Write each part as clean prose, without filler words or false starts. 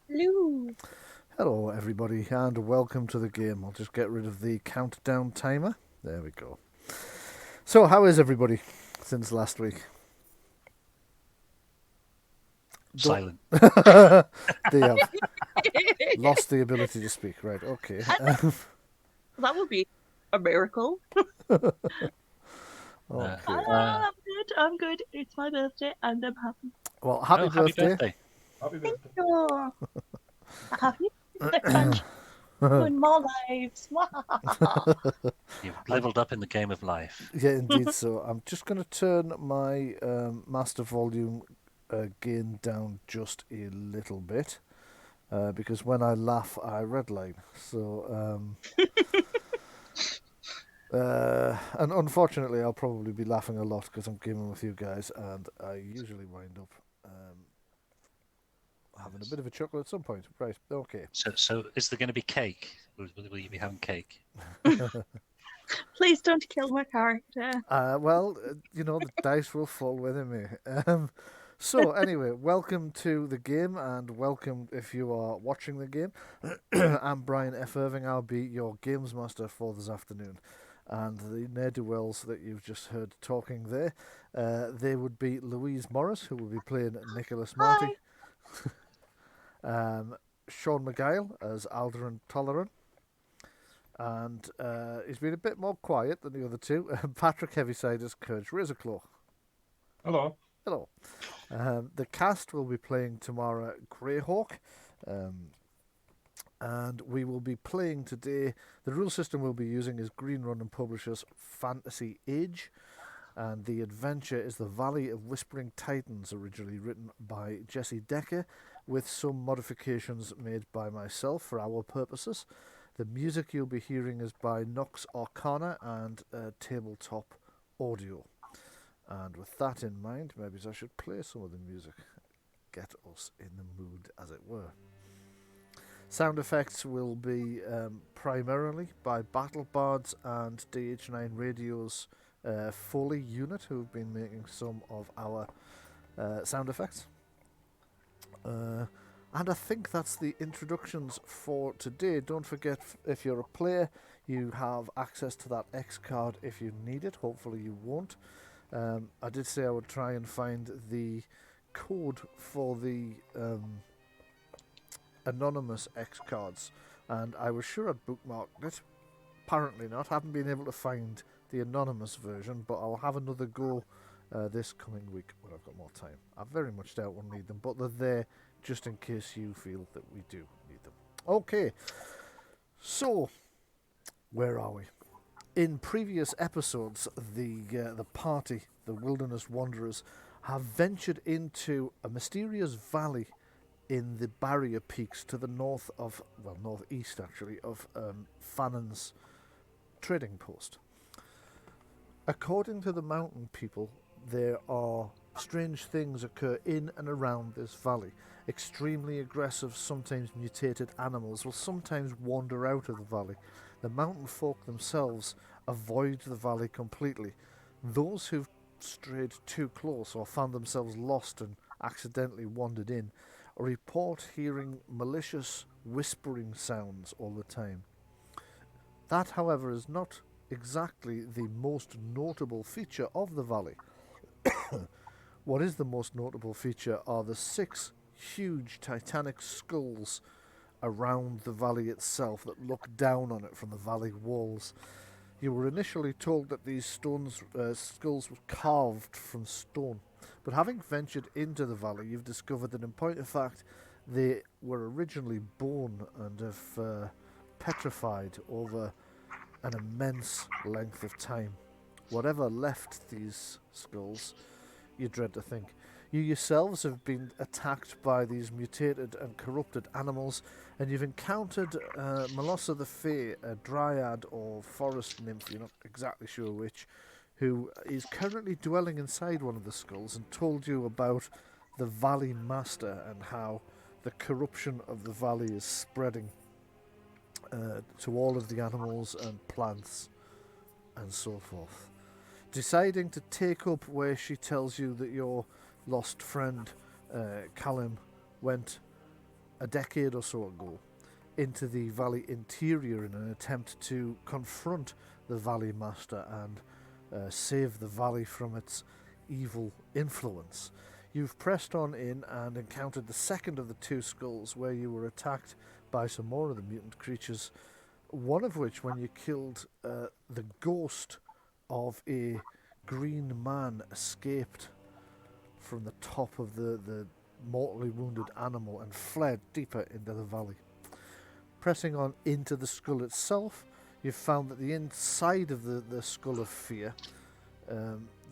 Hello. Hello, everybody, and welcome to the game. I'll just get rid of the countdown timer. There we go. So, how is everybody since last week? Don't... Silent. they have lost the ability to speak, right? Okay. That would be a miracle. Okay. I'm good. I'm good. It's my birthday and I'm happy. Well, happy Happy birthday. birthday. Happy Thank birthday. you. Happy and in more lives. You've leveled up in the game of life. Yeah, indeed. So, I'm just going to turn my master volume gain down just a little bit because when I laugh, I redline. So, and unfortunately, I'll probably be laughing a lot because I'm gaming with you guys, and I usually wind up having a bit of a chuckle at some point. Right, okay. So is there going to be cake? Will you be having cake? Please don't kill my character. Well, the dice will fall with me. So, anyway, welcome to the game, and welcome if you are watching the game. I'm Brian F. Irving. I'll be your games master for this afternoon. And the ne'er-do-wells that you've just heard talking there, they would be Louise Morris, who will be playing Nicholas Marty, Sean McGile as Alderon Toleran, and he's been a bit more quiet than the other two, Patrick Heavyside as Courage Razorclaw. Hello. Hello. The cast will be playing Tamara Greyhawk, and we will be playing today. The rule system we'll be using is Green Run and Publishers Fantasy Age, and the adventure is The Valley of Whispering Titans, originally written by Jesse Decker, with some modifications made by myself for our purposes. The music you'll be hearing is by Nox Arcana and Tabletop Audio. And with that in mind, maybe I should play some of the music. Get us in the mood, as it were. Sound effects will be primarily by Battle Bards and DH9 Radio's Foley unit, who've been making some of our sound effects. And I think that's the introductions for today. Don't forget, if you're a player, you have access to that X card if you need it. Hopefully you won't. I did say I would try and find the code for the anonymous X cards, and I was sure I'd bookmarked it. Apparently not. Haven't been able to find the anonymous version, but I'll have another go this coming week when I've got more time. I very much doubt we'll need them, but they're there just in case you feel that we do need them. Okay, so where are we? In previous episodes, the party, the Wilderness Wanderers, have ventured into a mysterious valley in the barrier peaks to the north of, well, northeast actually, of Fannon's trading post. According to the mountain people, there are strange things occur in and around this valley. Extremely aggressive, sometimes mutated animals will sometimes wander out of the valley. The mountain folk themselves avoid the valley completely. Those who've strayed too close or found themselves lost and accidentally wandered in report hearing malicious whispering sounds all the time. That, however, is not exactly the most notable feature of the valley. What is the most notable feature are the 6 huge titanic skulls around the valley itself that look down on it from the valley walls. You were initially told that these skulls were carved from stone, but having ventured into the valley, you've discovered that in point of fact they were originally bone and have petrified over an immense length of time. Whatever left these skulls, you dread to think. You yourselves have been attacked by these mutated and corrupted animals, and you've encountered Melossa the Fae, a dryad or forest nymph, you're not exactly sure which, who is currently dwelling inside one of the skulls and told you about the Valley Master and how the corruption of the valley is spreading to all of the animals and plants and so forth. Deciding to take up where she tells you that your lost friend Callum went a decade or so ago into the valley interior in an attempt to confront the Valley Master and save the valley from its evil influence. You've pressed on in and encountered the second of the two skulls, where you were attacked by some more of the mutant creatures, one of which, when you killed the ghost of a green man, escaped from the top of the mortally wounded animal and fled deeper into the valley. Pressing on into the skull itself, you've found that the inside of the Skull of Fear,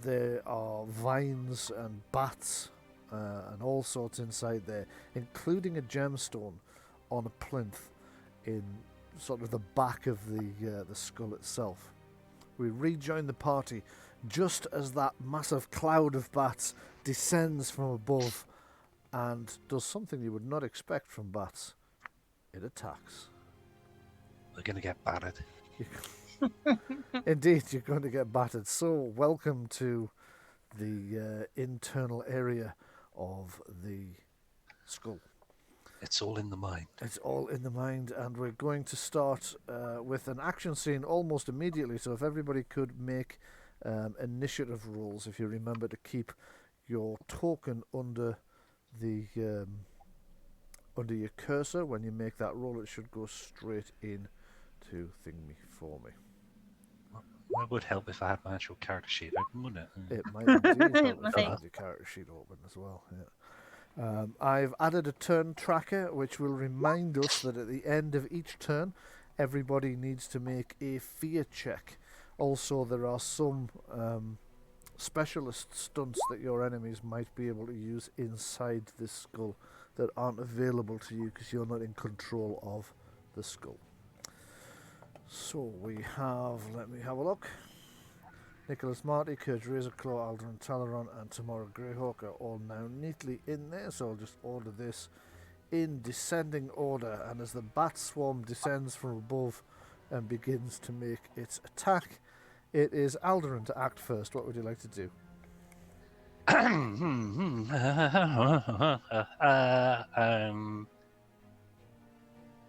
there are vines and bats and all sorts inside there, including a gemstone on a plinth in sort of the back of the skull itself. We rejoin the party just as that massive cloud of bats descends from above and does something you would not expect from bats. It attacks. We're going to get battered. Indeed, you're going to get battered. So, welcome to the internal area of the skull. It's all in the mind. It's all in the mind, and we're going to start with an action scene almost immediately. So if everybody could make initiative rolls, if you remember to keep your token under the under your cursor when you make that roll, it should go straight in to Thingy for me. It would help if I had my actual character sheet open, wouldn't it? It might indeed help It if you might. had your character sheet open as well. Yeah. I've added a turn tracker which will remind us that at the end of each turn everybody needs to make a fear check. Also, there are some specialist stunts that your enemies might be able to use inside this skull that aren't available to you because you're not in control of the skull. So we have, let me have a look. Nicholas Marty, Kurt Razorclaw, Alderon Talaron, and Tamara Greyhawk are all now neatly in there, so I'll just order this in descending order. And as the bat swarm descends from above and begins to make its attack, it is Alderon to act first. What would you like to do?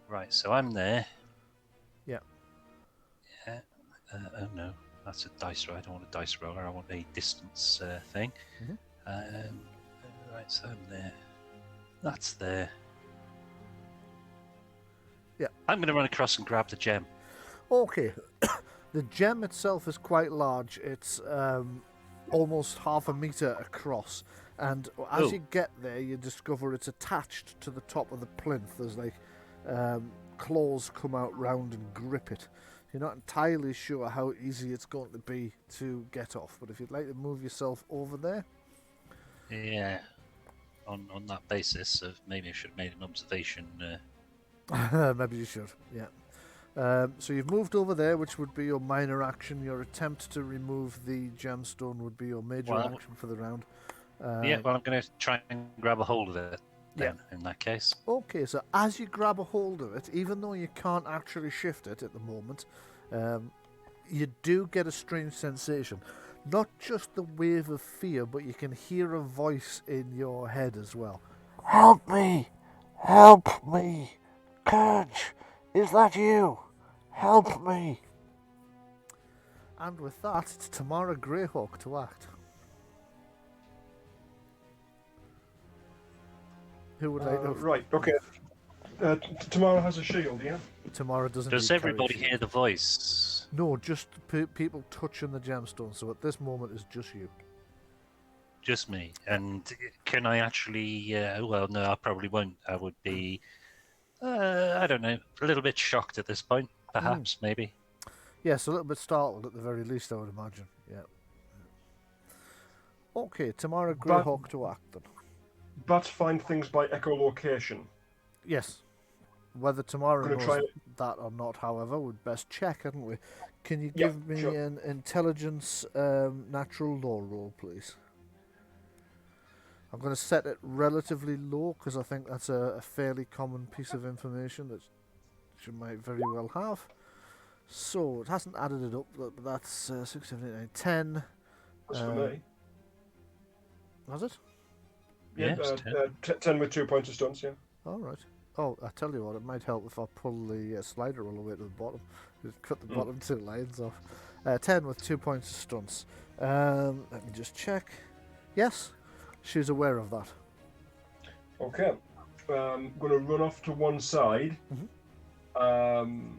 Right, so I'm there. Yeah. Yeah. Oh no, that's a dice roll. I don't want a dice roller. I want a distance thing. Mhm. Right, so I'm there. That's there. Yeah. I'm going to run across and grab the gem. Okay. The gem itself is quite large. It's almost half a metre across. And as you get there, you discover it's attached to the top of the plinth. There's like claws come out round and grip it. You're not entirely sure how easy it's going to be to get off. But if you'd like to move yourself over there. Yeah. On that basis of maybe I should have made an observation. Maybe you should, yeah. So you've moved over there, which would be your minor action. Your attempt to remove the gemstone would be your major action for the round. Yeah, well, I'm going to try and grab a hold of it then, in that case. Okay, so as you grab a hold of it, even though you can't actually shift it at the moment, you do get a strange sensation. Not just the wave of fear, but you can hear a voice in your head as well. Help me! Help me! Courage! Is that you? Help me! And with that, it's Tamara Greyhawk to act. Who would like to... Right, okay. Tamara has a shield, yeah? Tamara doesn't. Does need carry everybody shield. hear the voice? No, just people touching the gemstone. So at this moment, it's just you. Just me. And can I actually... well, no, I probably won't. I would be... I don't know, a little bit shocked at this point, perhaps, maybe. Yes, a little bit startled at the very least, I would imagine. Yeah. Okay, Tamara Greyhawk to act then. Bats find things by echolocation. Yes. Whether Tamara Gonna knows try that or not, however, we'd best check, hadn't we? Can you Yeah, give me sure. an intelligence natural law roll, please? I'm going to set it relatively low because I think that's a fairly common piece of information that you might very well have. So it hasn't added it up, but that's 6, 7, 8, 9, 10. That's for me. Was it? Yeah, Yeah, 10 with 2 points of stunts, yeah. All right. Oh, I tell you what, it might help if I pull the slider all the way to the bottom. Just cut the bottom 2 lines off. 10 with 2 points of stunts. Let me just check. Yes, she's aware of that. Okay. I'm going to run off to one side. Trying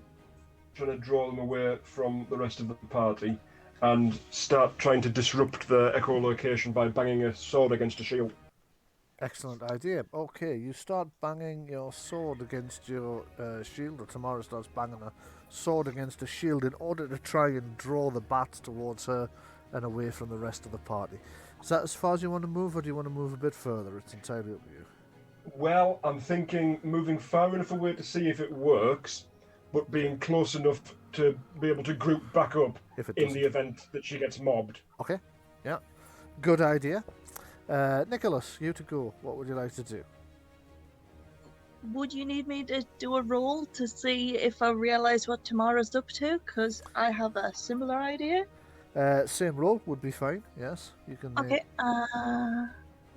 to draw them away from the rest of the party and start trying to disrupt the echolocation by banging a sword against a shield. Excellent idea. Okay, you start banging your sword against your shield, or Tamara starts banging a sword against a shield in order to try and draw the bats towards her and away from the rest of the party. Is that as far as you want to move, or do you want to move a bit further? It's entirely up to you. Well, I'm thinking moving far enough away to see if it works, but being close enough to be able to group back up If it in doesn't. the event that she gets mobbed. Okay, yeah. Good idea. Nicholas, you to go. What would you like to do? Would you need me to do a roll to see if I realise what Tamara's up to? Because I have a similar idea. Same roll would be fine, yes. You can. Okay,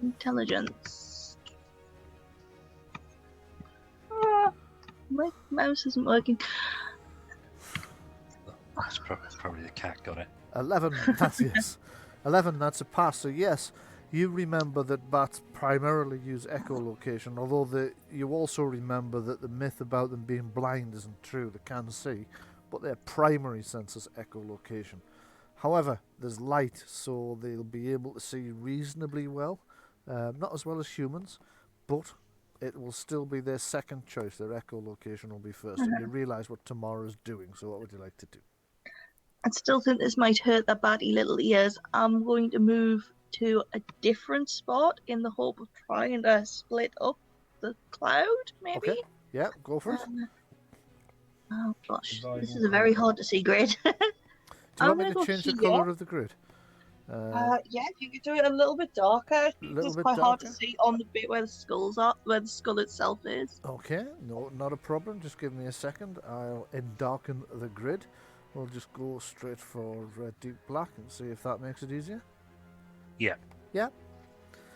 intelligence. My mouse isn't working. That's probably the cat got it. 11, that's yes. 11, that's a pass. So yes, you remember that bats primarily use echolocation, although you also remember that the myth about them being blind isn't true. They can see, but their primary sense is echolocation. However, there's light, so they'll be able to see reasonably well. Not as well as humans, but it will still be their second choice. Their echolocation will be first. And you realise what Tamara's doing, so what would you like to do? I still think this might hurt their batty little ears. I'm going to move to a different spot in the hope of trying to split up the cloud, maybe? Okay, yeah, go for it. Oh gosh, Dividing this is a very hard to see grid. Do you I'm want me gonna to go change the here. colour of the grid? Yeah, if you could do it a little bit darker. Little It's bit quite hard to darker? see on the bit where the skulls are, where the skull itself is. Okay, no, not a problem. Just give me a second. I'll darken the grid. We'll just go straight for deep black and see if that makes it easier. Yeah. Yeah,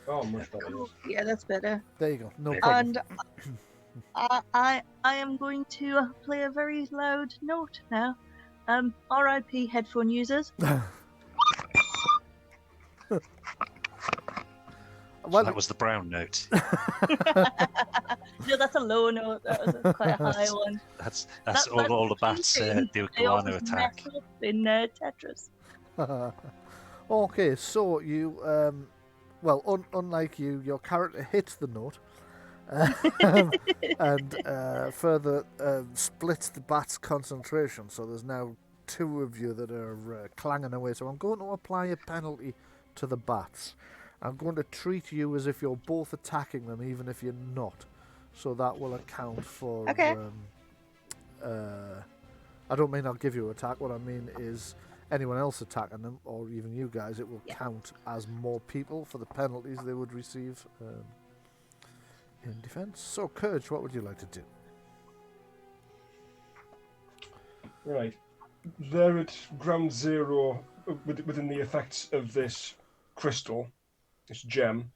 Oh, much better. Yes. Yeah, that's better. there you go. No problem. And I am going to play a very loud note now. R.I.P. headphone users. So that was the brown note. No, that's a low note. That was quite a high one. That's That's all the bats cheating. do They guano always attack. mess up in Tetris. Okay, so you, well, unlike you, your character hits the note and further splits the bat's concentration. So there's now 2 of you that are clanging away. So I'm going to apply a penalty to the bats. I'm going to treat you as if you're both attacking them, even if you're not. So that will account for... Okay. I don't mean I'll give you an attack. What I mean is anyone else attacking them, or even you guys, it will count as more people for the penalties they would receive in defence. So, Courage, what would you like to do? Right. They're at ground zero within the effects of this crystal, this gem.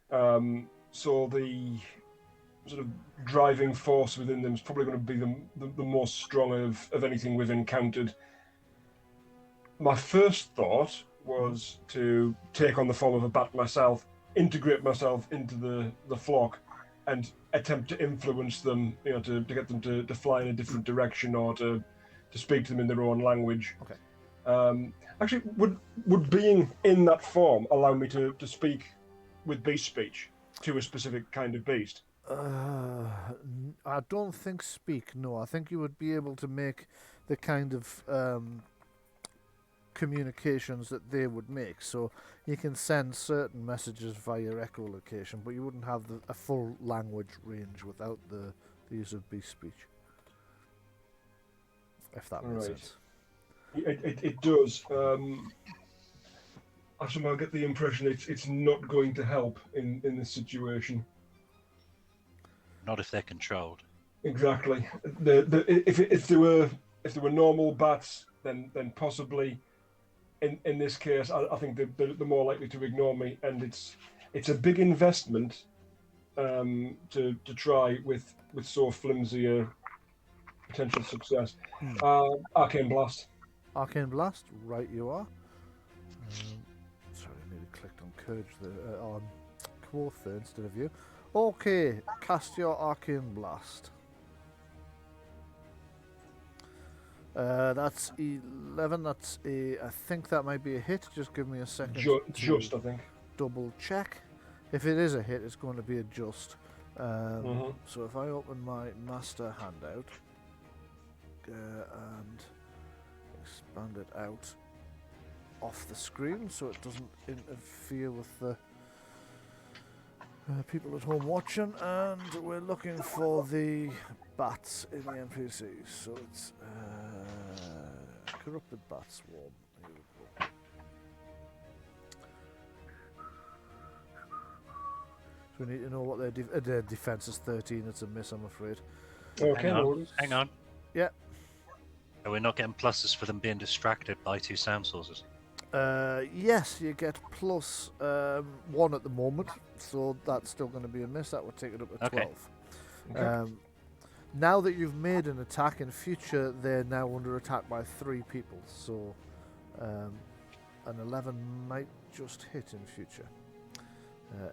So the sort of driving force within them is probably going to be the most strong of anything we've encountered. My first thought was to take on the form of a bat myself, integrate myself into the flock, and attempt to influence them, to get them to fly in a different direction or to speak to them in their own language. Okay. Actually, would being in that form allow me to speak with beast speech to a specific kind of beast? I don't think speak, no. I think you would be able to make the kind of communications that they would make. So you can send certain messages via echolocation, but you wouldn't have a full language range without the use of beast speech. If that makes sense. It does. I somehow get the impression it's not going to help in this situation. Not if they're controlled. Exactly. If there were normal bats, then possibly. In this case, I think they're more likely to ignore me, and it's a big investment to try with so flimsy a potential success. Arcane Blast. Arcane Blast, right you are. Sorry, I nearly clicked on Courage there, on Quoth there instead of you. Okay, cast your Arcane Blast. That's 11. That's I think that might be a hit. Just give me a second Just, I think. double check. If it is a hit, it's going to be a just. So if I open my master handout and expand it out off the screen so it doesn't interfere with the people at home watching, and we're looking for the bats in the NPCs. So it's corrupted bat swarm. Here we go. So we need to know what their defense is. 13. It's a miss, I'm afraid. Okay, hang on. Yeah. Are we not getting pluses for them being distracted by 2 sound sources? Yes, you get plus 1 at the moment, so that's still going to be a miss. That would take it up to 12. Okay. Now that you've made an attack, in future they're now under attack by 3 people, so an 11 might just hit in future.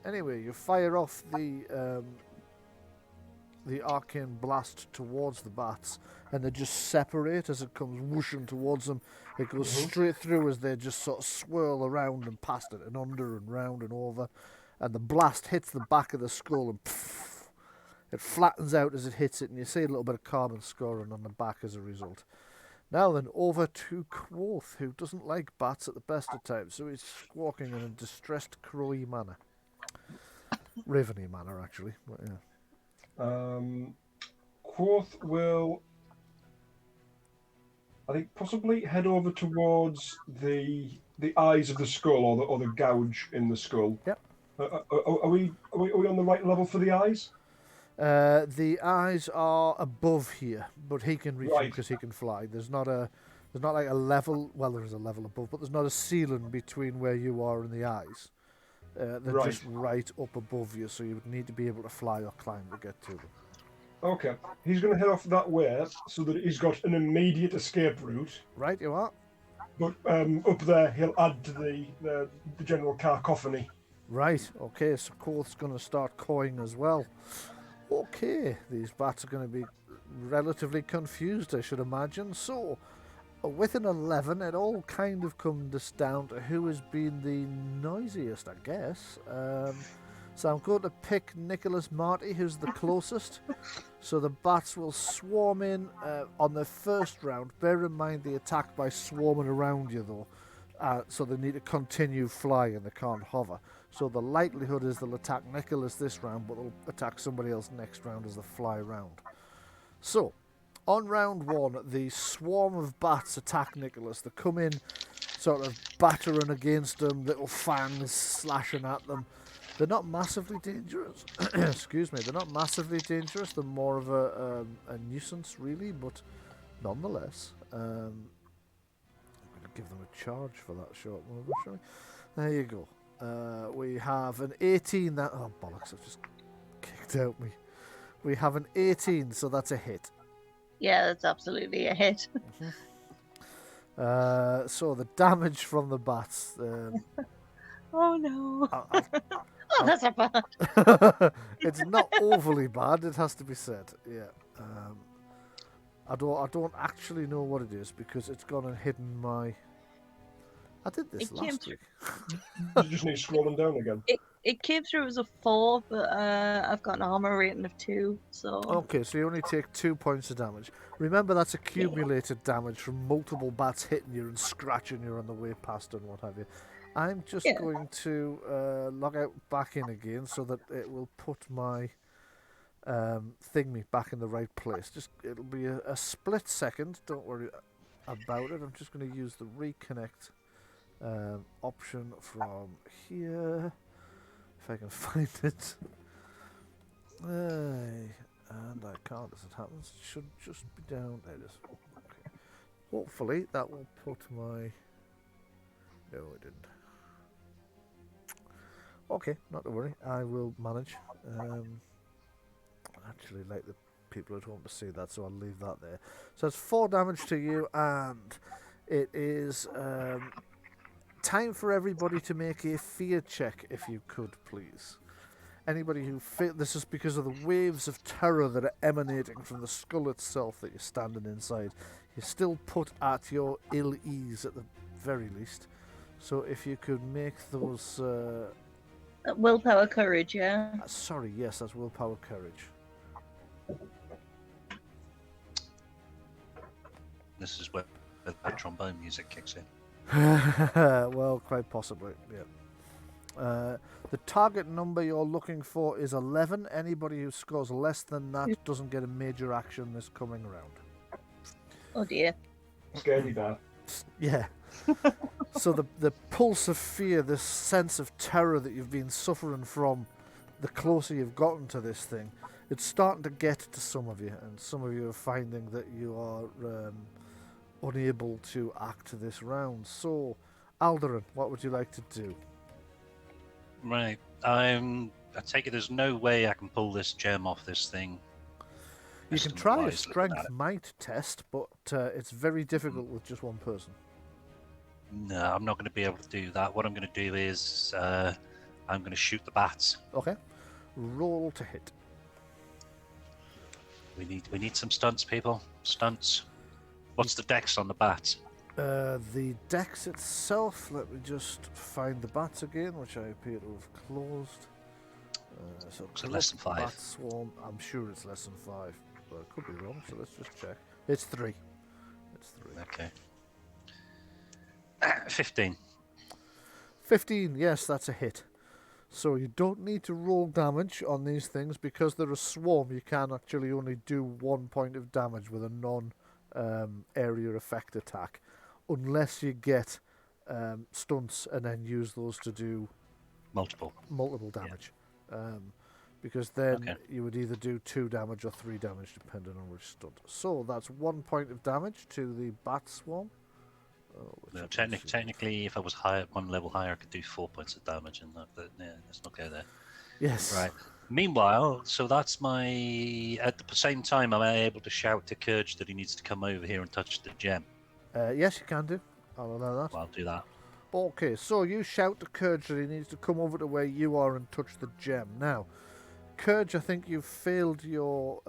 Anyway, you fire off the arcane blast towards the bats, and they just separate as it comes whooshing towards them. It goes straight through as they just sort of swirl around and past it and under and round and over, and the blast hits the back of the skull and it flattens out as it hits it, and you see a little bit of carbon scoring on the back as a result. Now then, over to Quoth, who doesn't like bats at the best of times, so he's squawking in a distressed crowy manner. Raveny manner, actually, but yeah. Quoth will, I think, possibly head over towards the eyes of the skull, or the gouge in the skull. Yep. Are we on the right level for the eyes? The eyes are above here, but he can reach them because he can fly. There's not like a level. Well, there is a level above, but there's not a ceiling between where you are and the eyes. They're just right up above you, so you would need to be able to fly or climb to get to them. Okay, he's going to head off that way so that he's got an immediate escape route. Right, you are. But up there, he'll add to the general cacophony. Right. Okay, so Quoth's going to start cawing as well. Okay, these bats are going to be relatively confused, I should imagine. So, with an 11, it all kind of comes down to who has been the noisiest, I guess. So I'm going to pick Nicholas Marty, who's the closest. So the bats will swarm in on the first round. Bear in mind the attack by swarming around you, though. So they need to continue flying, they can't hover. So the likelihood is they'll attack Nicholas this round, but they'll attack somebody else next round as they fly round. So, on round 1, the swarm of bats attack Nicholas. They come in sort of battering against him, little fangs slashing at them. They're not massively dangerous. Excuse me, they're not massively dangerous. They're more of a nuisance, really, but nonetheless. I'm going to give them a charge for that short move, actually. There you go. We have an 18. Oh, bollocks, I've just kicked out me. We have an 18, so that's a hit. Yeah, that's absolutely a hit. So the damage from the bats. Oh no. Oh, that's a bad. It's not overly bad, it has to be said. Yeah. I don't actually know what it is because it's gone and hidden my. I did this last week. You just need scrolling down again. It came through as a 4, but I've got an armor rating of 2, so. Okay, so you only take 2 points of damage. Remember, that's accumulated damage from multiple bats hitting you and scratching you on the way past and what have you. I'm just going to log out back in again so that it will put my thingy back in the right place. It'll be a split second. Don't worry about it. I'm just going to use the reconnect option from here, if I can find it. And I can't as it happens. It should just be down. There it is. Okay. Hopefully that will put my. No, it didn't. Okay, not to worry. I will manage. I actually like the people at home to see that, so I'll leave that there. So it's 4 damage to you, and it is time for everybody to make a fear check, if you could, please. Anybody who this is because of the waves of terror that are emanating from the skull itself that you're standing inside. You're still put at your ill ease at the very least. So if you could make those. Willpower, courage, yeah. Sorry, yes, that's willpower, courage. This is where the trombone music kicks in. Well, quite possibly, yeah. The target number you're looking for is 11. Anybody who scores less than that doesn't get a major action this coming round. Oh dear. Scaredy that. Yeah. So the pulse of fear, this sense of terror that you've been suffering from, the closer you've gotten to this thing, it's starting to get to some of you, and some of you are finding that you are unable to act this round. So, Alderan, what would you like to do? Right. I take it there's no way I can pull this gem off this thing. You can try a strength might test, but it's very difficult with just one person. No, I'm not going to be able to do that. What I'm going to do is I'm going to shoot the bats. Okay. Roll to hit. We need some stunts, people. Stunts. What's the dex on the bats? The dex itself, let me just find the bats again, which I appear to have closed. So less than 5. Bat swarm, I'm sure it's less than 5, but I could be wrong, so let's just check. It's 3. It's 3. Okay. 15. 15, yes, that's a hit. So you don't need to roll damage on these things because they're a swarm. You can actually only do 1 point of damage with a non-area effect attack, unless you get stunts and then use those to do multiple damage. Because then you would either do 2 damage or 3 damage depending on which stunt. So that's 1 point of damage to the bat swarm. No, technically, if I was higher, 1 level higher, I could do 4 points of damage, and that. Yeah, let's not go there. Yes. Right. Meanwhile, so that's my. At the same time, am I able to shout to Courage that he needs to come over here and touch the gem? Yes, you can do. I'll allow that. Well, I'll do that. Okay, so you shout to Courage that he needs to come over to where you are and touch the gem. Now, Courage, I think you've failed your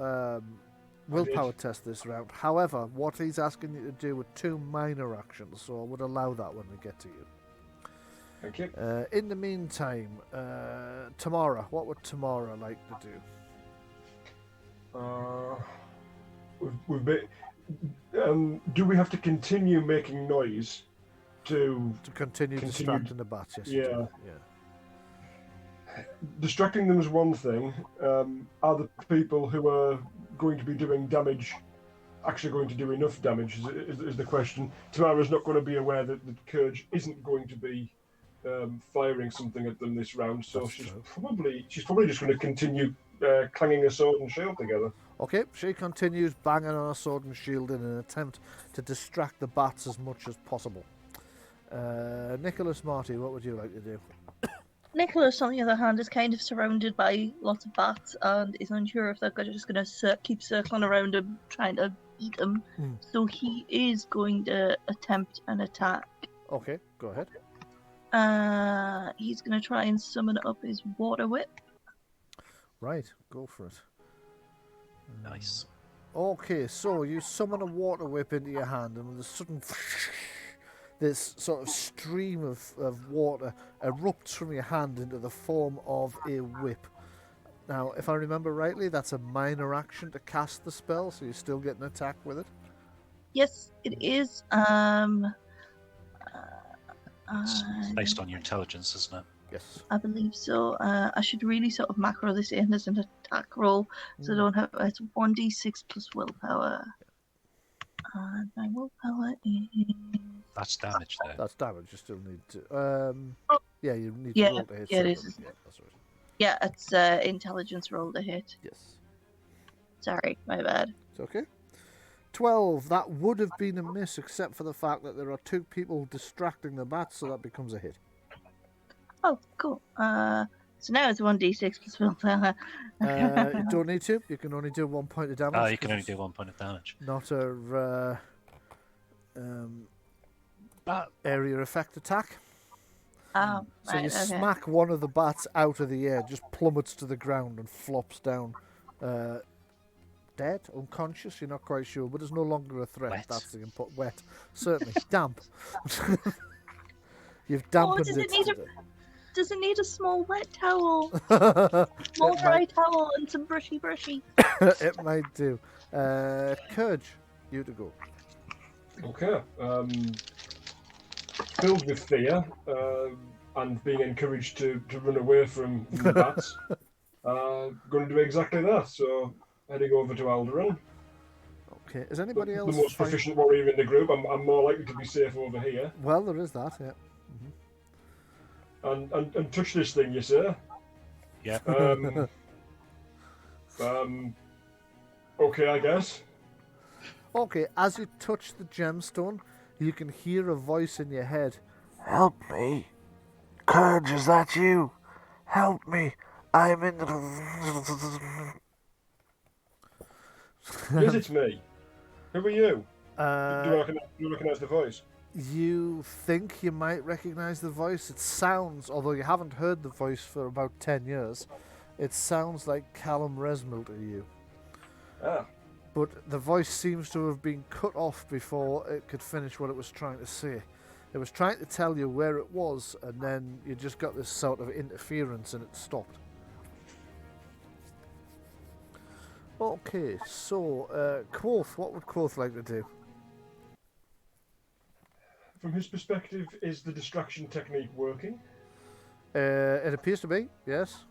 willpower test this round. However, what he's asking you to do are 2 minor actions, so I would allow that when we get to you. Thank you. In the meantime, Tamara, what would Tamara like to do? We've been, do we have to continue making noise to continue distracting the bats? Yes, yeah. you do. Yeah. Distracting them is one thing. Are the people who are going to be doing damage actually going to do enough damage is the question. Tamara's not going to be aware that Courage isn't going to be firing something at them this round, so she's probably just going to continue clanging a sword and shield together. Okay, she continues banging on her sword and shield in an attempt to distract the bats as much as possible. Nicholas Marty, what would you like to do? Nicholas, on the other hand, is kind of surrounded by lots of bats and is unsure if they're just going to keep circling around him, trying to eat him. So he is going to attempt an attack. Okay, go ahead. He's going to try and summon up his water whip. Right, go for it. Nice. Okay, so you summon a water whip into your hand, and with a sudden this sort of stream of water erupts from your hand into the form of a whip. Now, if I remember rightly, that's a minor action to cast the spell, so you still get an attack with it? Yes, it is. It's based on your intelligence, isn't it? Yes. I believe so. I should really sort of macro this in as an attack roll, so I don't have... It's 1d6 plus willpower. And my willpower is... That's damage there. That's damage. You still need to. Yeah, you need to roll to hit. Yeah, it is. Yeah, that's right. Yeah, it's intelligence roll to hit. Yes. Sorry, my bad. It's okay. 12. That would have been a miss, except for the fact that there are 2 people distracting the bats, so that becomes a hit. Oh, cool. So now it's 1d6 plus willpower. You don't need to. You can only do 1 point of damage. Oh, you can 'cause only it's do 1 point of damage. Not a area effect attack. Oh, So right, you okay. smack one of the bats out of the air, just plummets to the ground and flops down, dead, unconscious. You're not quite sure, but it's no longer a threat. Wet. That's the input. Wet, certainly. Damp. You've Oh, dampened does it. does it need a small wet towel? Small It dry might- towel and some brushy. It might do. Courage, you to go. Okay. Filled with fear and being encouraged to run away from the bats, going to do exactly that. So heading over to Alderaan, Okay. Is the anybody else? most proficient warrior in the group. I'm more likely to be safe over here. Well, there is that. Yeah. And touch this thing, you sir. Yeah. Okay, I guess. Okay, as you touch the gemstone, you can hear a voice in your head. Help me. Courage, is that you? Help me. I'm in the... Yes, it's me. Who are you? Do Uh, you recognise the voice? you think you might recognise the voice. It sounds, although you haven't heard the voice for about 10 years, it sounds like Callum Resmill to you. Ah, But the voice seems to have been cut off before it could finish what it was trying to say. It was trying to tell you where it was, and then you just got this sort of interference and it stopped. Okay, so, Quoth, what would Quoth like to do? from his perspective, is the distraction technique working? It appears to be, yes.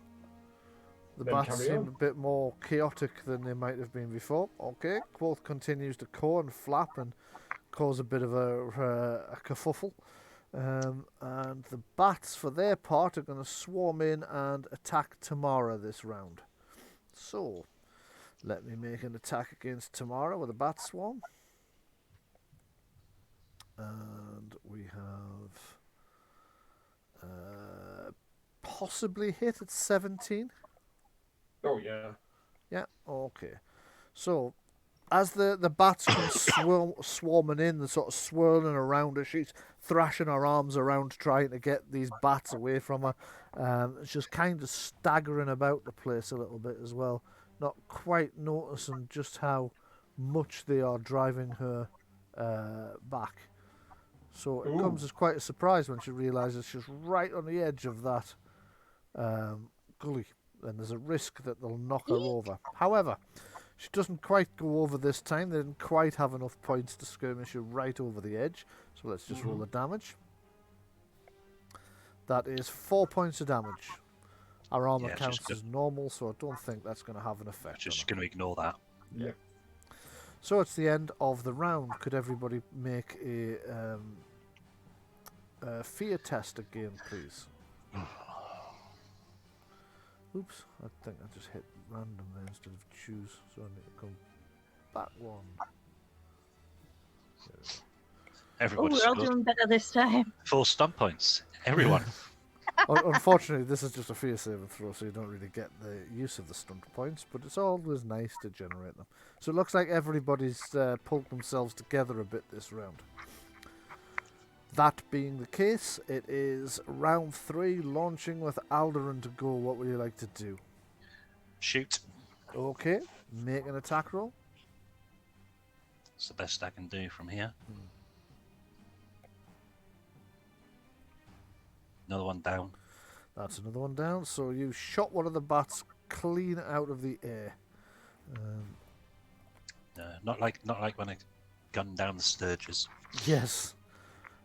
The Then bats carry seem on. a bit more chaotic than they might have been before. Okay, Quoth continues to caw and flap and cause a bit of a kerfuffle. And the bats, for their part, are going to swarm in and attack Tamara this round. So, let me make an attack against Tamara with a bat swarm. And we have possibly hit at 17. Oh yeah. Yeah, okay. So, as the bats come swarming in, they're sort of swirling around her. She's thrashing her arms around trying to get these bats away from her. She's kind of staggering about the place a little bit as well, not quite noticing just how much they are driving her back. So it comes Ooh. as quite a surprise when she realises she's right on the edge of that gully. And there's a risk that they'll knock her over. However, she doesn't quite go over this time. They didn't quite have enough points to skirmish her right over the edge. So let's just roll the damage. That is 4 points of damage. Our armor Yeah, counts just as normal, so I don't think that's going to have an effect on Just her. going to ignore that. Yeah. So it's the end of the round. Could everybody make a fear test again, please? Oops, I think I just hit random there instead of choose, so I need to come back one. Oh, Everybody's we're all scored doing better this time. 4 stump points. Everyone. Unfortunately, this is just a fear saving throw, so you don't really get the use of the stunt points, but it's always nice to generate them. So it looks like everybody's pulled themselves together a bit this round. That being the case, it is round 3, launching with Alderaan to go. What would you like to do? Shoot. Okay, make an attack roll. It's the best I can do from here. Another one down. That's another one down. So you shot one of the bats clean out of the air. Not like when I gunned down the Sturges. Yes.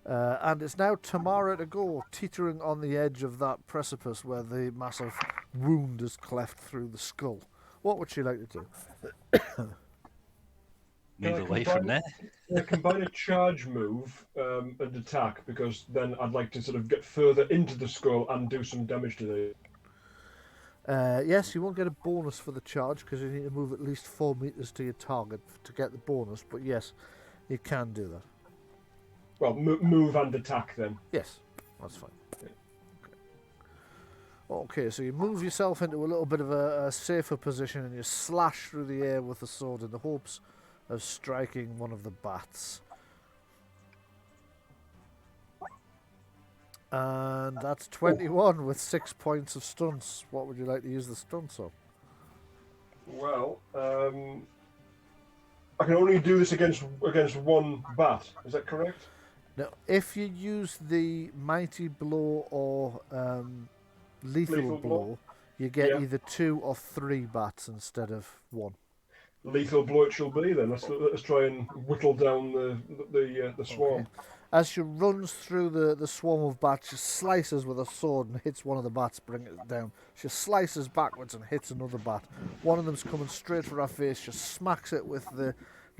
And it's now Tamara to go, teetering on the edge of that precipice where the massive wound is cleft through the skull. What would she like to do? Move away from there. Combine a charge move and attack, because then I'd like to sort of get further into the skull and do some damage to the... Yes, you won't get a bonus for the charge because you need to move at least 4 meters to your target to get the bonus, but yes, you can do that. Well, move and attack then. Yes, that's fine. Okay. Okay, so you move yourself into a little bit of a safer position and you slash through the air with the sword in the hopes of striking one of the bats. And that's 21 with 6 points of stunts. What would you like to use the stunts on? Well, I can only do this against one bat. Is that correct? Now, if you use the mighty blow or lethal blow, you get either 2 or 3 bats instead of 1. Lethal blow it shall be then. Let's try and whittle down the swarm. Okay. As she runs through the swarm of bats, she slices with a sword and hits one of the bats, bringing it down. She slices backwards and hits another bat. One of them's coming straight for her face. She smacks it with the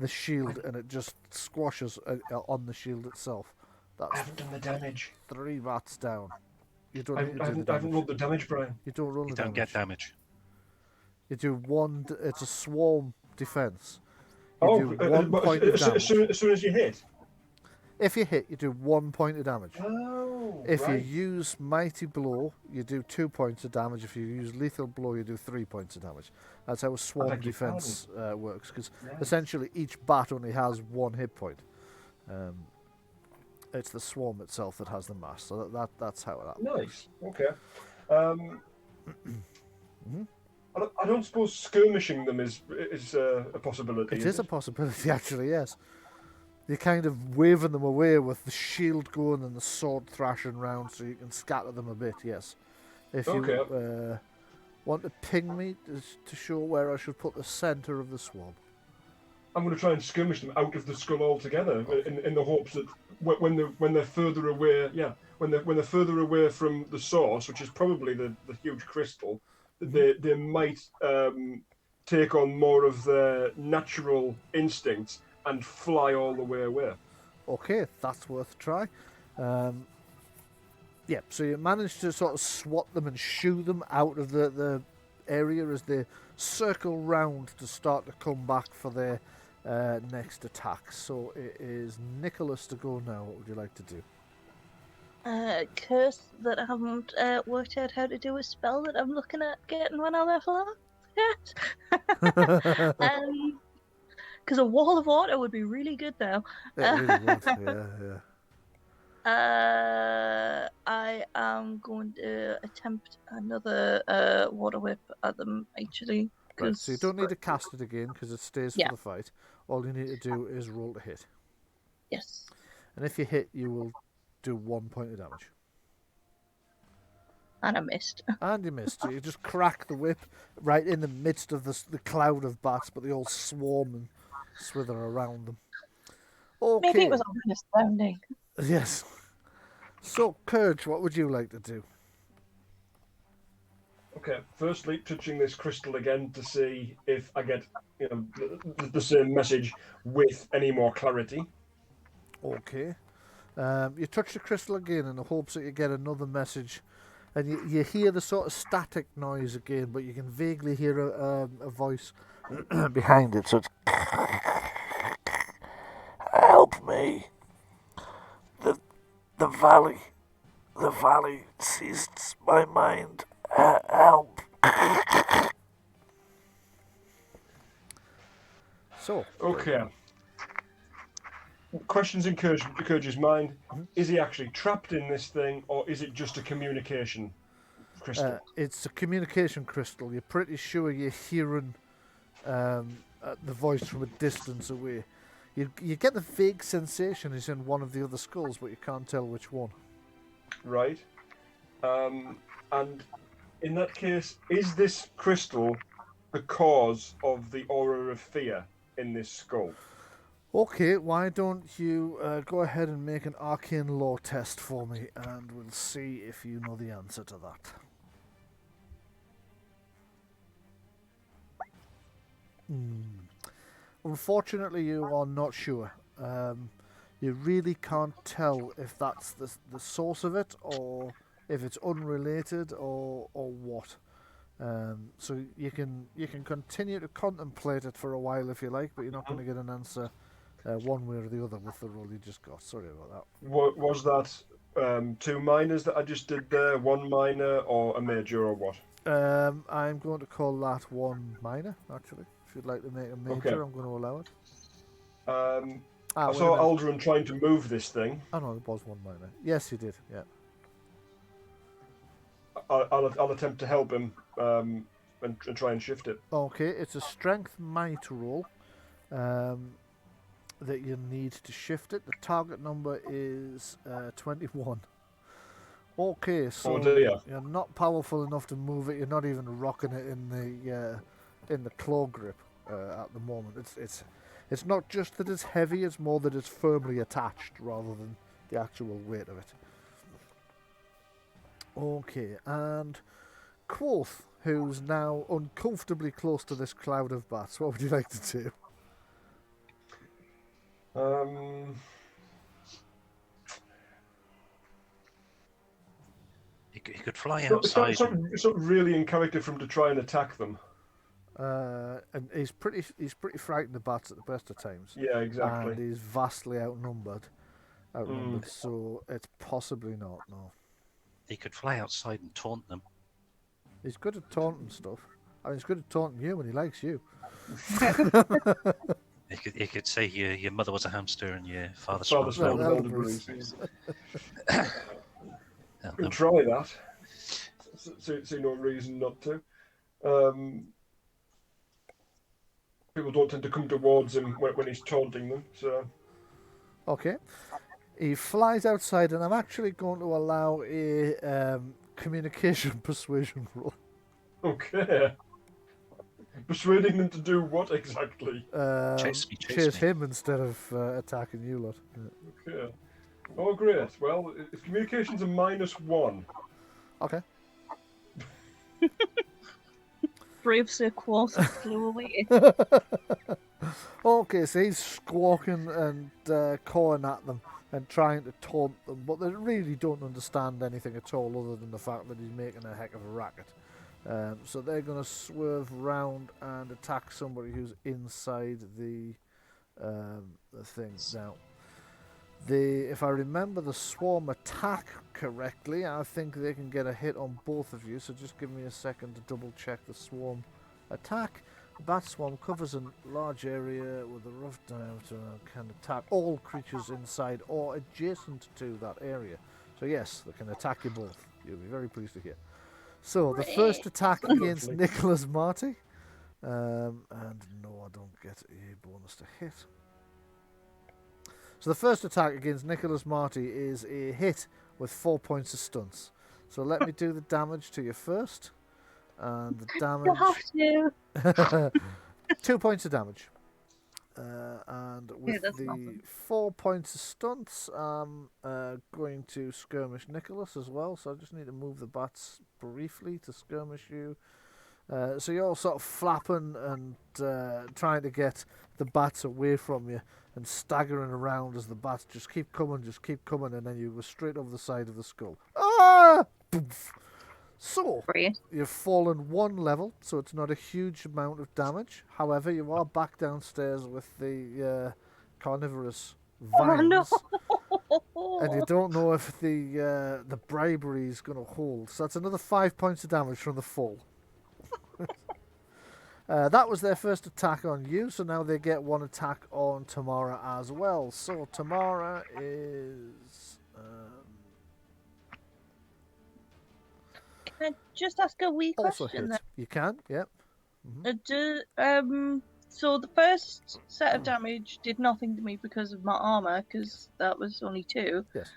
shield and it just squashes on the shield itself. I haven't done the damage. 3 bats down. You don't I need to do the haven't damage. rolled the damage, Brian. You don't roll You the don't damage. get damage. You do one. It's a swarm defense. You do 1 but point of damage. as soon as you hit. If you hit, you do 1 point of damage. Oh, If right. you use Mighty Blow, you do 2 points of damage. If you use Lethal Blow, you do 3 points of damage. That's how a swarm beg your defense works, because Right. essentially each bat only has 1 hit point. It's the swarm itself that has the mass, so that's how it happens. Nice. Okay. I don't suppose skirmishing them is a possibility. It is a possibility, actually, yes. You're kind of waving them away with the shield going and the sword thrashing round so you can scatter them a bit, yes. If you want to ping me to show where I should put the centre of the swarm. I'm going to try and skirmish them out of the skull altogether, in the hopes that when they're further away, when they're further away from the source, which is probably the huge crystal, they might take on more of their natural instincts and fly all the way away. Okay, that's worth a try. So you manage to sort of swat them and shoo them out of the area as they circle round to start to come back for their next attack. So it is Nicholas to go now. What would you like to do? Curse that I haven't worked out how to do a spell that I'm looking at getting when I level up yet. Because a wall of water would be really good now. It really would, yeah. I am going to attempt another water whip at them, actually. Right, so you don't need to cast it again because it stays Yeah. for the fight. All you need to do is roll to hit. Yes. And if you hit, you will do 1 point of damage. And I missed. And you missed. So you just crack the whip right in the midst of the cloud of bats, but they all swarm and swither around them. Okay. Maybe it was astounding. Yes. So, Purge, what would you like to do? Okay, firstly, touching this crystal again to see if I get the same message with any more clarity. Okay. You touch the crystal again in the hopes that you get another message. And you hear the sort of static noise again, but you can vaguely hear a voice behind it. So it's... Help me. The valley seized my mind. Help. So. Okay. Questions in Courge's mind. Is he actually trapped in this thing, or is it just a communication crystal? It's a communication crystal. You're pretty sure you're hearing the voice from a distance away. You get the vague sensation he's in one of the other skulls, but you can't tell which one. Right. And in that case, is this crystal the cause of the aura of fear in this skull? Okay, why don't you go ahead and make an Arcane Law Test for me, and we'll see if you know the answer to that. Unfortunately, you are not sure. You really can't tell if that's the source of it, or if it's unrelated, or what. So you can continue to contemplate it for a while if you like, but you're not going to get an answer one way or the other with the roll you just got. Sorry about that. Was that 2 minors that I just did there, 1 minor or a major or what? I'm going to call that 1 minor, actually. If you'd like to make a major, Okay. I'm going to allow it. I wait a saw minute. Aldrin trying to move this thing. Oh no, it was 1 minor. Yes, you did, yeah. I'll attempt to help him and try and shift it. Okay, it's a strength might roll that you need to shift it. The target number is 21. Okay, so Oh dear. you're not powerful enough to move it. You're not even rocking it in the claw grip at the moment. It's not just that it's heavy; it's more that it's firmly attached rather than the actual weight of it. Okay, and Quoth, who's now uncomfortably close to this cloud of bats, what would you like to do? He could fly It's outside. not really in character for him to try and attack them. And he's pretty frightened of bats at the best of times. Yeah, exactly. And he's vastly outnumbered, so it's possibly not. No, He could fly outside and taunt them. he's good at taunting stuff. I mean, he's good at taunting you when he likes you. He could say your mother was a hamster and your father Father smelled smelled elderberries. milk. Could try that. See no reason not to. People don't tend to come towards him when he's taunting them. So Okay, he flies outside, and I'm actually going to allow a communication persuasion roll. okay. Persuading them to do what exactly? Chase Chase me. him instead of attacking you lot. Yeah. Okay. Oh, great. Well, if communication's a -1. Okay. Brave Sir Quoth flew away. Okay, so he's squawking and cawing at them and trying to taunt them, but they really don't understand anything at all other than the fact that he's making a heck of a racket. So they're going to swerve round and attack somebody who's inside the thing. Now, if I remember the swarm attack correctly, I think they can get a hit on both of you, so just give me a second to double check the swarm attack. The bat swarm covers a large area with a rough diameter and can attack all creatures inside or adjacent to that area. So yes, they can attack you both. You'll be very pleased to hear. So the first attack against Nicholas Marty, and no, I don't get a bonus to hit. So the first attack against Nicholas Marty is a hit with 4 points of stunts. So let me do the damage to you first. And the damage... You have to. 2 points of damage. And with the nothing. 4 points of stunts, I'm going to skirmish Nicholas as well. So I just need to move the bats briefly to skirmish you. So you're all sort of flapping and trying to get the bats away from you and staggering around as the bats just keep coming, and then you go straight over the side of the skull. Ah! Poof. So, Great. you've fallen 1 level, so it's not a huge amount of damage. However, you are back downstairs with the carnivorous vines. Oh no! And you don't know if the bribery is going to hold. So that's another 5 points of damage from the fall. That was their first attack on you, so now they get 1 attack on Tamara as well. So Tamara is... Can I just ask a wee also question hit. You can, yep. So the first set of damage did nothing to me because of my armor, because that was only 2. Yes.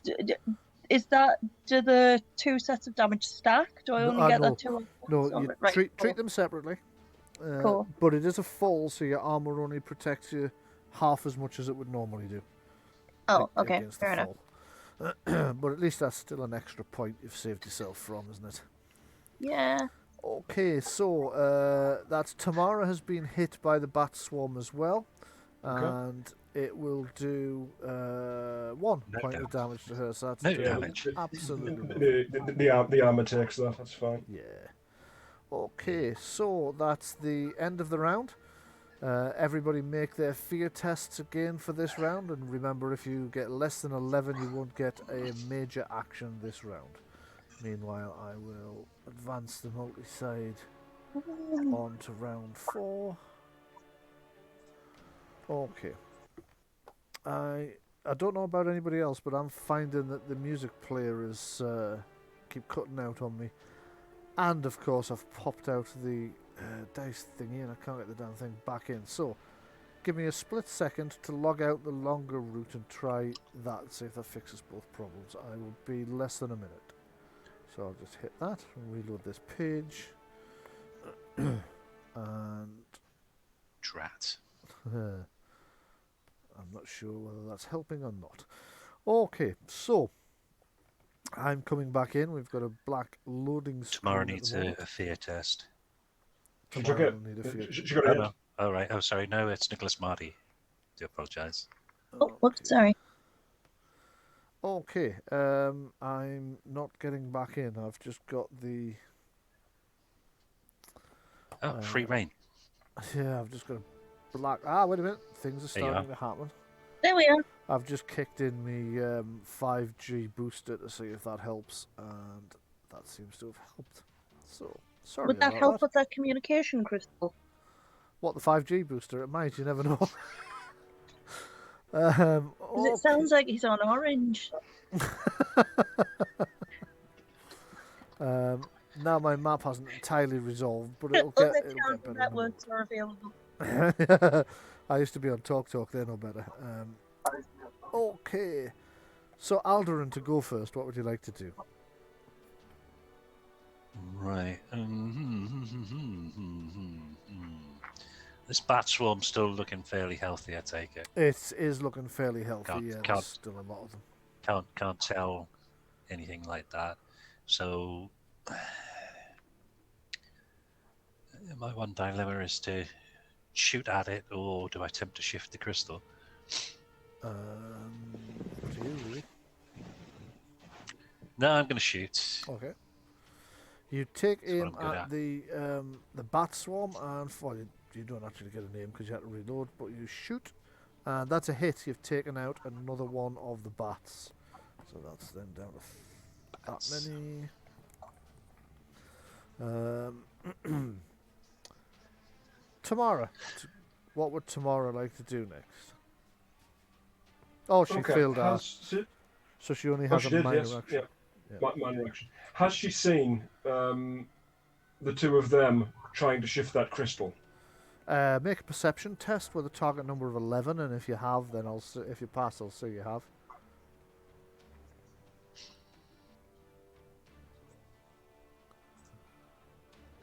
Do the 2 sets of damage stack? Do I only get no. that 2? No, you right, treat cool. them separately. Cool. But it is a fall, so your armor only protects you half as much as it would normally do. Oh, okay, Against fair the enough. fall. But at least that's still an extra point you've saved yourself from, isn't it? Yeah. Okay, so that's Tamara has been hit by the bat swarm as well, and it will do 1 point of damage to her. So that's No damage. Absolutely. The armor takes that. That's fine. Yeah. Okay, so that's the end of the round. Everybody make their fear tests again for this round, and remember, if you get less than 11, you won't get a major action this round. Meanwhile, I will advance the multi-side on to round 4. Okay. I don't know about anybody else, but I'm finding that the music player is keep cutting out on me. And of course, I've popped out the dice thingy, and I can't get the damn thing back in. So, give me a split second to log out the longer route and try that and see if that fixes both problems. I will be less than a minute. So I'll just hit that and reload this page. And Drat. I'm not sure whether that's helping or not. Okay, so I'm coming back in. We've got a black loading screen. Tomorrow at the needs moment. a fear test. She took Tomorrow it. will need a fear. She got Oh, it. no. Oh, right. Oh, sorry. No, it's Nicholas Marty. Do apologise. Oh, whoops, sorry. Okay, I'm not getting back in. I've just got the... Oh, free reign. Yeah, I've just got a black... Ah, wait a minute. Things are There you starting to happen. There we are. I've just kicked in me 5G booster to see if that helps, and that seems to have helped. So, sorry Would that about help that. with that communication crystal? What, the 5G booster? It might, you never know. 'Cause it sounds like he's on orange. Now my map hasn't entirely resolved, but it'll Other get channel better. networks are available. I used to be on Talk, they're no better. Okay. So, Alderan, to go first, what would you like to do? Right. This bat swarm's still looking fairly healthy, I take it. It is looking fairly healthy, Can't- yeah, can't- there's still a lot of them. Can't tell anything like that. So my one dilemma is to shoot at it, or do I attempt to shift the crystal? Up to you, really. No, I'm going to shoot. Okay. You take That's what aim I'm good at at. the bat swarm, and you don't actually get a name because you had to reload, but you shoot, and that's a hit. You've taken out another one of the bats, so that's then down to Bats. that many. Tamara, what would Tamara like to do next? Oh, she failed that, so she only has she a did, minor yes. action. Yeah. Minor action. Has she seen the two of them trying to shift that crystal? Make a perception test with a target number of 11, and if you have, then if you pass, I'll say you have.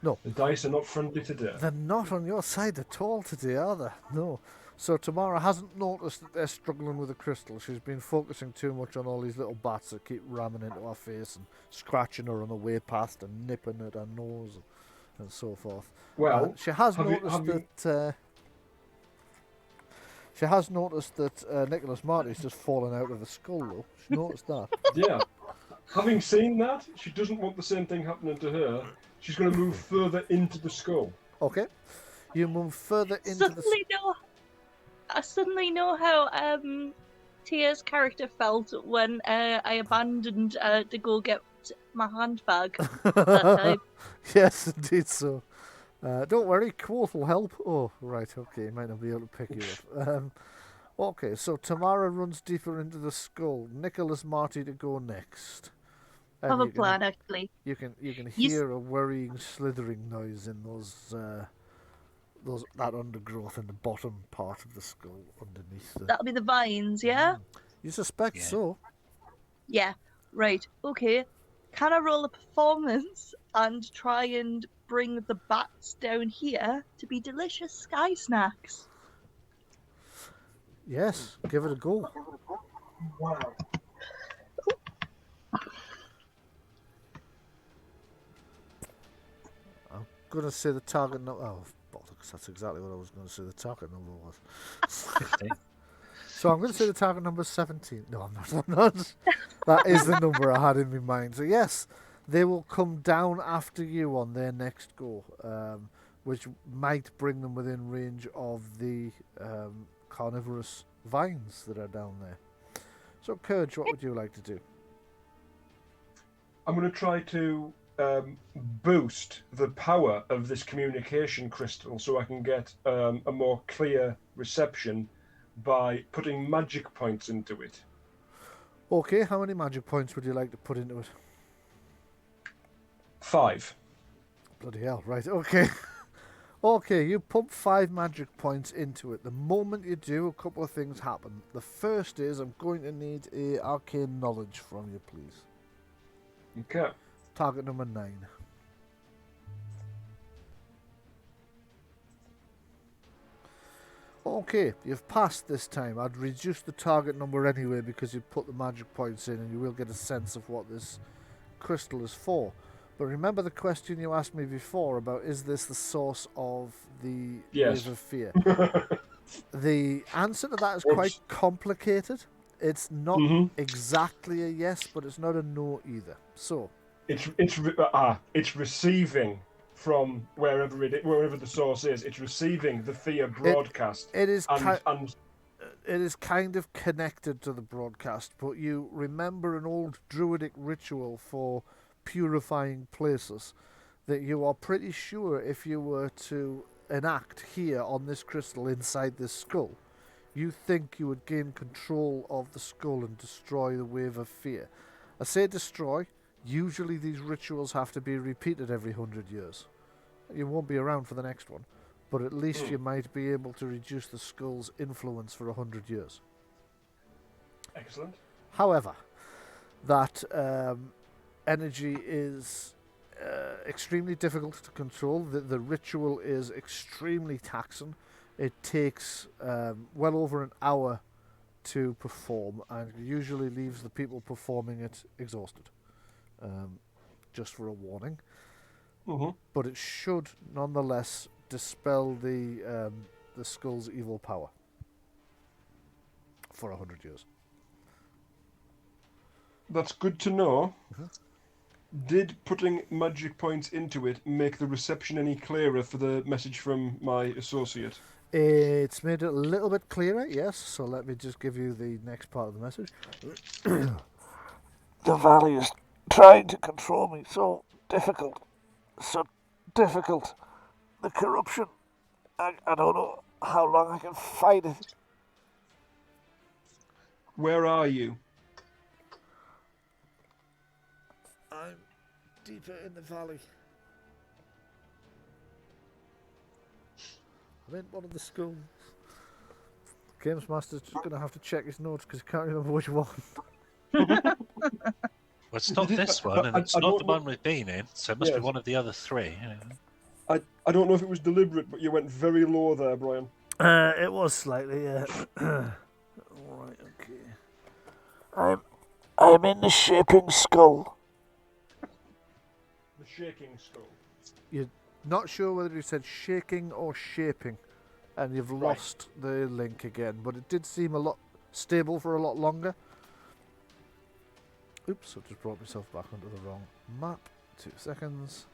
No. The dice are not friendly today. They're not on your side at all today, are they? No. So Tamara hasn't noticed that they're struggling with the crystal. She's been focusing too much on all these little bats that keep ramming into her face and scratching her on the way past and nipping at her nose and so forth. Well, she has have you- noticed have you- that. She has noticed that Nicholas Marty's just fallen out of the skull, though. She noticed that. Yeah. Having seen that, she doesn't want the same thing happening to her. She's going to move further into the skull. Okay. You move further into I suddenly know how Tia's character felt when I abandoned to go get my handbag that time. Yes, indeed so. Don't worry, Quoth will help. Oh, right, okay, might not be able to pick you up. Okay, so Tamara runs deeper into the skull. Nicholas Marty to go next. I have a plan, actually. You can hear a worrying slithering noise in that undergrowth in the bottom part of the skull underneath. That'll be the vines, yeah? You suspect so? Yeah, right. Okay. Can I roll a performance and try and bring the bats down here to be delicious sky snacks? Yes, give it a go. Wow. I'm going to say the target number... Oh, bollocks, that's exactly what I was going to say the target number was. 15. So I'm going to say the target number is 17. No, I'm not. That is the number I had in my mind. So yes, they will come down after you on their next go. which might bring them within range of the carnivorous vines that are down there. So, Courage, what would you like to do? I'm going to try to boost the power of this communication crystal so I can get a more clear reception by putting magic points into it. Okay, how many magic points would you like to put into it? 5. Bloody hell, right, okay. Okay, you pump 5 magic points into it. The moment you do, a couple of things happen. The first is I'm going to need a arcane knowledge from you, please. Okay. Target number 9. Okay, you've passed this time. I'd reduce the target number anyway because you put the magic points in and you will get a sense of what this crystal is for. But remember the question you asked me before about is this the source of the wave of fear? The answer to that is quite complicated. It's not exactly a yes, but it's not a no either. So it's receiving from wherever the source is. It's receiving the fear broadcast. It is kind of connected to the broadcast, but you remember an old druidic ritual for purifying places that you are pretty sure if you were to enact here on this crystal inside this skull, you think you would gain control of the skull and destroy the wave of fear. I say destroy. Usually these rituals have to be repeated every 100 years. You won't be around for the next one, but at least you might be able to reduce the skull's influence for 100 years. Excellent. However, that energy is extremely difficult to control. The ritual is extremely taxing. It takes well over an hour to perform and usually leaves the people performing it exhausted. Just for a warning. But it should nonetheless dispel the skull's evil power for 100 years. That's good to know. Did putting magic points into it make the reception any clearer for the message from my associate? It's made it a little bit clearer, yes. So let me just give you the next part of the message. The valley is trying to control me. So difficult. The corruption. I don't know how long I can fight it. Where are you? I'm deeper in the valley. I'm in one of the schools. Games Master's just going to have to check his notes because he can't remember which one. Well, it's not this one, and it's not the one we've been in, so it must be one of the other 3. I don't know if it was deliberate, but you went very low there, Brian. It was slightly, yeah. Alright, okay. I'm in the shaping skull. The shaking skull. You're not sure whether you said shaking or shaping, and you've lost the link again, but it did seem a lot stable for a lot longer. Oops, I just brought myself back onto the wrong map. 2 seconds.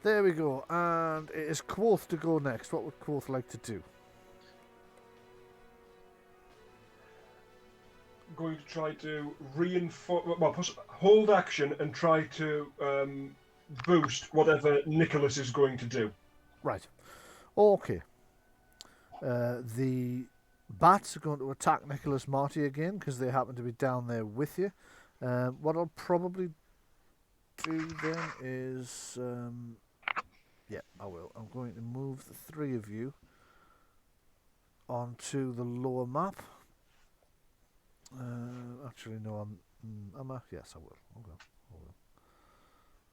There we go, and it is Quoth to go next. What would Quoth like to do? Going to try to reinforce, hold action and try to boost whatever Nicholas is going to do. Right. Okay. The bats are going to attack Nicholas Marty again because they happen to be down there with you. What I'll probably do then is... yeah, I will. I'm going to move the 3 of you onto the lower map. Actually, no, yes, I will.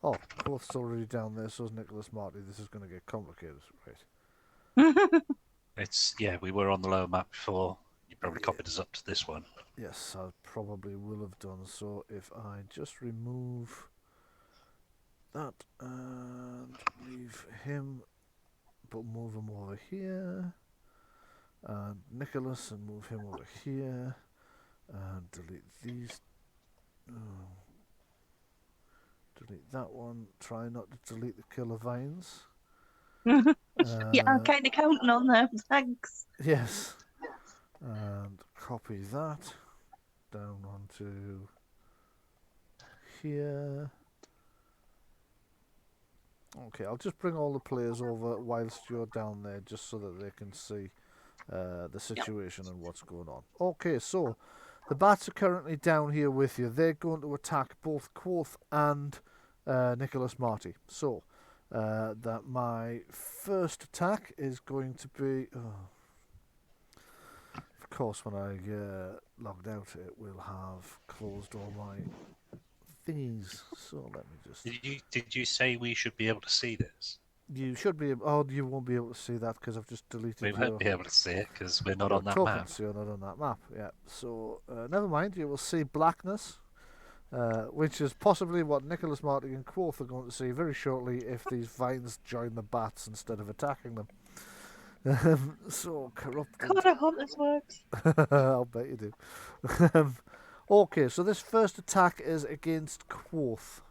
Oh, Quoth's already down there, so is Nicholas Marty. This is going to get complicated, right? We were on the lower map before. You probably copied us up to this one. Yes, I probably will have done. So if I just remove that and leave him, but move him over here, and Nicholas, and move him over here, and delete these. Delete that one. Try not to delete the killer vines. Yeah, I'm kind of counting on them. Thanks. Yes. And copy that down onto here. Okay, I'll just bring all the players over whilst you're down there, just so that they can see the situation and what's going on. Okay, so the bats are currently down here with you. They're going to attack both Quoth and Nicholas Marty. So that my first attack is going to be. Of course, when I logged out, it will have closed all my thingies. So let me just. Did you say we should be able to see this? You should be. Oh, you won't be able to see that because I've just deleted We your. won't be able to see it because we're not your on that tokens. map. You're not on that map. Yeah. So never mind. You will see blackness, which is possibly what Nicholas Marty and Quoth are going to see very shortly if these vines join the bats instead of attacking them. So corrupted. God, I hope this works. I'll bet you do. Okay, so this first attack is against Quoth.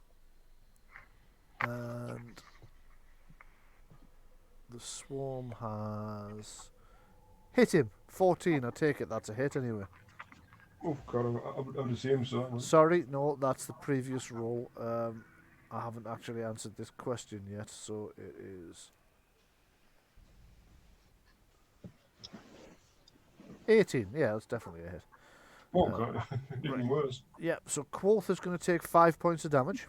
And the swarm has hit him. 14, I take it that's a hit anyway. Oh God, I would assume so. Sorry, no, that's the previous roll. I haven't actually answered this question yet, so it is 18. Yeah, that's definitely a hit. Oh God, even worse. Yeah, so Quoth is going to take 5 points of damage.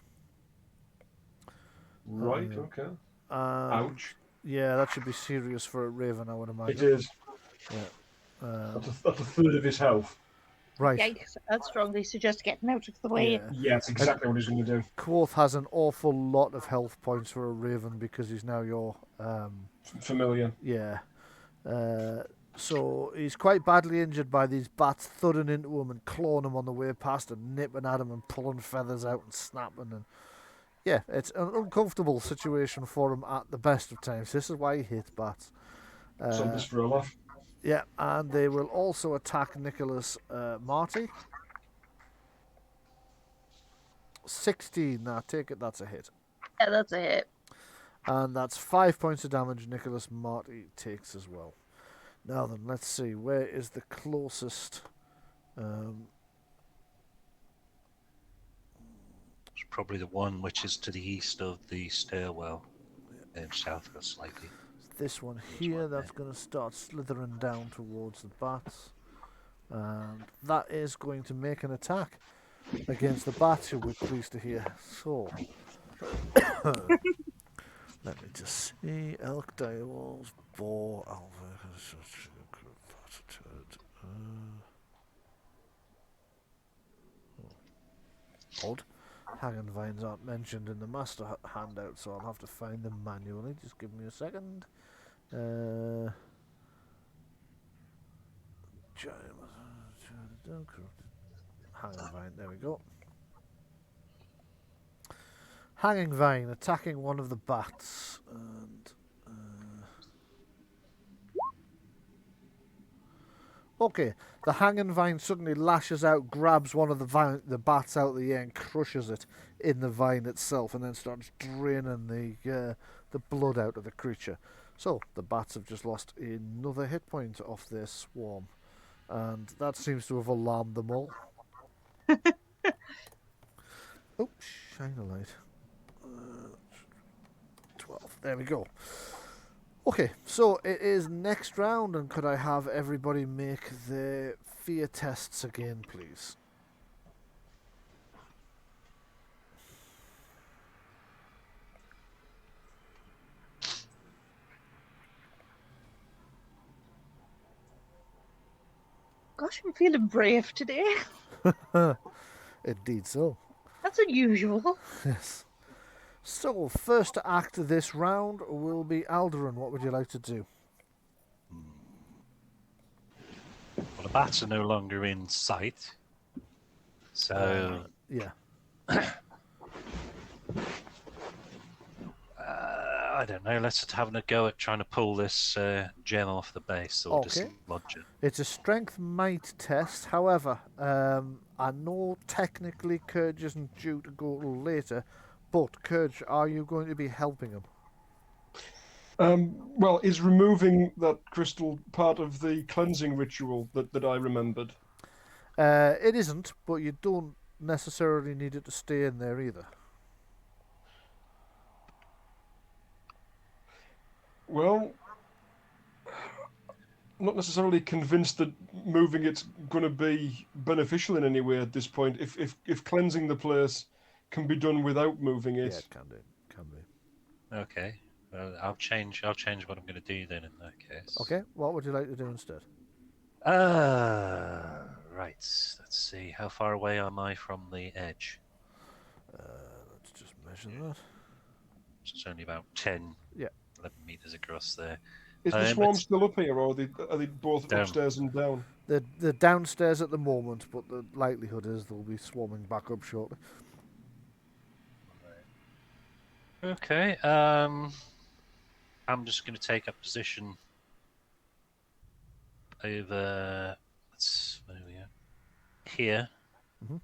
Right. Okay. Ouch. Yeah, that should be serious for a raven, I would imagine. It is. Yeah. That's a third of his health. Right. Yikes, I'd strongly suggest getting out of the way. Yeah. Yeah, that's exactly what he's going to do. Quoth has an awful lot of health points for a raven because he's now your Familiar. yeah. So he's quite badly injured by these bats thudding into him and clawing him on the way past and nipping at him and pulling feathers out and snapping, and yeah, it's an uncomfortable situation for him at the best of times. This is why he hates bats. Something's for a laugh. Yeah, and they will also attack Nicholas Marty. 16, I take it that's a hit. Yeah, that's a hit. And that's 5 points of damage Nicholas Marty takes as well. Now then, let's see, where is the closest... It's probably the one which is to the east of the stairwell, and south of us slightly. this one here that's going to start slithering down towards the bats. And that is going to make an attack against the bats, who we're pleased to hear. So, let me just see. Elk, direwolves, boar, alva. Odd. Hang and vines aren't mentioned in the master handout, so I'll have to find them manually. Just give me a second. Hanging vine, there we go. Hanging vine attacking one of the bats, and okay, the hanging vine suddenly lashes out, grabs one of the bats out of the air and crushes it in the vine itself, and then starts draining the blood out of the creature. So the bats have just lost another hit point off their swarm, and that seems to have alarmed them all. Oh, shine a light. 12. There we go. Okay, so it is next round, and could I have everybody make their fear tests again, please? Gosh, I'm feeling brave today. Indeed so. That's unusual. Yes. So, first to act this round will be Alderon. What would you like to do? Well, the bats are no longer in sight, so Yeah. I don't know. Let's just have a go at trying to pull this gem off the base or Okay. dislodge it. It's a strength might test. However, I know technically Kurge isn't due to go till later, but Kurge, are you going to be helping him? Well, is removing that crystal part of the cleansing ritual that I remembered? It isn't, but you don't necessarily need it to stay in there either. Well, I'm not necessarily convinced that moving it's going to be beneficial in any way at this point. If cleansing the place can be done without moving it. Yeah, it can do. Can be. Okay. Well, I'll change what I'm going to do then in that case. Okay, what would you like to do instead? Right. Let's see. How far away am I from the edge? Let's just measure that. It's only about 10, Yeah. 11 meters across there. Is the swarm it's still up here, or are they both down. upstairs and down? They're downstairs at the moment, but the likelihood is they'll be swarming back up shortly. Okay. I'm just going to take up position over. Where are we at? Here. Mhm.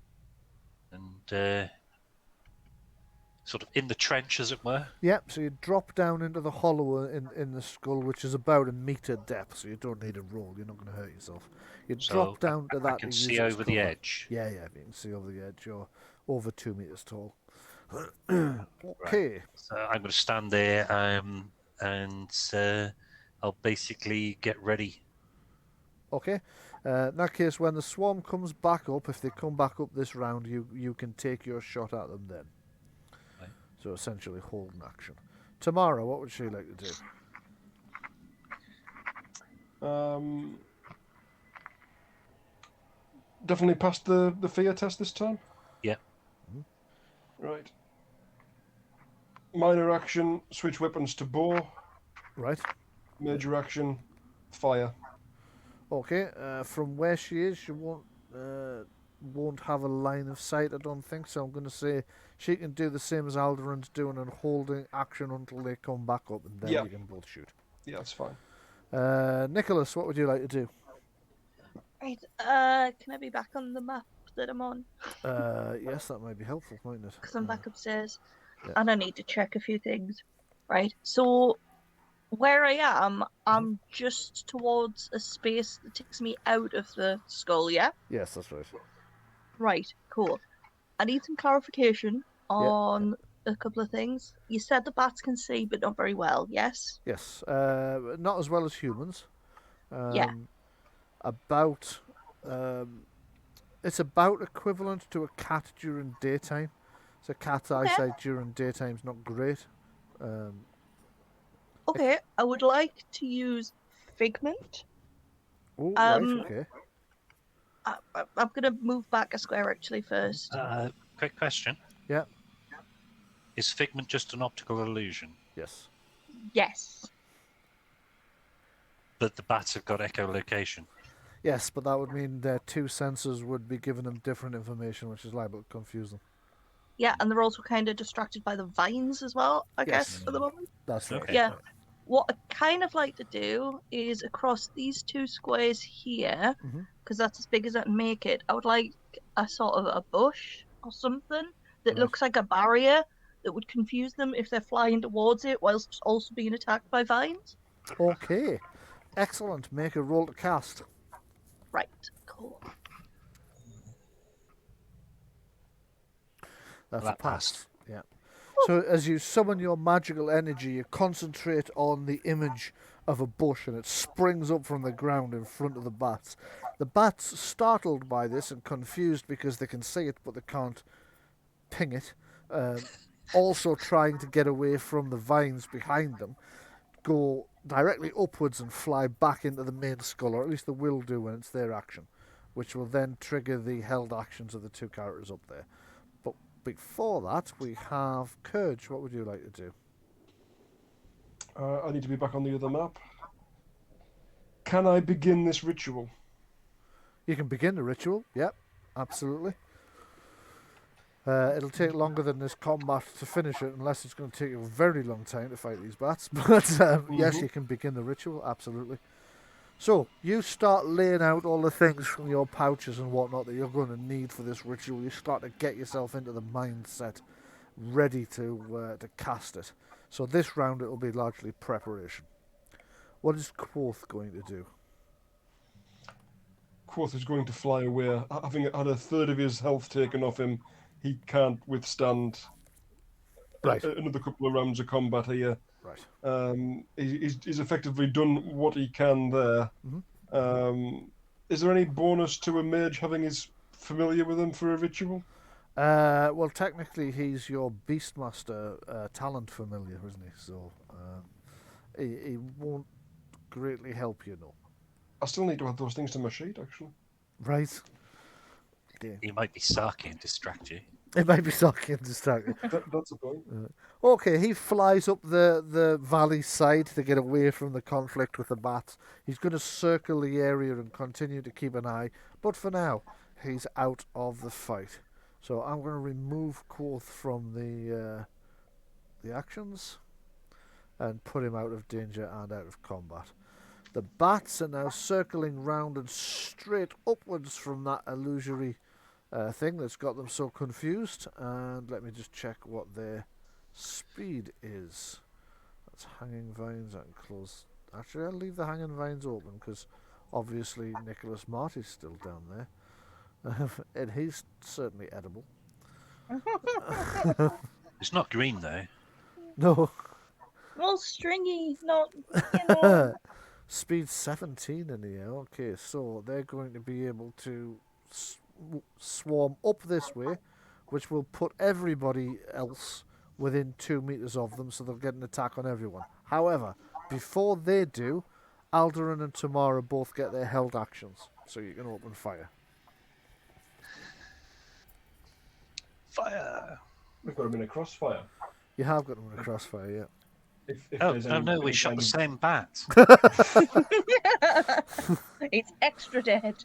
And sort of in the trench, as it were. Yep, so you drop down into the hollow in the skull, which is about a metre depth, so you don't need a roll, you're not going to hurt yourself. You So drop down to that I can to see use it as over the cover. edge. Yeah, you can see over the edge. You're over 2 metres tall. Okay. So I'm going to stand there and I'll basically get ready. Okay. In that case, when the swarm comes back up, if they come back up this round, you can take your shot at them then. Right. So essentially hold an action. Tamara, what would she like to do? Definitely passed the fear test this time. Yeah. Right. Minor action, switch weapons to bow. Right. Major action, fire. Okay. From where she is, she won't have a line of sight, I don't think. So I'm going to say she can do the same as Alderon's doing and holding action until they come back up, and then Yeah. you can both shoot. Yeah, that's fine. Nicholas, what would you like to do? Right. Can I be back on the map that I'm on? Yes, that might be helpful, mightn't it? Because I'm back upstairs, yeah. and I need to check a few things. Right. So where I am, I'm just towards a space that takes me out of the skull. Yeah. Yes, that's right. Right. Cool. I need some clarification on a couple of things. You said the bats can see, but not very well. Yes. Yes. Not as well as humans. Yeah. About. It's about equivalent to a cat during daytime. So cat's eyesight during daytime is not great. Okay, I would like to use Figment. Oh, right, okay. I'm going to move back a square actually first. Quick question. Yeah. Is Figment just an optical illusion? Yes. Yes. But the bats have got echolocation. Yes, but that would mean their two sensors would be giving them different information, which is liable to confuse them. Yeah, and they're also kind of distracted by the vines as well, I guess, Yes. at the moment. That's right. Okay. Yeah. What I kind of like to do is across these two squares here, because that's as big as I can make it, I would like a sort of a bush or something that Right. looks like a barrier that would confuse them if they're flying towards it whilst also being attacked by vines. Okay. Excellent. Make a roll to cast. Right, cool. That's That a pass. passed. Yeah. So as you summon your magical energy, you concentrate on the image of a bush and it springs up from the ground in front of the bats. The bats, startled by this and confused because they can see it but they can't ping it, also trying to get away from the vines behind them, go directly upwards and fly back into the main skull, or at least they will do when it's their action, which will then trigger the held actions of the two characters up there. But before that, we have Courage. What would you like to do? I need to be back on the other map. Can I begin this ritual? You can begin the ritual. Yep, absolutely. It'll take longer than this combat to finish it, unless it's going to take you a very long time to fight these bats. But yes, you can begin the ritual, absolutely. So, you start laying out all the things from your pouches and whatnot that you're going to need for this ritual. You start to get yourself into the mindset, ready to cast it. So this round it will be largely preparation. What is Quoth going to do? Quoth is going to fly away. Having had a third of his health taken off him, he can't withstand Right. another couple of rounds of combat here. Right. He's effectively done what he can there. Is there any bonus to a mage having his familiar with him for a ritual? Well, technically, he's your Beastmaster talent familiar, isn't he? So he won't greatly help you, no. I still need to add those things to my sheet, actually. Right. He might be sarky and distract you. It might be shocking and distracting. That's a point. Okay, he flies up the valley side to get away from the conflict with the bats. He's going to circle the area and continue to keep an eye, but for now, he's out of the fight. So I'm going to remove Quoth from the actions and put him out of danger and out of combat. The bats are now circling round and straight upwards from that illusory thing that's got them so confused. And let me just check what their speed is. That's hanging vines. I can close. Actually, I'll leave the hanging vines open because obviously Nicholas Marty's still down there. And he's certainly edible. It's not green though. No. Well, stringy, not, you know. Speed 17 in the air. Okay, so they're going to be able to swarm up this way, which will put everybody else within 2 meters of them, so they'll get an attack on everyone. However, before they do, Alderan and Tamara both get their held actions, so you can open fire. Fire! We've got him in a crossfire. You have got them in a crossfire, yeah. If Oh, there's no, any- no, we any shot kind the of- same bat. It's extra dead.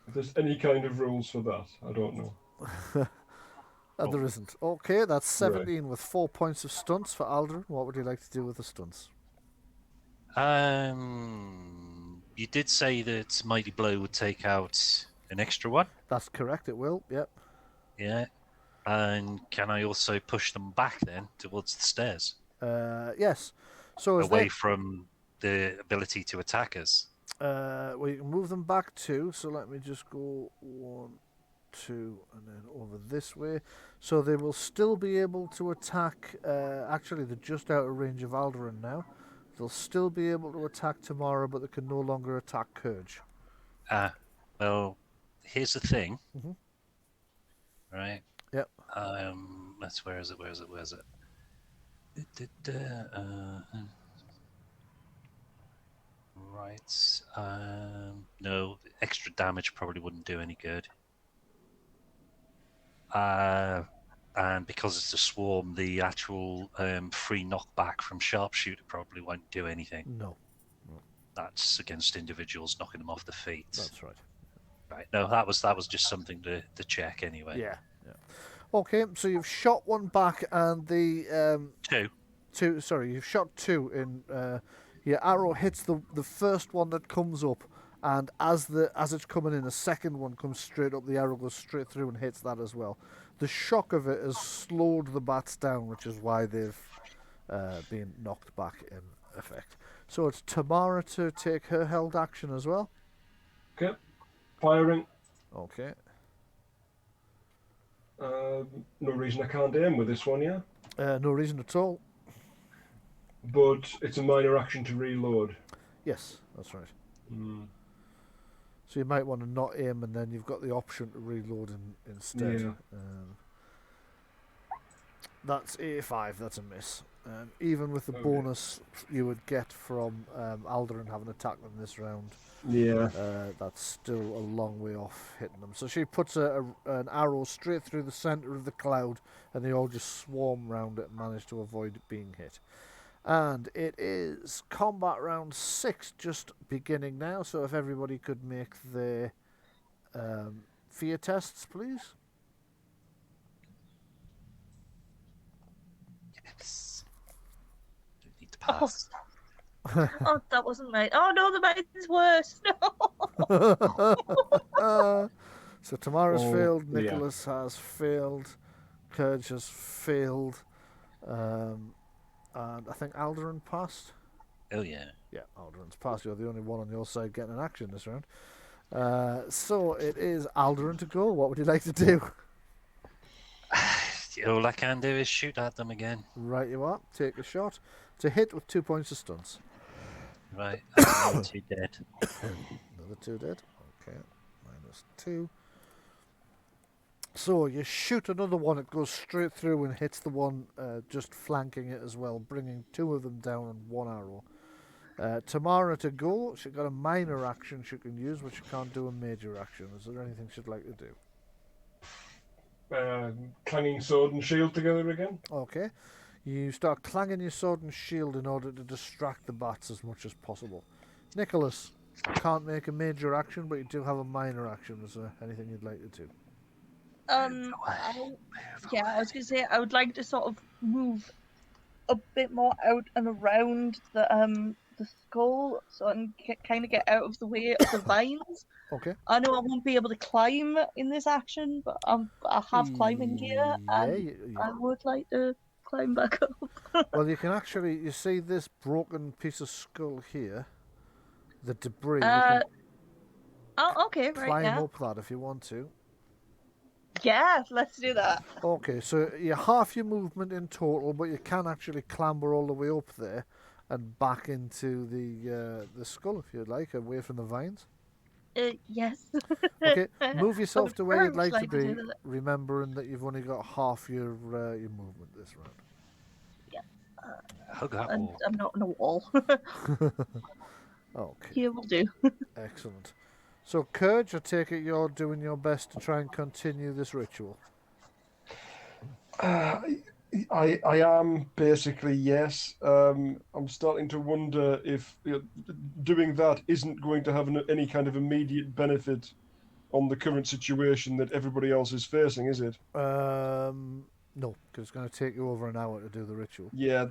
If there's any kind of rules for that, I don't know. And there isn't. Okay, that's 17 with 4 points of stunts for Alderan. What would you like to do with the stunts? You did say that Mighty Blow would take out an extra one. That's correct, it will, yep. Yeah. And can I also push them back then towards the stairs? Yes. So as Away they, from the ability to attack us? well, you can move them back 2, so let me just go 1, 2, and then over this way. So they will still be able to attack, actually they're just out of range of Alderan now. They'll still be able to attack Tamara, but they can no longer attack Kurge. Well, here's the thing. Mhm. Right? Yep. Where is it? Right. No, extra damage probably wouldn't do any good. And because it's a swarm, the actual free knockback from sharpshooter probably won't do anything. No, That's against individuals, knocking them off the feet. that's right. Right. No, that was just something to check anyway. Yeah. Okay, so you've shot one back, and the you've shot 2 in. Your arrow hits the first one that comes up, and as it's coming in, a second one comes straight up. The arrow goes straight through and hits that as well. The shock of it has slowed the bats down, which is why they've been knocked back in effect. So it's Tamara to take her held action as well. Okay. Firing. Okay. No reason I can't aim with this one, yeah? No reason at all. But it's a minor action to reload. Yes, that's right. Mm. So you might want to not aim, and then you've got the option to reload instead. Yeah. That's 85. That's a miss. Even with the bonus you would get from Alderan having attacked them this round, Yeah. that's still a long way off hitting them. So she puts an arrow straight through the centre of the cloud, and they all just swarm round it and manage to avoid being hit. And it is combat round 6 just beginning now, so if everybody could make their fear tests, please. Yes. Don't need to pass. Oh, that wasn't right. Oh no, the mine's worse. No. So Tamara's failed, yeah. Nicholas has failed, Kurge has failed, And I think Alderon passed. Oh yeah. Yeah, Alderon's passed. You're the only one on your side getting an action this round. So it is Alderon to go. What would you like to do? All I can do is shoot at them again. Right, you are. Take a shot. To hit with 2 points of stunts. Right, I'm 2 dead. Another 2 dead. Okay, -2. So you shoot another one. It goes straight through and hits the one just flanking it as well, bringing 2 of them down on 1 arrow. Tamara to go. She's got a minor action she can use, but she can't do a major action. Is there anything she'd like to do? Clanging sword and shield together again. Okay. You start clanging your sword and shield in order to distract the bats as much as possible. Nicholas, you can't make a major action, but you do have a minor action. Is there anything you'd like to do? I was gonna say I would like to sort of move a bit more out and around the skull, so I can kind of get out of the way of the vines. Okay. I know I won't be able to climb in this action, but I have climbing gear, and I would like to climb back up. Well, you can actually, you see this broken piece of skull here, the debris. You can Okay, right, climb yeah. up that if you want to. Yeah, let's do that. Okay, so you half your movement in total, but you can actually clamber all the way up there and back into the skull if you'd like, away from the vines. Yes. Okay, move yourself to where you'd very like much to like to be, do that. remembering that you've only got half your movement this round. Hug that And wall. I'm not on a wall. Okay, Here will do. excellent. So, Kurge, I take it you're doing your best to try and continue this ritual. I am basically, yes. I'm starting to wonder if doing that isn't going to have any kind of immediate benefit on the current situation that everybody else is facing, is it? No, because it's going to take you over an hour to do the ritual. Yeah,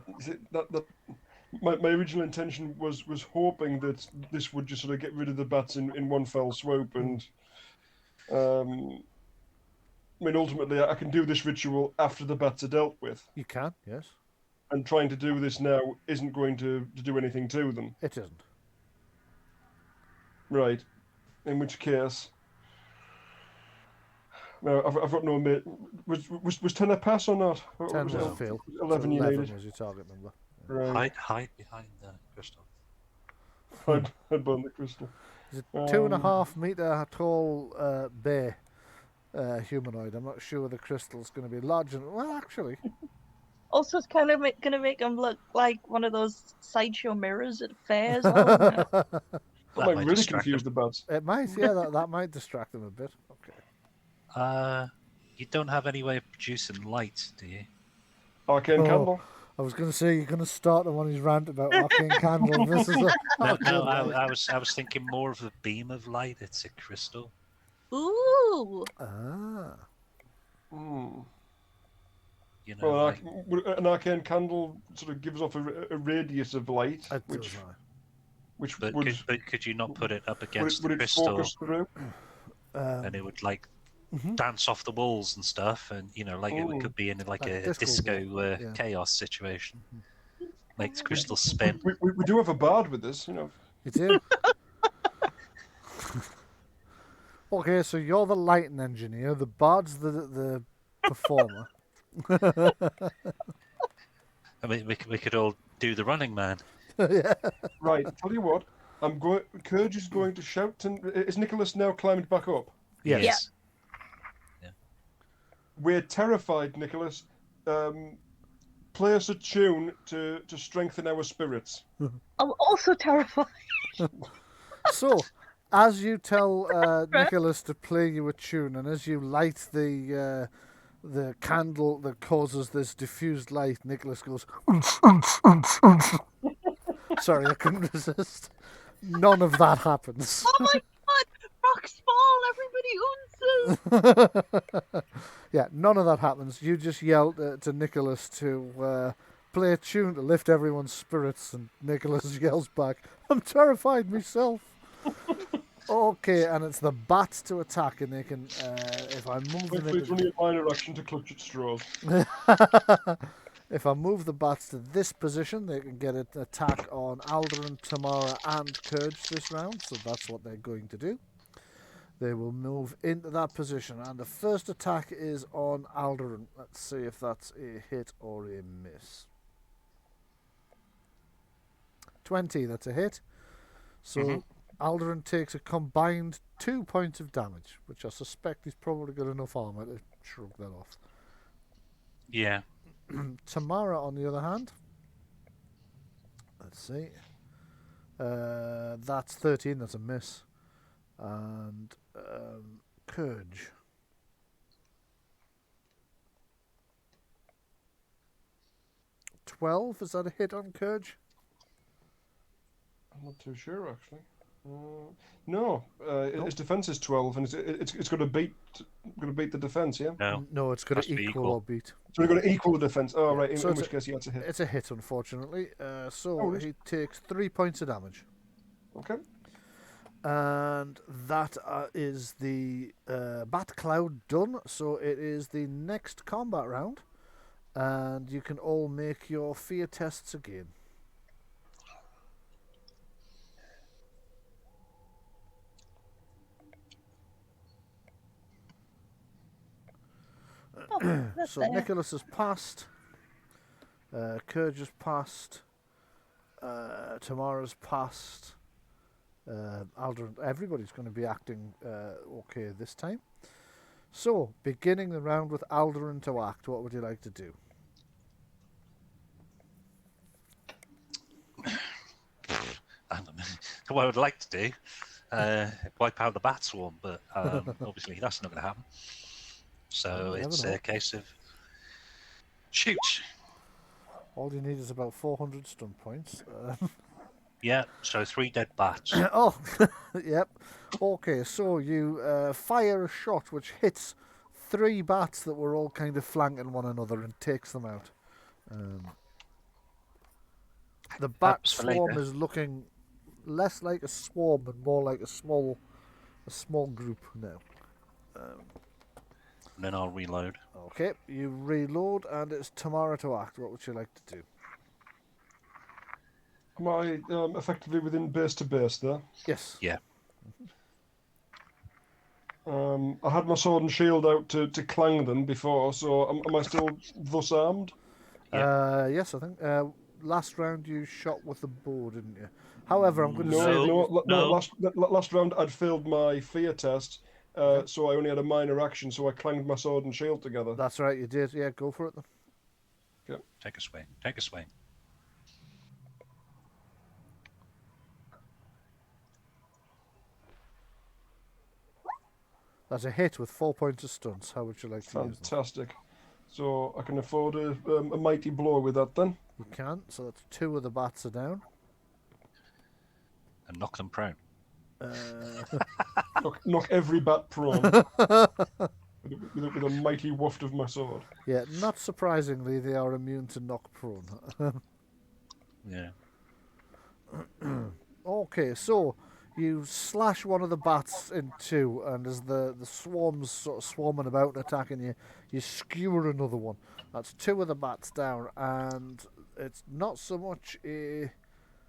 my original intention was hoping that this would just sort of get rid of the bats in one fell swoop, and I mean, ultimately, I can do this ritual after the bats are dealt with. You can, yes. And trying to do this now isn't going to do anything to them. It isn't. Right. In which case, no, I've got no mate. Was 10 a pass or not? 10 was was it? a fail. 11 so you 11 needed. was your target number. Right. Hide behind the crystal. I'd burn the crystal. It's a 2.5 metre tall bear humanoid. I'm not sure the crystal's going to be large. Well, actually. Also, it's kind of going to make him look like one of those sideshow mirrors at fairs. Isn't it? That might really distract confuse the bats. It might, yeah, that might distract them a bit. Okay. You don't have any way of producing light, do you? Arcane candle. I was going to say you're going to start him on his rant about arcane candle. This is No, I was thinking more of a beam of light. It's a crystal. Ooh. Ah. You know, Well, like, an arcane candle sort of gives off a radius of light, which but would could you not put it up against would the it crystal, focus through? and it would like dance off the walls and stuff, and you know, like it could be in like a disco chaos situation. Make the crystal spin. We do have a bard with this, you know. You do? Okay, so you're the lighting engineer, the bard's the performer. I mean, we could all do the Running Man. Yeah. Right, tell you what, Kurge is going to shout. Is Nicholas now climbed back up? Yes. We're terrified, Nicholas. Play us a tune to strengthen our spirits. I'm also terrified. So, as you tell Nicholas to play you a tune, and as you light the candle that causes this diffused light, Nicholas goes, Sorry, I couldn't resist. None of that happens. Oh my god! Rocks fall, everybody unses! Yeah, none of that happens. You just yelled to Nicholas to play a tune to lift everyone's spirits, and Nicholas yells back, I'm terrified myself. Okay, and it's the bats to attack, and they can, if I move them Hopefully it's into... only a minor action to clutch at straws. If I move the bats to this position, they can get an attack on Alderan, Tamara, and Kurge this round, so that's what they're going to do. They will move into that position, and the first attack is on Alderan. Let's see if that's a hit or a miss. 20, that's a hit. So Alderan takes a combined 2 points of damage, which I suspect he's probably got enough armor to shrug that off. Yeah. Tamara, on the other hand, let's see. That's 13, that's a miss. And Kurge. 12, is that a hit on Kurge? I'm not too sure actually. No, his defense is 12, and it's going to beat the defense. Yeah. No, it's going to equal or beat. So we're going to equal the defense. Oh, Yeah. right. In So which case, yeah, it's a hit. It's a hit, unfortunately. So he takes 3 points of damage. Okay. And that is the Bat Cloud done. So it is the next combat round. And you can all make your fear tests again. So Nicholas has passed. Kurge has passed. Tamara's passed. Alderan, everybody's going to be acting okay this time. So, beginning the round with Alderan to act, what would you like to do? What I would like to do, wipe out the bat swarm, but obviously that's not going to happen. So it's a case of shoot. All you need is about 400 stun points. Yeah, so 3 dead bats. Oh, yep. Okay, so you fire a shot which hits 3 bats that were all kind of flanking one another and takes them out. The bat swarm is looking less like a swarm and more like a small group now. Then I'll reload. Okay, you reload, and it's Tamara to act. What would you like to do? Am I effectively within base to base there? Yes. Yeah. I had my sword and shield out to clang them before, so am I still thus armed? Yeah. Yes, I think. Last round you shot with the bow, didn't you? However, I'm going to say that last round I'd failed my fear test, so I only had a minor action, so I clanged my sword and shield together. That's right, you did. Yeah, go for it then. Okay. Take a swing. Take a swing. That's a hit with 4 points of stunts. How would you like to use them? Fantastic. So I can afford a mighty blow with that then. You can. So that's 2 of the bats are down. And knock them prone. Knock every bat prone with a mighty waft of my sword. Yeah, not surprisingly, they are immune to knock prone. Yeah. Okay, so you slash one of the bats in 2, and as the swarm's sort of swarming about and attacking you, you skewer another one. That's 2 of the bats down, and it's not so much a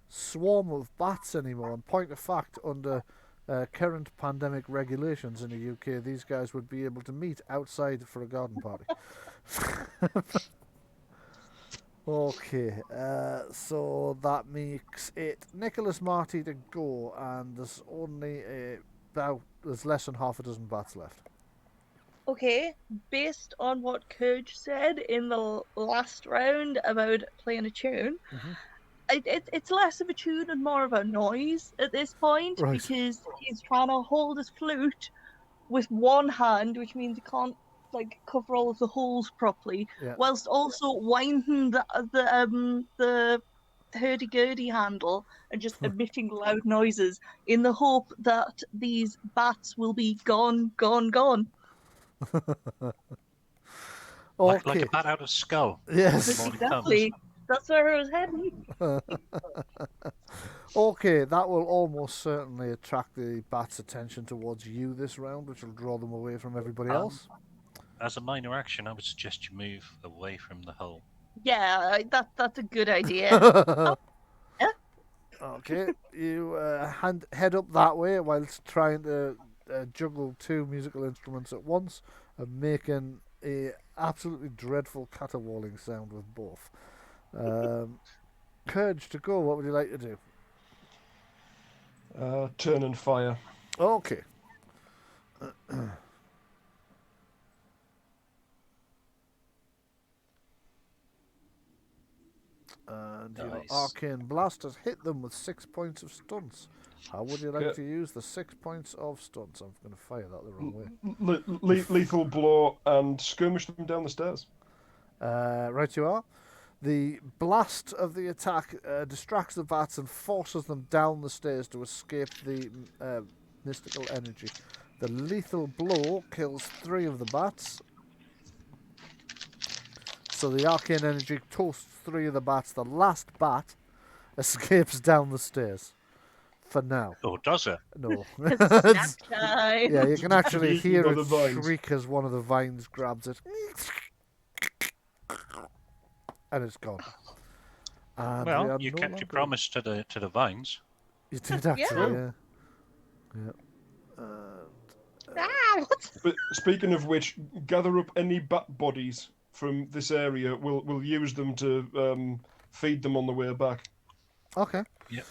swarm of bats anymore. And point of fact, under current pandemic regulations in the UK, these guys would be able to meet outside for a garden party. Okay, so that makes it Nicholas Marty to go, and there's only there's less than half a dozen bats left. Okay, based on what Kurge said in the last round about playing a tune, it's less of a tune and more of a noise at this point, Right. because he's trying to hold his flute with one hand, which means he can't cover all of the holes properly, whilst also winding the hurdy-gurdy handle and just emitting loud noises in the hope that these bats will be gone. Like a bat out of skull. Yes. Exactly. That's where I was heading. Okay, that will almost certainly attract the bats' attention towards you this round, which will draw them away from everybody else. As a minor action, I would suggest you move away from the hole. Yeah, that's a good idea. Yeah. Okay, you head up that way whilst trying to juggle two musical instruments at once and making a absolutely dreadful caterwauling sound with both. Courage to go. What would you like to do? Turn and fire. Okay. And your Nice. arcane blast has hit them with 6 points of stunts. How would you like Okay. to use the 6 points of stunts? I'm going to fire that the wrong way. Lethal blow and skirmish them down the stairs. Right, you are. The blast of the attack distracts the bats and forces them down the stairs to escape the mystical energy. The lethal blow kills 3 of the bats. So the arcane energy toasts 3 of the bats. The last bat escapes down the stairs. For now. Oh, does it? No. Snack time. Yeah, you can actually Eaten hear by it the vines. shriek as one of the vines grabs it. And it's gone. And we Well, are you no kept your longer- promise to the vines. You did actually, yeah. Yeah. What? But speaking of which, gather up any bat bodies from this area. We'll use them to feed them on the way back. Okay. Yeah.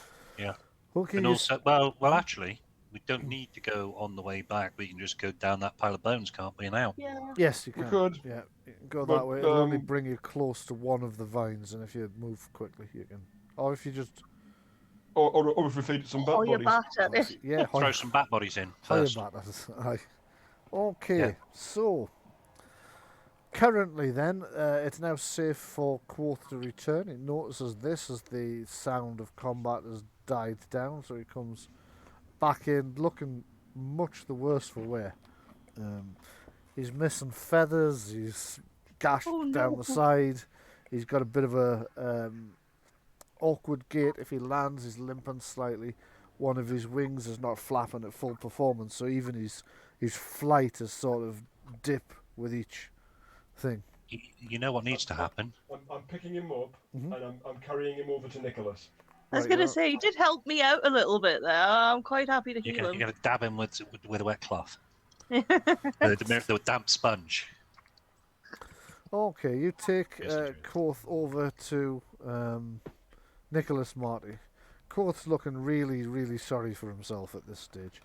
Okay. And you also, well, actually, we don't need to go on the way back. We can just go down that pile of bones, can't we? Now. Yeah. Yes, you We can. could. Yeah, you can go But, that way. It'll only um, bring you close to one of the vines, and if you move quickly, you can. Or if you just. Or if we feed it some bat Oh, you're bodies. back at it. Yeah, Throw some bat bodies in higher first. batters. Aye. Okay, Yeah. so. Currently, then, it's now safe for Quoth to return. He notices this as the sound of combat has died down, so he comes back in looking much the worse for wear. He's missing feathers, he's gashed down the side, he's got a bit of a awkward gait. If he lands, he's limping slightly. One of his wings is not flapping at full performance, so even his flight is sort of dip with each thing. You know what needs to happen? I'm picking him up and I'm carrying him over to Nicholas. I was Right, going to well- say, you did help me out a little bit there. I'm quite happy to You're heal him. going to dab him with a wet cloth. the damp sponge. Okay, you take Yes, it is. Quoth over to Nicholas Marty. Quoth's looking really, really sorry for himself at this stage.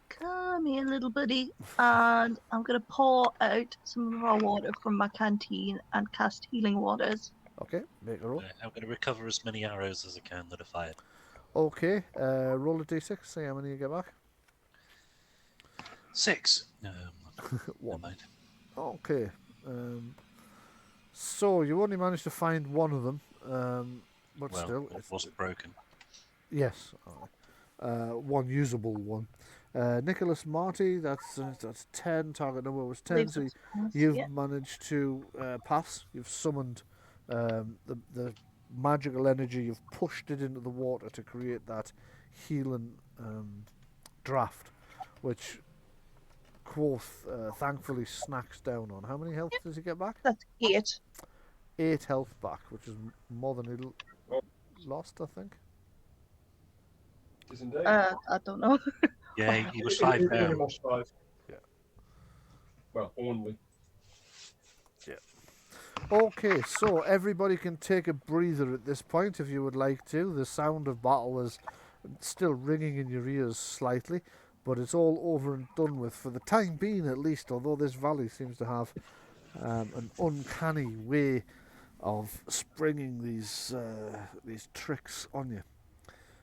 Come here, little buddy. And I'm going to pour out some of our water from my canteen and cast healing waters. Okay, make a roll. I'm going to recover as many arrows as I can that are fired. Okay, roll a d6, see how many you get back. 6. No, never One. mind. Okay, so you only managed to find one of them, but Well, still, it wasn't broken. yes, one usable one. Nicholas Marty, that's 10. Target number was 10. So you've Yeah. managed to pass. You've summoned the magical energy. You've pushed it into the water to create that healing draft, which Quoth thankfully snacks down on. How many health does he get back? That's 8. 8 health back, which is more than he lost, I think. Isn't it? I don't know. Yeah, he was He 5 only down. lost 5. Yeah. Well, only. Okay, so everybody can take a breather at this point if you would like to. The sound of battle is still ringing in your ears slightly, but it's all over and done with for the time being at least, although this valley seems to have an uncanny way of springing these tricks on you.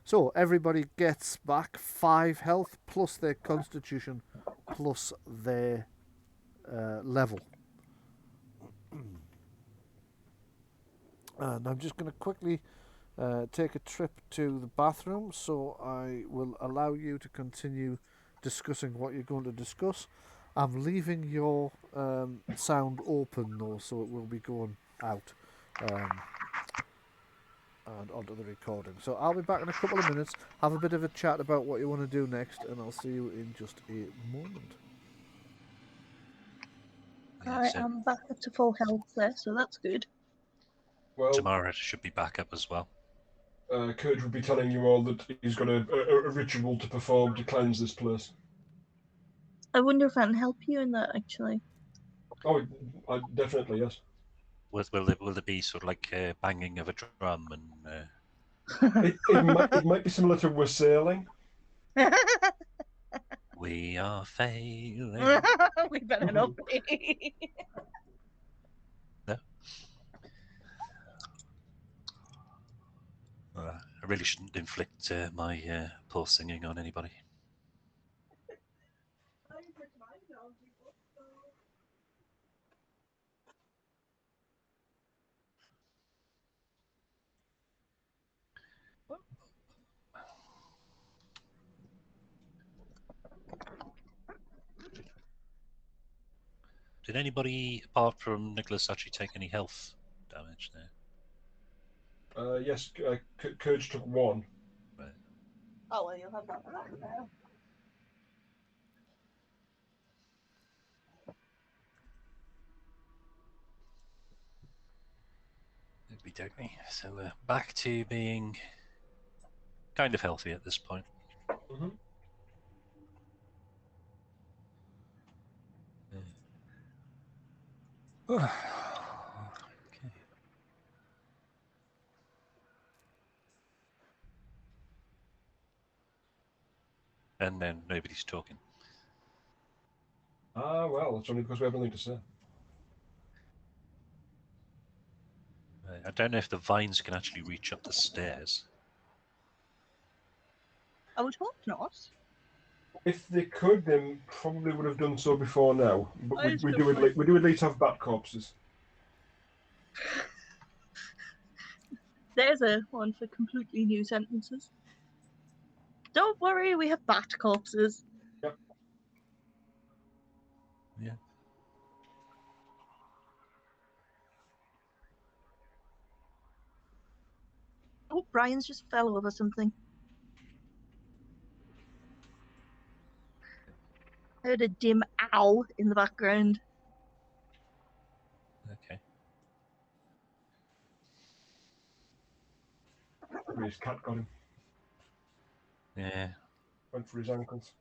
So everybody gets back 5 health plus their constitution plus their level. And I'm just going to quickly take a trip to the bathroom, so I will allow you to continue discussing what you're going to discuss. I'm leaving your sound open though, so it will be going out and onto the recording. So I'll be back in a couple of minutes, have a bit of a chat about what you want to do next, and I'll see you in just a moment. I so am back up to full health there, so that's good. Well, Tamara should be back up as well. Kurge would be telling you all that he's got a ritual to perform to cleanse this place. I wonder if I can help you in that, actually. Oh, definitely, yes. Will there be sort of like banging of a drum and? It might be similar to we're sailing. We are failing. We better not be. No. I really shouldn't inflict my poor singing on anybody. Did anybody, apart from Nicholas, actually take any health damage there? Yes, Kurge took 1. Right. Oh, well, you'll have that now. Okey-dokey. So we're back to being kind of healthy at this point. Mm-hmm. Okay. And then nobody's talking. Ah, well, that's only because we have nothing to say. I don't know if the vines can actually reach up the stairs. I would hope not. If they could, they probably would have done so before now. But I we still do at least have bat corpses. There's a one for completely new sentences. Don't worry, we have bat corpses. Yep. Yeah. Oh, Brian's just fell over something. I heard a dim owl in the background. Okay. Maybe his cat got him. Yeah. Went for his ankles.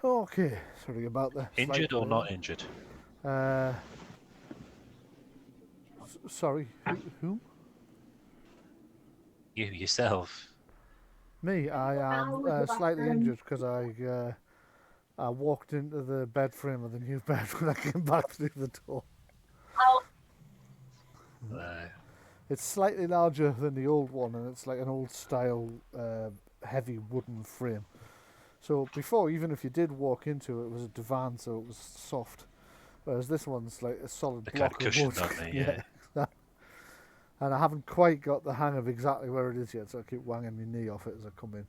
Okay, sorry about that. Injured or not injured? Sorry, who? You yourself. Me, I am slightly injured because I walked into the bed frame of the new bed when I came back through the door. It's slightly larger than the old one, and it's like an old style heavy wooden frame. So before, even if you did walk into it, it was a divan, so it was soft. Whereas this one's like a solid The block kind of of wood. cushion, don't they? Yeah. And I haven't quite got the hang of exactly where it is yet, so I keep wanging my knee off it as I come in.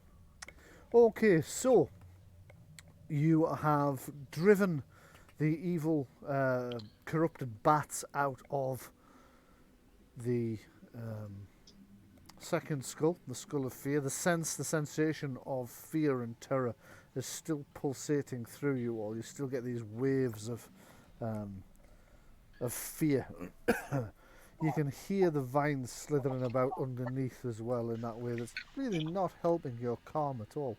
Okay, so you have driven the evil, corrupted bats out of the second skull, the skull of fear. The sensation of fear and terror is still pulsating through you all. You still get these waves of fear. You can hear the vines slithering about underneath as well in that way. That's really not helping your calm at all.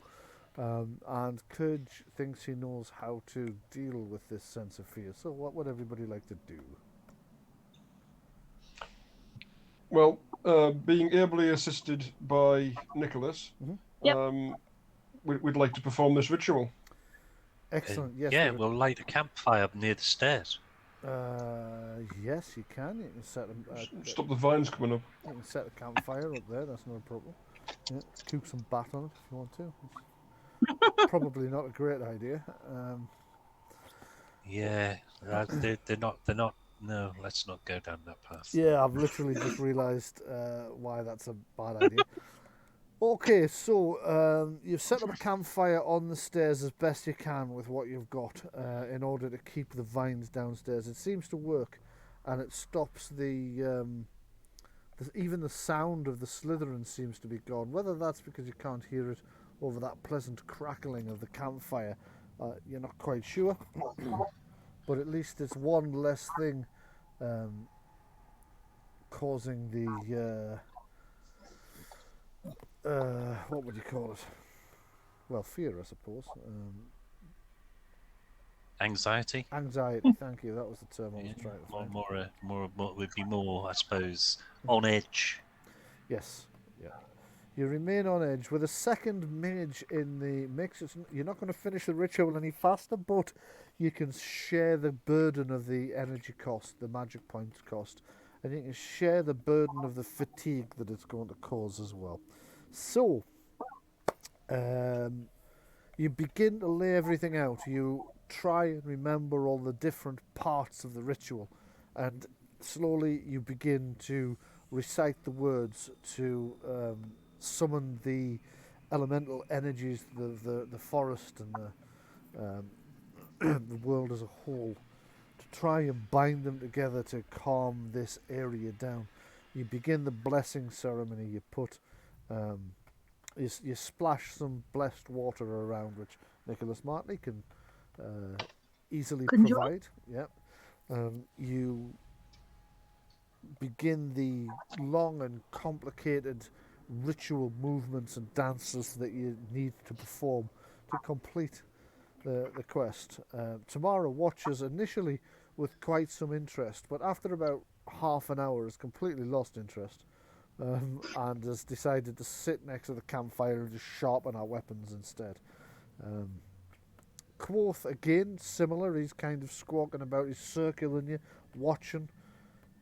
And Kurge thinks he knows how to deal with this sense of fear. So what would everybody like to do? Well, being ably assisted by Nicholas, we'd like to perform this ritual. Excellent. Yes. Yeah, we'll light a campfire up near the stairs. Yes, you can. You can set them. Stop the vines coming up. You can set a campfire up there. That's not a problem. Yeah, cook some bat on it if you want to. It's probably not a great idea. Yeah, they're not. No, let's not go down that path. Yeah, I've literally just realised why that's a bad idea. Okay, so you've set up a campfire on the stairs as best you can with what you've got in order to keep the vines downstairs. It seems to work, and it stops even the sound of the slithering seems to be gone. Whether that's because you can't hear it over that pleasant crackling of the campfire, You're not quite sure, but at least it's one less thing causing the what would you call it? Well, fear, I suppose. Anxiety. Anxiety. Thank you. That was the term I was trying to find. More would be more, I suppose, on edge. Yes. Yeah. You remain on edge with a second mage in the mix. You're not going to finish the ritual any faster, but you can share the burden of the energy cost, the magic points cost, and you can share the burden of the fatigue that it's going to cause as well. So, you begin to lay everything out. You try and remember all the different parts of the ritual, and slowly you begin to recite the words to summon the elemental energies, the forest and the world as a whole, to try and bind them together to calm this area down. You begin the blessing ceremony. You put you splash some blessed water around, which Nicholas Martley can easily Conjure. provide. Yep. You begin the long and complicated ritual movements and dances that you need to perform to complete the quest. Tamara watches initially with quite some interest, but after about half an hour has completely lost interest. And has decided to sit next to the campfire and just sharpen our weapons instead. Quoth, again, similar. He's kind of squawking about, he's circling you, watching.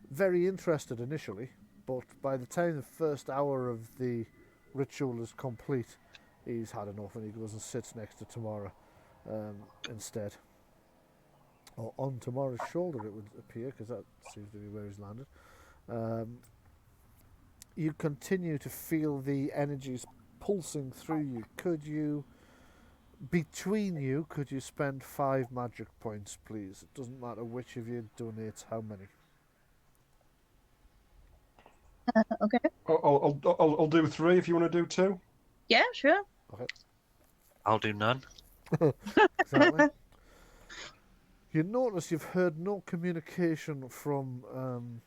Very interested initially, but by the time the first hour of the ritual is complete, he's had enough and he goes and sits next to Tamara instead. Or on Tamara's shoulder, it would appear, because that seems to be where he's landed. You continue to feel the energies pulsing through you. Between you, could you spend 5 magic points, please? It doesn't matter which of you donates how many. Okay. I'll do 3 if you want to do 2. Yeah, sure. Okay. I'll do none. Exactly. You notice you've heard no communication from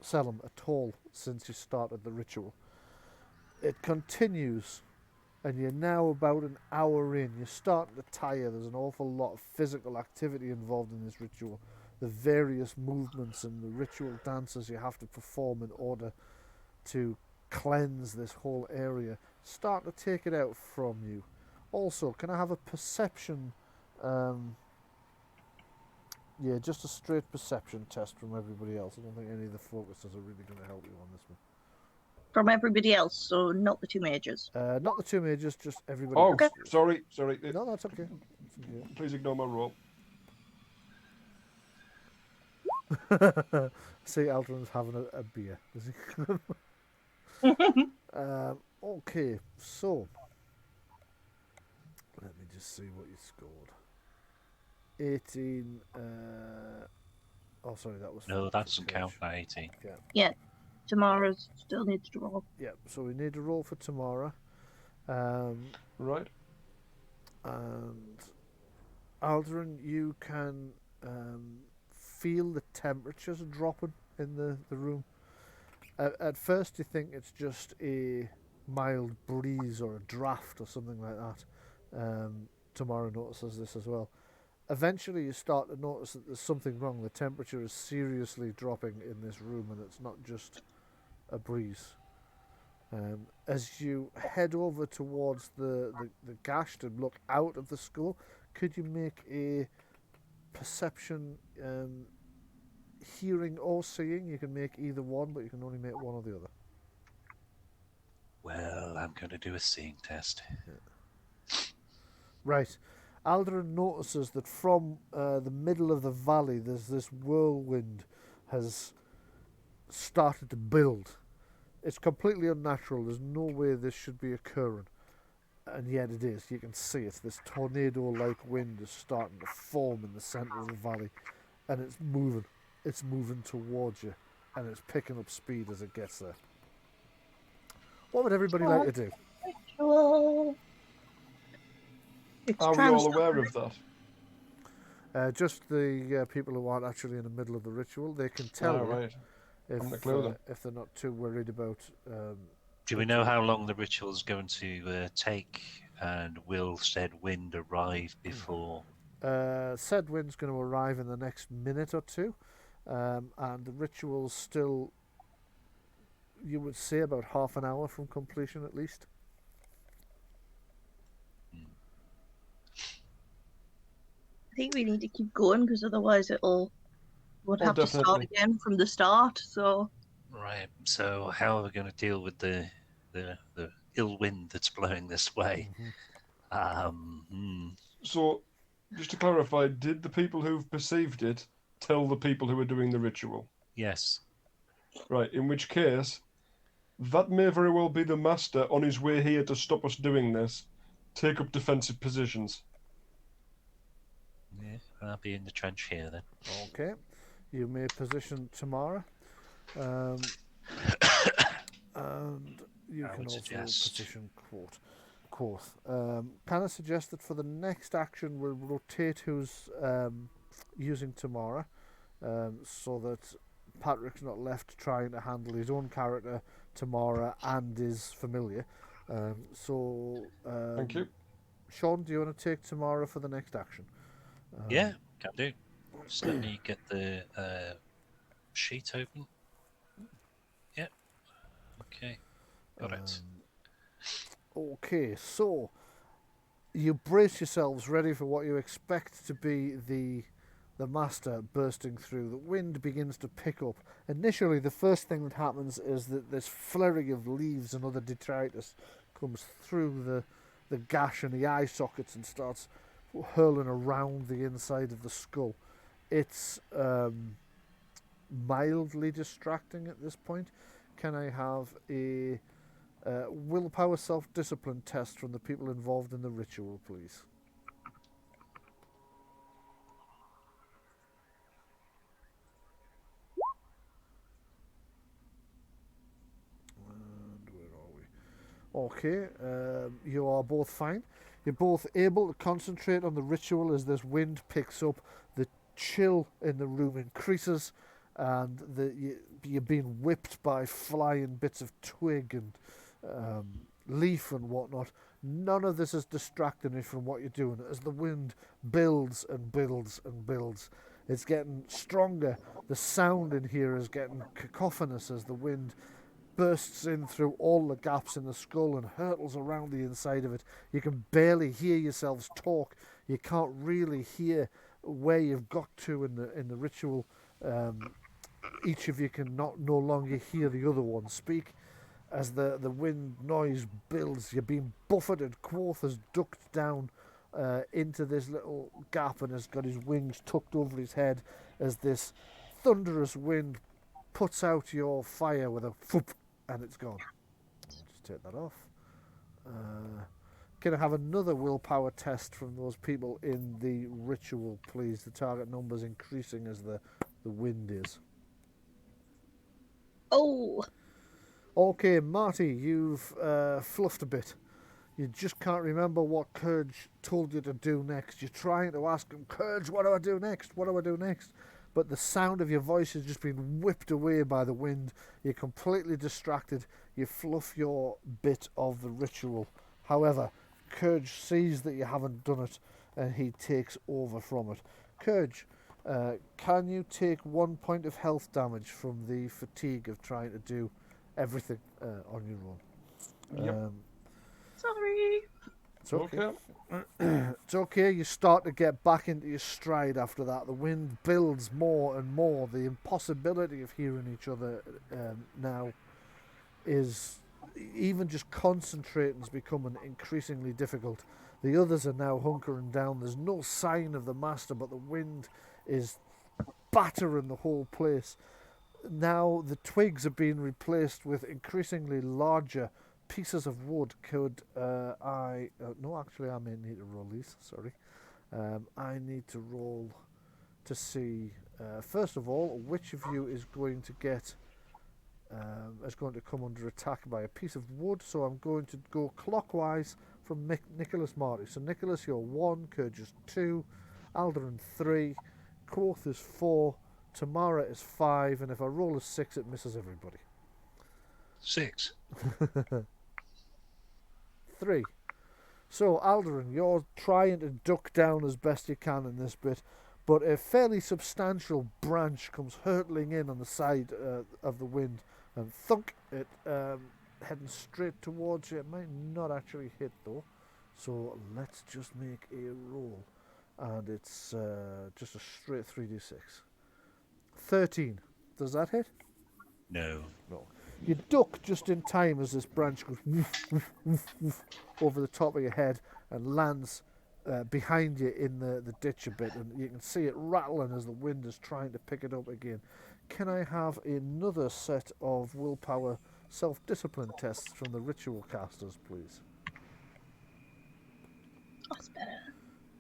Selim at all since you started the ritual. It continues, and you're now about an hour in. You're starting to tire. There's an awful lot of physical activity involved in this ritual. The various movements and the ritual dances you have to perform in order to cleanse this whole area start to take it out from you. Also, can I have a perception? Yeah, just a straight perception test from everybody else. I don't think any of the focuses are really going to help you on this one. From everybody else, so not the 2 mages. Not the 2 majors, just everybody Oh, else. Okay. sorry. No, that's okay. Please ignore my roll. See, Aldrin's having a beer. Is he? Okay, so let me just see what you scored. 18. Oh, sorry, that was. No, that doesn't count. That 18. Tamara still needs to roll. Yeah, so we need to roll for Tamara. Right. And Aldrin, you can feel the temperatures dropping in the room. At first you think it's just a mild breeze or a draft or something like that. Tamara notices this as well. Eventually you start to notice that there's something wrong. The temperature is seriously dropping in this room, and it's not just a breeze. As you head over towards the gash to look out of the skull, could you make a perception, hearing or seeing? You can make either one, but you can only make one or the other. Well, I'm going to do a seeing test. Right. Aldrin notices that from the middle of the valley, there's this whirlwind has started to build. It's completely unnatural. There's no way this should be occurring. And yet it is. You can see it. This tornado-like wind is starting to form in the centre of the valley. And it's moving. It's moving towards you. And it's picking up speed as it gets there. What would everybody like to do? Ritual. It's Are we all trans. aware of that? Just the people who aren't actually in the middle of the ritual. They can tell you Right. if, I'm the clue then. if they're not too worried about. Do we know how long the ritual is going to take? And will said wind arrive before? Said wind's going to arrive in the next minute or two, and the ritual's still, you would say, about half an hour from completion at least. I think we need to keep going because otherwise would have to start Definitely. again from the start. So Right. So how are we going to deal with the ill wind that's blowing this way? So, just to clarify, did the people who've perceived it tell the people who are doing the ritual? Yes. Right, in which case, that may very well be the master on his way here to stop us doing this. Take up defensive positions. Yeah, I'll be in the trench here then. Okay, you may position Tamara, and you I can would also suggest- position Quoth. Can I suggest that for the next action we'll rotate who's using Tamara, so that Patrick's not left trying to handle his own character, Tamara, and his familiar. Thank you. Sean, do you want to take Tamara for the next action? Yeah, can do. Just let me get the sheet open. Yeah. Okay. Got it. Okay, so you brace yourselves ready for what you expect to be the master bursting through. The wind begins to pick up. Initially, the first thing that happens is that this flurry of leaves and other detritus comes through the gash and the eye sockets and starts hurling around the inside of the skull. It's mildly distracting at this point. Can I have a willpower self-discipline test from the people involved in the ritual, please? And where are we? Okay, you are both fine. You're both able to concentrate on the ritual as this wind picks up. The chill in the room increases, and you're being whipped by flying bits of twig and leaf and whatnot. None of this is distracting you from what you're doing. As the wind builds and builds and builds, it's getting stronger. The sound in here is getting cacophonous as the wind bursts in through all the gaps in the skull and hurtles around the inside of it. You can barely hear yourselves talk. You can't really hear where you've got to in the ritual. Each of you can no longer hear the other one speak. As the wind noise builds, you're being buffeted. Quoth has ducked down into this little gap and has got his wings tucked over his head as this thunderous wind puts out your fire with a foop, and it's gone. Just take that off. Can I have another willpower test from those people in the ritual, please? The target number's increasing as the wind is. Oh, Okay, Marty, you've fluffed a bit. You just can't remember what Kurge told you to do next. You're trying to ask him, Kurge, what do I do next? What do I do next? But the sound of your voice has just been whipped away by the wind. You're completely distracted. You fluff your bit of the ritual. However, Kurge sees that you haven't done it, and he takes over from it. Kurge, can you take 1 point of health damage from the fatigue of trying to do everything on your own? Yep. sorry. It's okay. It's okay. You start to get back into your stride after that. The wind builds more and more. The impossibility of hearing each other now is, even just concentrating is becoming increasingly difficult. The others are now hunkering down. There's no sign of the master, but the wind is battering the whole place. Now the twigs are being replaced with increasingly larger pieces of wood. Could no, actually I may need to roll these, sorry. I need to roll to see, first of all, which of you is going to get is going to come under attack by a piece of wood. So I'm going to go clockwise from Nicholas Marty. So Nicholas, you're 1, Kurd is 2, Alderan 3, Quoth is 4, Tamara is 5, and if I roll a 6, it misses everybody. 6. 3. So Alderan, you're trying to duck down as best you can in this bit, but a fairly substantial branch comes hurtling in on the side of the wind, and thunk, it heading straight towards you. It might not actually hit though, so let's just make a roll, and it's just a straight 3d6. 13. Does that hit? No. No. You duck just in time as this branch goes woof, woof, woof, woof, over the top of your head and lands behind you in the ditch a bit, and you can see it rattling as the wind is trying to pick it up again. Can I have another set of willpower self-discipline tests from the ritual casters, please? That's better.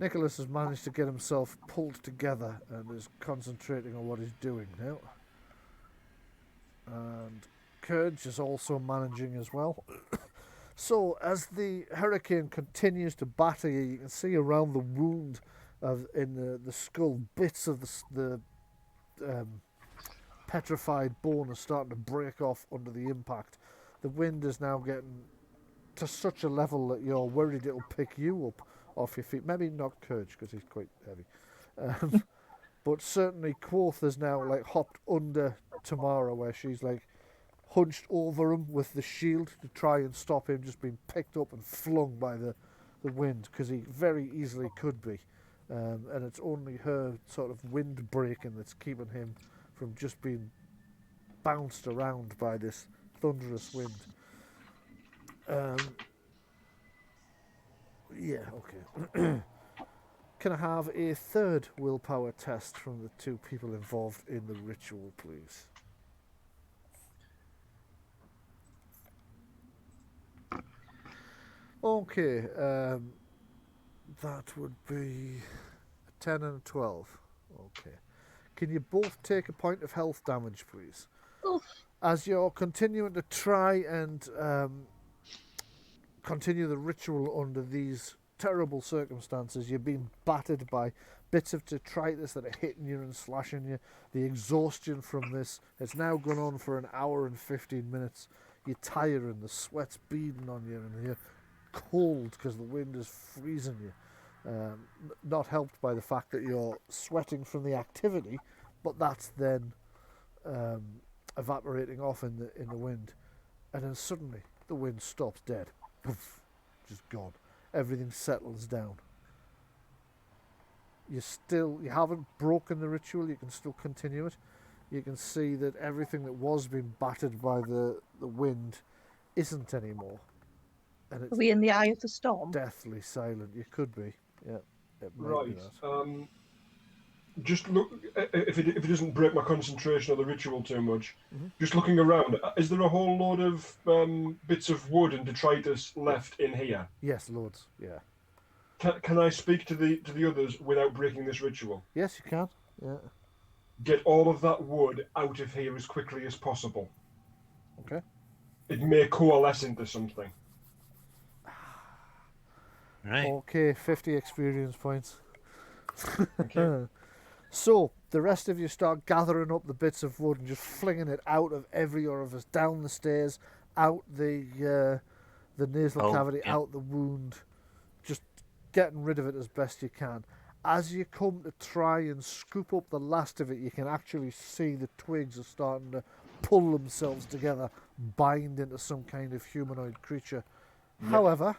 Nicholas has managed to get himself pulled together and is concentrating on what he's doing now. And Kurge is also managing as well. So as the hurricane continues to batter you, you can see around the wound in the skull, bits of the petrified bone are starting to break off under the impact. The wind is now getting to such a level that you're worried it'll pick you up off your feet. Maybe not Kurge, because he's quite heavy. But certainly Quoth has now like hopped under Tamara, where she's like hunched over him with the shield to try and stop him just being picked up and flung by the wind, because he very easily could be. And it's only her sort of wind breaking that's keeping him from just being bounced around by this thunderous wind. Yeah, okay. Can I have a third willpower test from the two people involved in the ritual, please? Okay, that would be a 10 and a 12. Okay. Can you both take a point of health damage, please? Oof. As you're continuing to try and continue the ritual under these terrible circumstances, you're being battered by bits of detritus that are hitting you and slashing you. The exhaustion from this, it's now gone on for an hour and 15 minutes. You're tiring, the sweat's beading on you, and you're cold because the wind is freezing you. Not helped by the fact that you're sweating from the activity, but that's then evaporating off in the wind, and then suddenly the wind stops dead. Poof, just gone. Everything settles down. You haven't broken the ritual. You can still continue it. You can see that everything that was being battered by the wind isn't anymore. And it's Are we in the eye of the storm? deathly silent. You could be. Yeah, it might be Right. that. Just look, if it doesn't break my concentration of the ritual too much, Mhm. just looking around, is there a whole load of bits of wood and detritus left in here? Yes, loads. Yeah. Can I speak to the others without breaking this ritual? Yes, you can. Yeah. Get all of that wood out of here as quickly as possible. Okay. It may coalesce into something. Right. Okay, 50 experience points. Okay. So, the rest of you start gathering up the bits of wood and just flinging it out of every orifice, down the stairs, out the nasal cavity, yeah. out the wound, just getting rid of it as best you can. As you come to try and scoop up the last of it, you can actually see the twigs are starting to pull themselves together, bind into some kind of humanoid creature. Yep. However,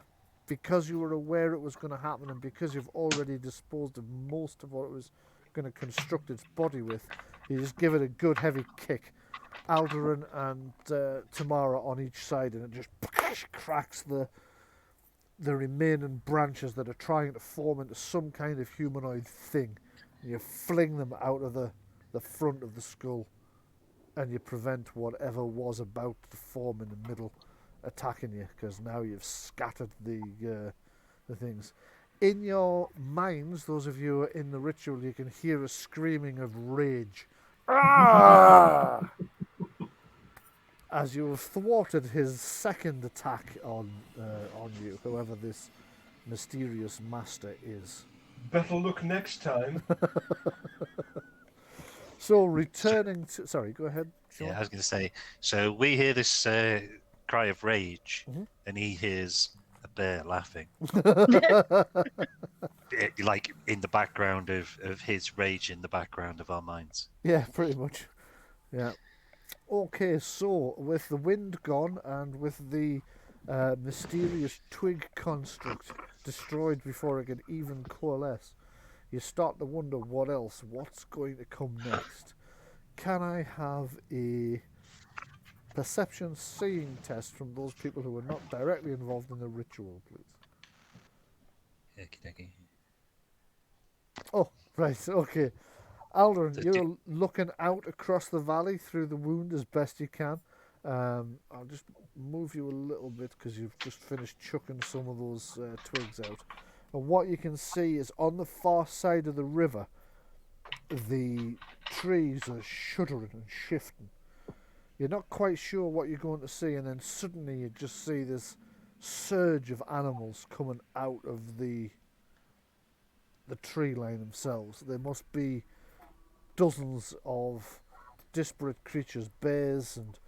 because you were aware it was going to happen, and because you've already disposed of most of what it was going to construct its body with, you just give it a good heavy kick. Alderan and Tamara on each side, and it just cracks the remaining branches that are trying to form into some kind of humanoid thing. You fling them out of the front of the skull, and you prevent whatever was about to form in the middle attacking you, because now you've scattered the things. In your minds, those of you who are in the ritual, you can hear a screaming of rage. Ah! as you have thwarted his second attack on you, whoever this mysterious master is. Better luck next time. So returning to... Sorry, go ahead, Sean. Yeah, I was going to say. So we hear this cry of rage, Mhm. and he hears a bear laughing, like in the background of his rage, in the background of our minds. Yeah, pretty much. Yeah. Okay, so with the wind gone and with the mysterious twig construct destroyed before it could even coalesce, you start to wonder what's going to come next. Can I have a perception seeing test from those people who were not directly involved in the ritual, please? Okey-dokey. Oh, right, okay. Aldrin, So you're looking out across the valley through the wound as best you can. I'll just move you a little bit because you've just finished chucking some of those twigs out. And what you can see is on the far side of the river, the trees are shuddering and shifting. You're not quite sure what you're going to see, and then suddenly you just see this surge of animals coming out of the tree line themselves. There must be dozens of disparate creatures, bears and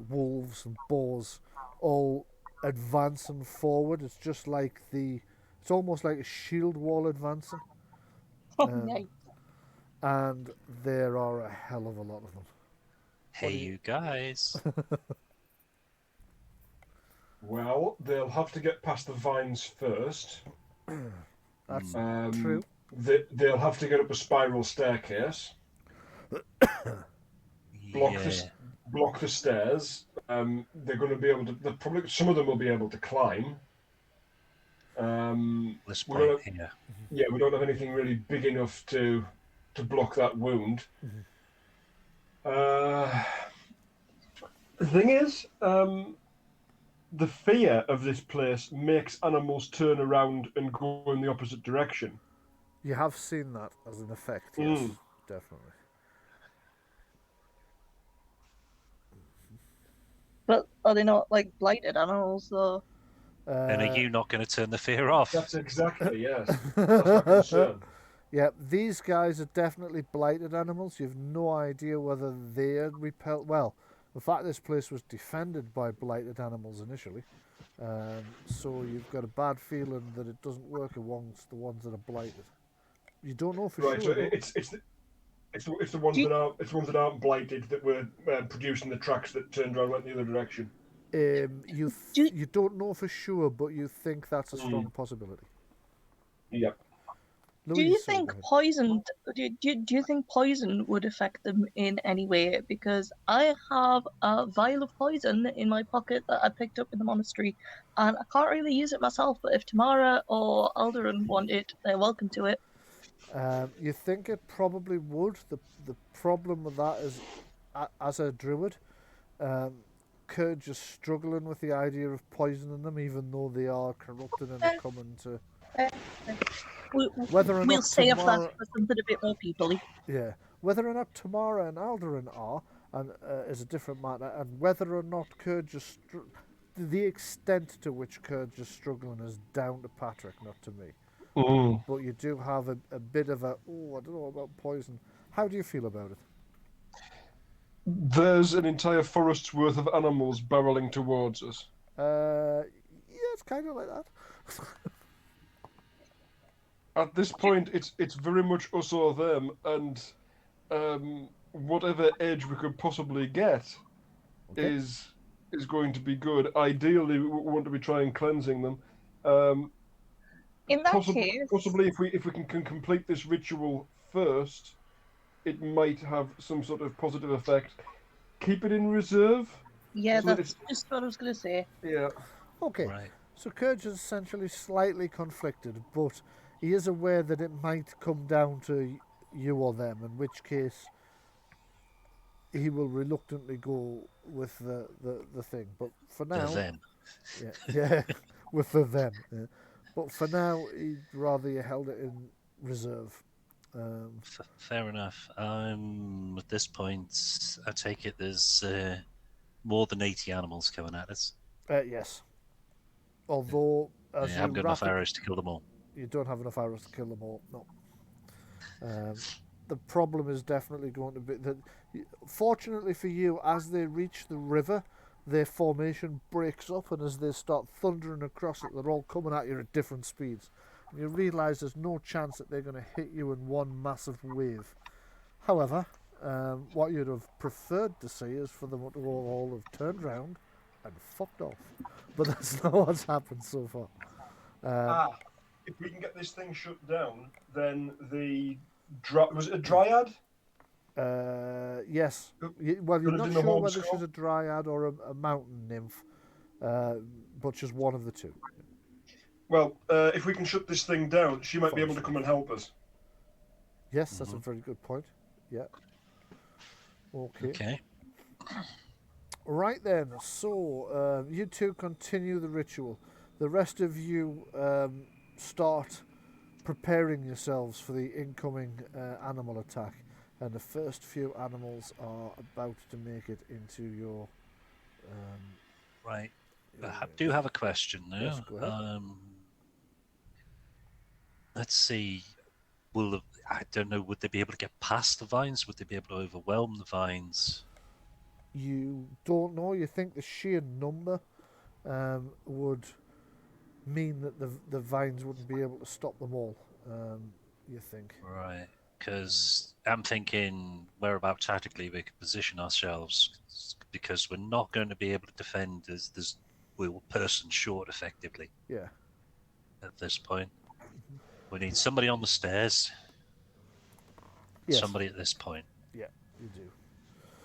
wolves and boars, all advancing forward. It's just like it's almost like a shield wall advancing. Oh, Um, nice. And there are a hell of a lot of them. hey, you guys. Well, they'll have to get past the vines first. That's Hmm. true. They'll have to get up a spiral staircase. Yeah. Block the stairs. They're going to be able to. Probably some of them will be able to climb. This we point don't. here. Yeah, we don't have anything really big enough to block that wound. The thing is, the fear of this place makes animals turn around and go in the opposite direction. You have seen that as an effect, yes, definitely. But are they not like blighted animals though? And are you not going to turn the fear off? That's exactly, yes. That's my concern. Yeah, these guys are definitely blighted animals. You've no idea whether they're repelled. Well, in fact, this place was defended by blighted animals initially. So you've got a bad feeling that it doesn't work amongst the ones that are blighted. You don't know for Right, sure. so it's the ones that aren't blighted that were producing the tracks that turned around and went the other direction. You don't know for sure, but you think that's a strong possibility. Yep. Do you think poison? Do you think poison would affect them in any way? Because I have a vial of poison in my pocket that I picked up in the monastery, and I can't really use it myself. But if Tamara or Alderan want it, they're welcome to it. You think it probably would. The problem with that is, as a druid, Kurd just struggling with the idea of poisoning them, even though they are corrupted and are coming to. Whether or We'll not save Tamara, that for something a bit more people-y. yeah, whether or not Tamara and Alderan are, and is a different matter, and whether or not Kurd just the extent to which Kurd just struggling is down to Patrick, not to me. But you do have a bit of I don't know about poison. How do you feel about it? There's an entire forest's worth of animals barreling towards us. Yeah, it's kind of like that. At this point, it's very much us or them, and whatever edge we could possibly get is going to be good. Ideally, we want to be trying cleansing them. In that case, possibly if we can complete this ritual first, it might have some sort of positive effect. Keep it in reserve. Yeah, that's just what I was going to say. Yeah. Okay. Right. So Kurge is essentially slightly conflicted, but he is aware that it might come down to you or them, in which case he will reluctantly go with the thing. But for now, Them. yeah, with the them. Yeah. But for now, he'd rather you held it in reserve. Fair enough. At this point, I take it there's more than 80 animals coming at us. Yes. Although, I as you haven't got enough rapid- arrows to kill them all. you don't have enough arrows to kill them all. No. The problem is definitely going to be that. Fortunately for you, as they reach the river, their formation breaks up, and as they start thundering across it, they're all coming at you at different speeds. And you realise there's no chance that they're going to hit you in one massive wave. However, what you'd have preferred to see is for them to all have turned round and fucked off. But that's not what's happened so far. If we can get this thing shut down, then was it a dryad? Yes. Well, you're Lived not in the sure home whether school? she's a dryad or a mountain nymph, but she's one of the two. Well, if we can shut this thing down, she might be able to come and help us. Yes, that's a very good point. Yeah. Okay. Right then, so you two continue the ritual. The rest of you start preparing yourselves for the incoming animal attack, and the first few animals are about to make it into your... Right. I do have a question now. Yes, go ahead. Let's see. I don't know, would they be able to get past the vines? Would they be able to overwhelm the vines? You don't know. You think the sheer number would mean that the vines wouldn't be able to stop them all, you think. Right. Because I'm thinking whereabout tactically we could position ourselves, because we're not going to be able to defend as we're person short effectively. Yeah. At this point. We need somebody on the stairs. Yes. Somebody at this point. Yeah, you do.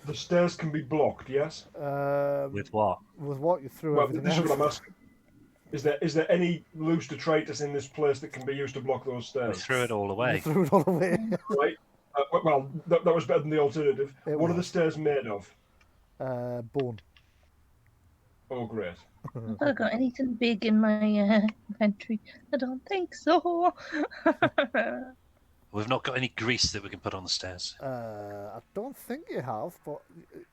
The stairs can be blocked, yes? With what? With what? You threw Well, everything this out. is what I'm asking. Is there any loose detritus in this place that can be used to block those We stairs? threw it all You away. threw it all away. Right. Well, that was better than the alternative. It What are the was. stairs made of? Bone. Oh, great. Have I got anything big in my inventory? I don't think so. We've not got any grease that we can put on the stairs. I don't think you have, but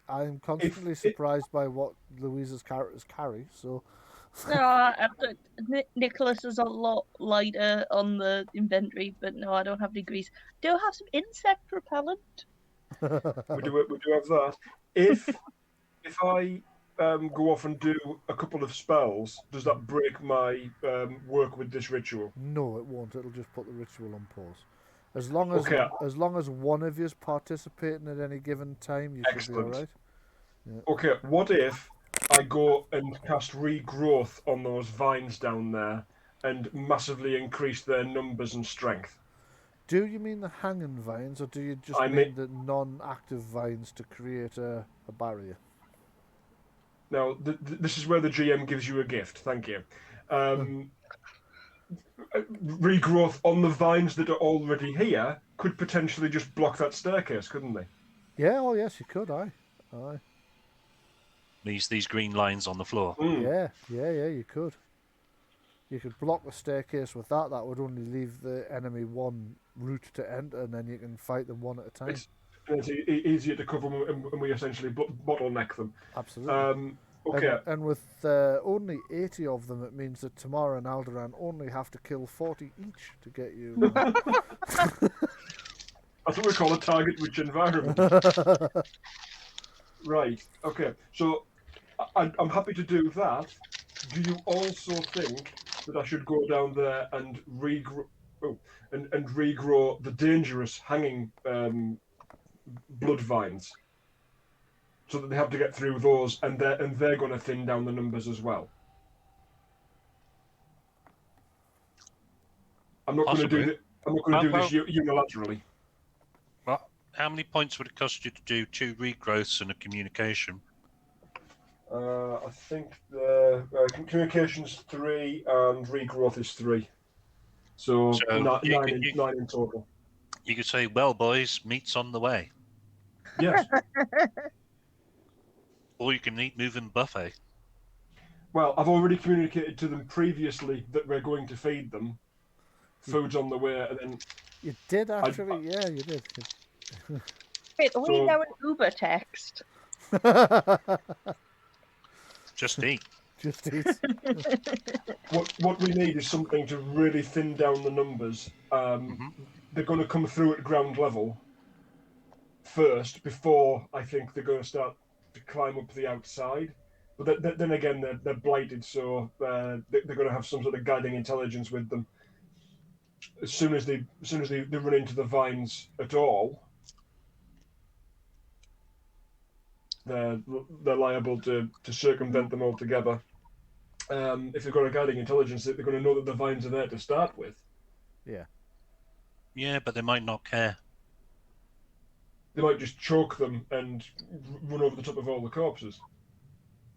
I'm constantly surprised by what Louisa's characters carry, so... No, Nicholas is a lot lighter on the inventory, but no, I don't have any grease. Do I have some insect repellent? We do have that. If I go off and do a couple of spells, does that break my work with this ritual? No, it won't. It'll just put the ritual on pause. As long as one of you's participating at any given time, you should be all right. Yeah. Okay, what if I go and cast regrowth on those vines down there and massively increase their numbers and strength? Do you mean the hanging vines, or do you just mean the non-active vines to create a barrier? Now, this is where the GM gives you a gift. Thank you. Regrowth on the vines that are already here could potentially just block that staircase, couldn't they? Yeah, oh yes, you could, aye. These green lines on the floor. Yeah, you could. You could block the staircase with that. That would only leave the enemy one route to enter, and then you can fight them one at a time. It's easier to cover them, and we essentially bottleneck them. Absolutely. Okay. And with only 80 of them, it means that Tamara and Alderaan only have to kill 40 each to get you. That's what we call a target-rich environment. Right. Okay. So I'm happy to do that. Do you also think that I should go down there and regrow the dangerous hanging blood vines, so that they have to get through those, and they're going to thin down the numbers as well? I'm not going to do this. I'm not going to do this unilaterally. Well, how many points would it cost you to do 2 regrowths and a communication? I think the communication's 3 and regrowth is 3. So 9 in total. You could say, "Well, boys, meat's on the way." Yes. Or you can eat moving buffet. Well, I've already communicated to them previously that we're going to feed them. Food's on the way, and then... You did actually, yeah, you did. Wait, are we now an Uber text? Just eat. Just eat. What we need is something to really thin down the numbers. They're going to come through at ground level first before I think they're going to start to climb up the outside. But then again, they're blighted, so they're going to have some sort of guiding intelligence with them. As soon as they run into the vines at all, they're liable to circumvent them altogether. If they've got a guiding intelligence, they're going to know that the vines are there to start with. Yeah. Yeah, but they might not care. They might just choke them and run over the top of all the corpses.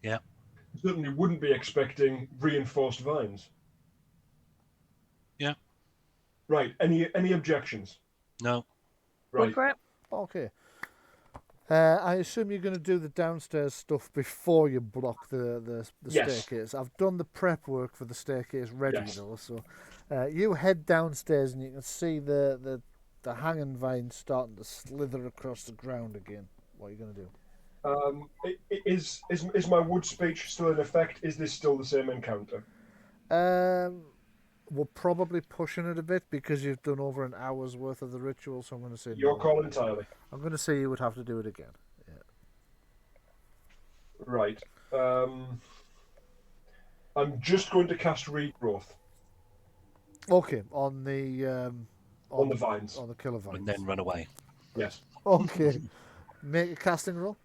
Yeah. Certainly wouldn't be expecting reinforced vines. Yeah. Right. Any objections? No. Right. Go for it. Okay. I assume you're going to do the downstairs stuff before you block the Yes. staircase. I've done the prep work for the staircase ready, Yes. though. So you head downstairs and you can see the hanging vine starting to slither across the ground again. What are you going to do? Is my wood speech still in effect? Is this still the same encounter? We're probably pushing it a bit because you've done over an hour's worth of the ritual, so I'm going to say Your no. call entirely. I'm going to say you would have to do it again. Yeah. Right. I'm just going to cast regrowth Okay, on the on the vines. on the killer vines. And then run away. Yes. Okay, make a casting roll.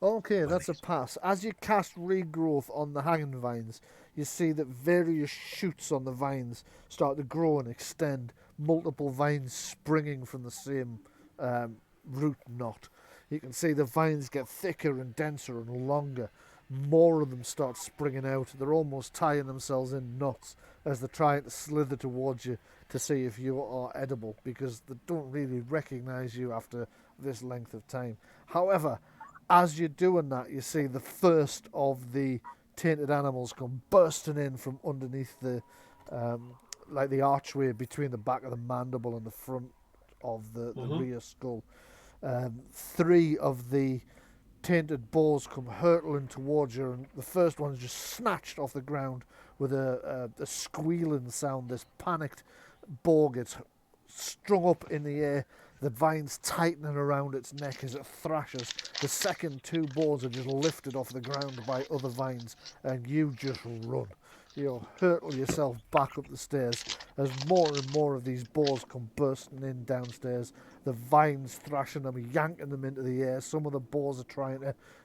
Okay, that's a pass. As you cast regrowth on the hanging vines, you see that various shoots on the vines start to grow and extend, multiple vines springing from the same root knot. You can see the vines get thicker and denser and longer. More of them start springing out. They're almost tying themselves in knots as they're trying to slither towards you to see if you are edible, because they don't really recognise you after this length of time. However, as you're doing that, you see the first of the tainted animals come bursting in from underneath the like the archway between the back of the mandible and the front of the rear skull. 3 of the tainted boars come hurtling towards you, and the first one's just snatched off the ground with a squealing sound. This panicked boar gets strung up in the air, the vines tightening around its neck as it thrashes. The second 2 boars are just lifted off the ground by other vines, and you just run. You hurtle yourself back up the stairs as more and more of these boars come bursting in downstairs. The vines thrashing them, yanking them into the air. Some of the boars are trying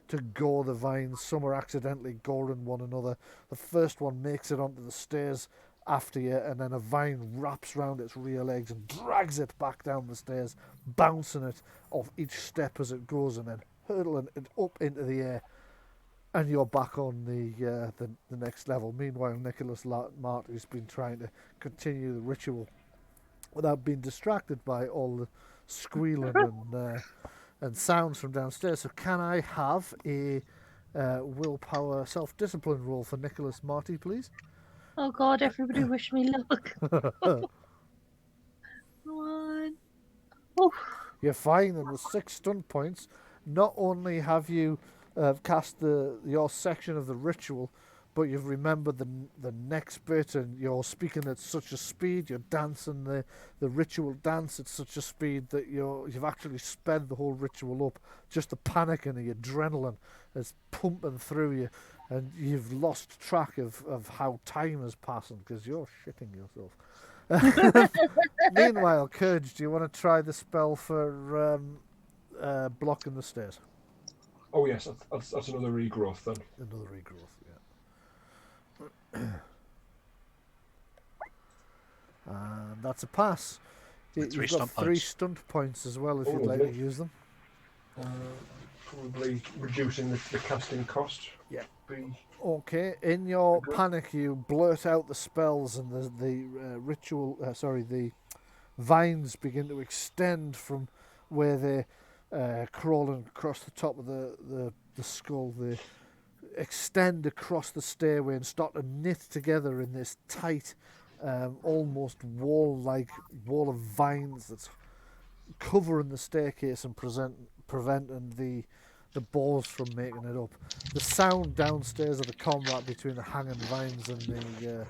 to gore the vines. Some are accidentally goring one another. The first one makes it onto the stairs after you, and then a vine wraps round its rear legs and drags it back down the stairs, bouncing it off each step as it goes, and then hurtling it up into the air. And you're back on the next level. Meanwhile, Nicholas Marty's been trying to continue the ritual without being distracted by all the squealing and sounds from downstairs. So can I have a willpower self-discipline roll for Nicholas Marty, please? Oh God! Everybody wish me luck. One. Oh. You're fine, and with 6 stunt points, not only have you cast your section of the ritual, but you've remembered the next bit, and you're speaking at such a speed, you're dancing the ritual dance at such a speed that you've actually sped the whole ritual up. Just the panic and the adrenaline is pumping through you, and you've lost track of how time is passing because you're shitting yourself. Meanwhile, Courage, do you want to try the spell for blocking the stairs? Oh yes, that's another regrowth then. Another regrowth, yeah. And that's a pass. You've got 3 stunt points as well if you'd like to use them. Probably reducing the casting cost. Yeah. Okay. In your panic, you blurt out the spells, and the the vines begin to extend from where they're crawling across the top of the skull. They extend across the stairway and start to knit together in this tight, almost wall of vines that's covering the staircase and preventing the balls from making it up. The sound downstairs of the combat between the hanging vines and the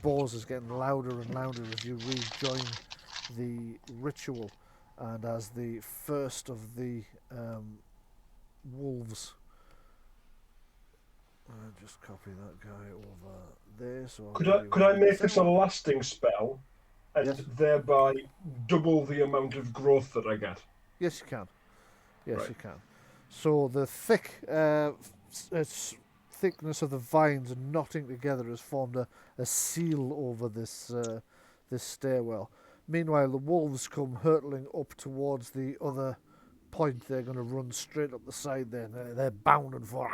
balls is getting louder and louder as you rejoin the ritual, and as the first of the wolves. I'll just copy that guy over there. So Could I make this a one. lasting spell, and Yes. thereby double the amount of growth that I get? Yes, you can. Yes, Right. you can. So the thickness of the vines knotting together has formed a seal over this stairwell. Meanwhile, the wolves come hurtling up towards the other point. They're going to run straight up the side there. They're bounding for.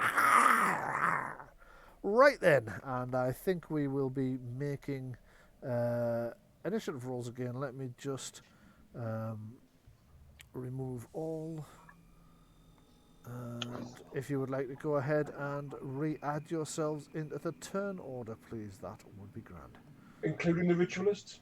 Right then, and I think we will be making initiative rolls again. Let me just remove all. And if you would like to go ahead and re-add yourselves into the turn order, please, that would be grand. Including the ritualists?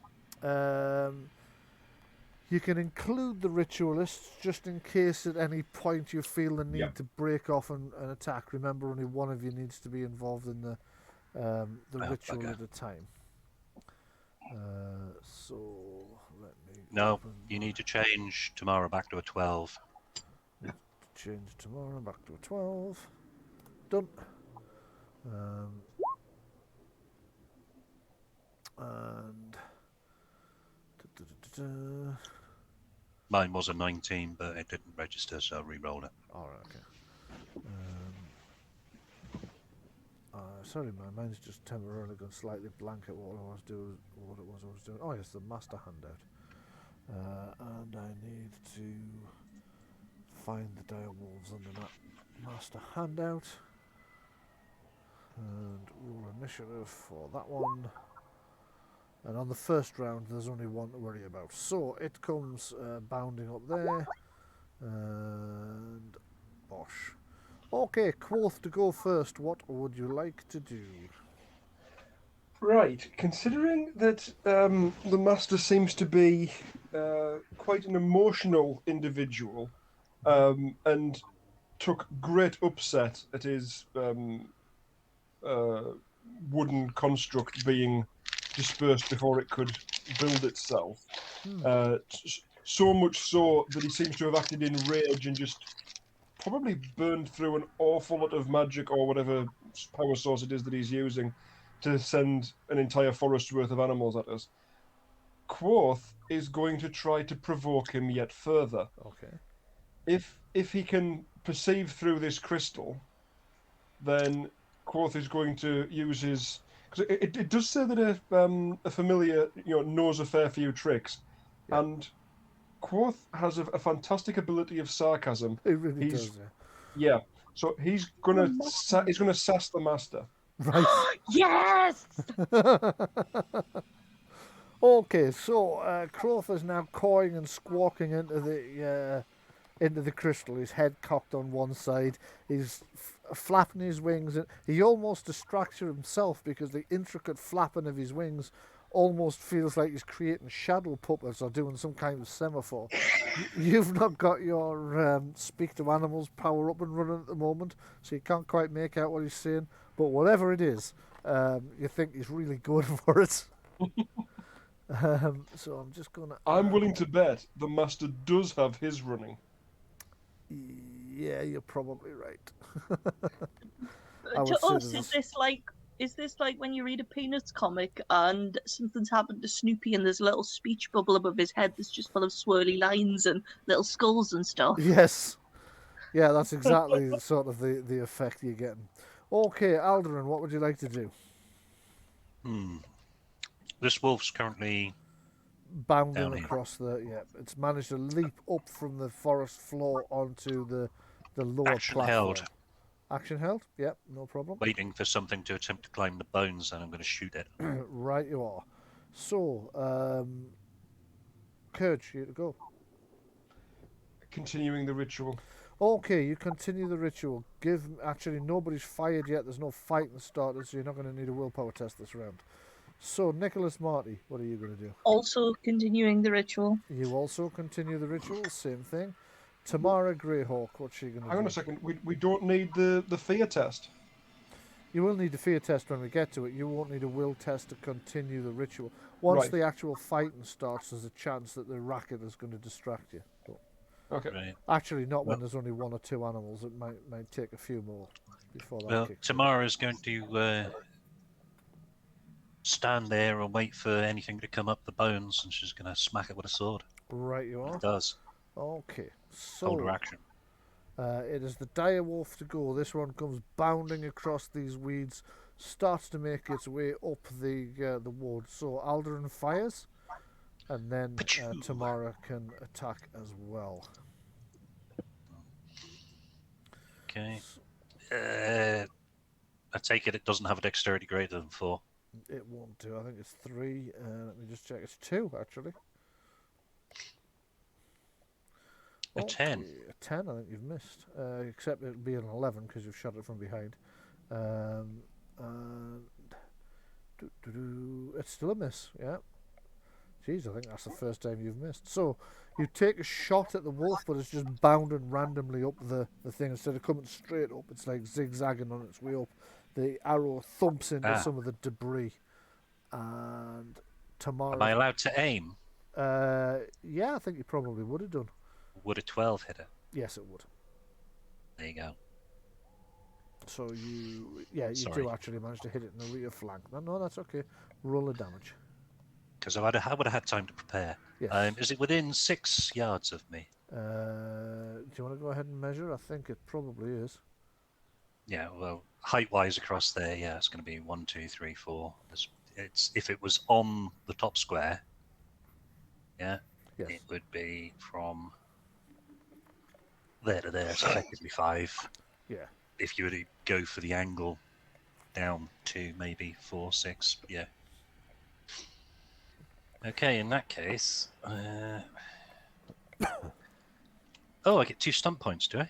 You can include the ritualists just in case at any point you feel the need to break off and attack. Remember, only one of you needs to be involved in the ritual at a time. So let me. No, you need to change tomorrow back to a 12. Change tomorrow back to a 12. Done. And Mine was a 19, but it didn't register, so I re-rolled it. all right, okay. Sorry, my mind's just temporarily gone slightly blank at what it was I was doing. Oh yes, the master handout. And I need to find the dire wolves under that master handout and roll initiative for that one. And on the first round, there's only one to worry about. So it comes bounding up there, and bosh. Okay, Quoth to go first. What would you like to do? Right. Considering that the master seems to be quite an emotional individual, and took great upset at his wooden construct being dispersed before it could build itself. So much so that he seems to have acted in rage and just probably burned through an awful lot of magic or whatever power source it is that he's using to send an entire forest's worth of animals at us. Quoth is going to try to provoke him yet further. Okay. If he can perceive through this crystal, then Quoth is going to use his. Because it does say that a familiar knows a fair few tricks, and Quoth has a fantastic ability of sarcasm. It really does, yeah. So he's gonna sass the master. Right. Yes! Okay, so Croth is now cawing and squawking into the crystal. His head cocked on one side. He's flapping his wings. And he almost distracts himself because the intricate flapping of his wings almost feels like he's creating shadow puppets or doing some kind of semaphore. You've not got your speak to animals power up and running at the moment, so you can't quite make out what he's saying. But whatever it is, you think he's really good for it. So I'm just gonna. I'm willing to bet the master does have his running. Yeah, you're probably right. To us, is this like when you read a Peanuts comic and something's happened to Snoopy and there's a little speech bubble above his head that's just full of swirly lines and little skulls and stuff? Yes. Yeah, that's exactly sort of the effect you're getting. Okay, Alderin, what would you like to do? This wolf's currently bounding across it's managed to leap up from the forest floor onto the lower Action platform. held. Action held? Yep, no problem. Waiting for something to attempt to climb the bones, and I'm going to shoot it. Right you are. So, Kurge, you to go. Continuing the ritual. Okay, you continue the ritual. Actually, nobody's fired yet. There's no fighting started, so you're not going to need a willpower test this round. So, Nicholas Marty, what are you going to do? Also continuing the ritual. You also continue the ritual, same thing. Tamara Greyhawk, what's she going to do? Hang on a second. We don't need the fear test. You will need a fear test when we get to it. You won't need a will test to continue the ritual. Once Right. the actual fighting starts, there's a chance that the racket is going to distract you. But Okay. Right. actually, not when Well- there's only 1 or 2 animals. It might take a few more before that Well, kicks in. Tamara's going to stand there and wait for anything to come up the bones, and she's going to smack it with a sword. Right, you It are. does. Okay, Hold her so action. it is the dire wolf to go. This one comes bounding across these weeds, starts to make its way up the wood. So Alderan fires, and then Pachoo. Tamara can attack as well. Okay. I take it doesn't have a dexterity greater than 4. It won't do. I think it's 3. Let me just check. It's 2 actually. A 10. Okay, a 10. I think you've missed. Except it'll be an 11 because you've shot it from behind. And it's still a miss. Yeah. Jeez, I think that's the first time you've missed. So you take a shot at the wolf, but it's just bounding randomly up the thing. Instead of coming straight up, it's like zigzagging on its way up. The arrow thumps into some of the debris. And Tamara... Am I allowed to aim? Yeah, I think you probably would have done. Would a 12 hit it? Yes, it would. There you go. So you do Sorry. actually manage to hit it in the rear flank. No, that's okay. Roll the damage. Because I would have had time to prepare. Yes. Is it within 6 yards of me? Do you want to go ahead and measure? I think it probably is. Yeah, well, height-wise across there, yeah, it's going to be 1, 2, 3, 4. It's if it was on the top square, yeah, Yes. it would be from there to there. It's effectively 5. Yeah. If you were to go for the angle down to maybe 4, 6, yeah. Okay, in that case, oh, I get 2 stunt points, do I?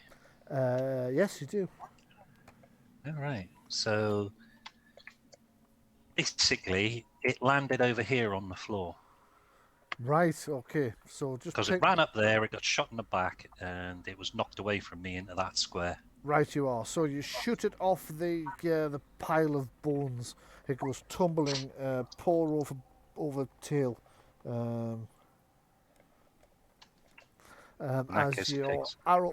Yes, you do. All right. So basically, it landed over here on the floor Right. Okay. So just because it ran up there. It got shot in the back, and it was knocked away from me into that square. Right, you are. So you shoot it off the pile of bones. It goes tumbling, paw over tail. As your arrow,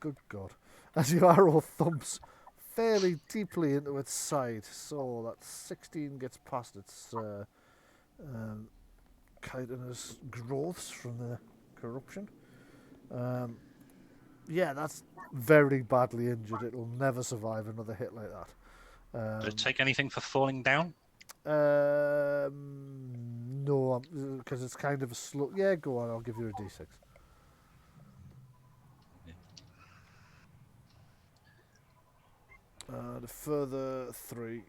good God, as your arrow thumps fairly deeply into its side. So that 16 gets past its chitinous growths from the corruption. Yeah, that's very badly injured. It'll never survive another hit like that. Did it take anything for falling down? No, because it's kind of a slow... Yeah, go on, I'll give you a d6. The further 3,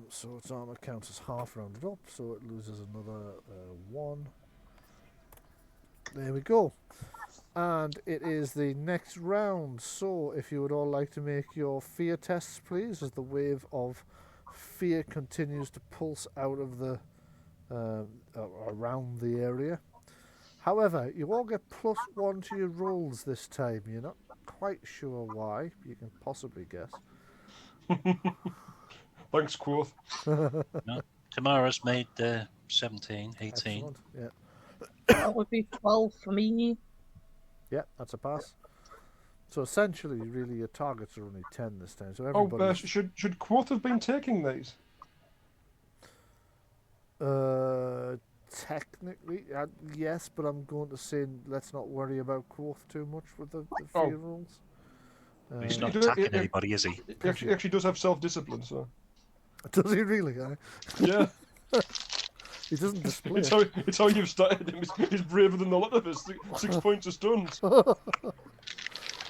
so its armor counts as half rounded up, so it loses another 1. There we go. And it is the next round, so if you would all like to make your fear tests, please, as the wave of fear continues to pulse out of the around the area. However, you all get +1 to your rolls this time. You're not quite sure why. You can possibly guess. Thanks, Quoth. No. Tamara's made 17, 18. Excellent. Yeah. That would be 12 for me. Yeah, that's a pass. So essentially, really, your targets are only 10 this time. So Oh, everybody. should Quoth have been taking these? Technically, yes, but I'm going to say let's not worry about Quoth too much with the Oh. fear rolls. He's not He- attacking he- anybody, is he? He actually does have self-discipline, so... Does he really? Yeah, He doesn't display it's it. how, it's how you've started him. He's braver than the lot of us. 6 points of stuns.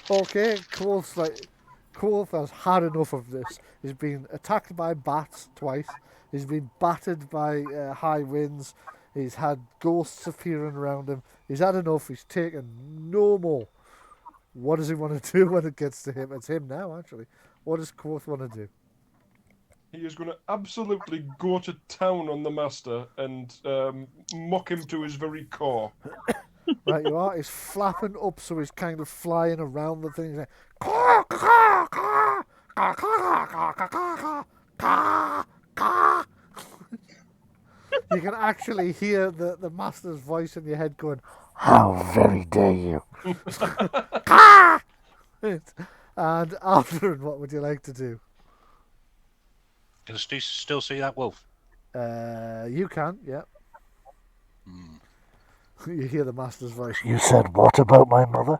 Okay, Quoth has had enough of this. He's been attacked by bats twice. He's been battered by high winds. He's had ghosts appearing around him. He's had enough. He's taken no more. What does he want to do when it gets to him? It's him now, actually. What does Quoth want to do? he is going to absolutely go to town on the master and mock him to his very core. Right, you are. He's flapping up, so he's kind of flying around the thing. He's like, caw, caw, caw, caw, caw, caw, caw, caw, caw, caw. You can actually hear the master's voice in your head going, "How very dare you!" Caw! And Aldrin, what would you like to do? Can I still see that wolf? You can, yeah. Hmm. You hear the master's voice. You said what about my mother?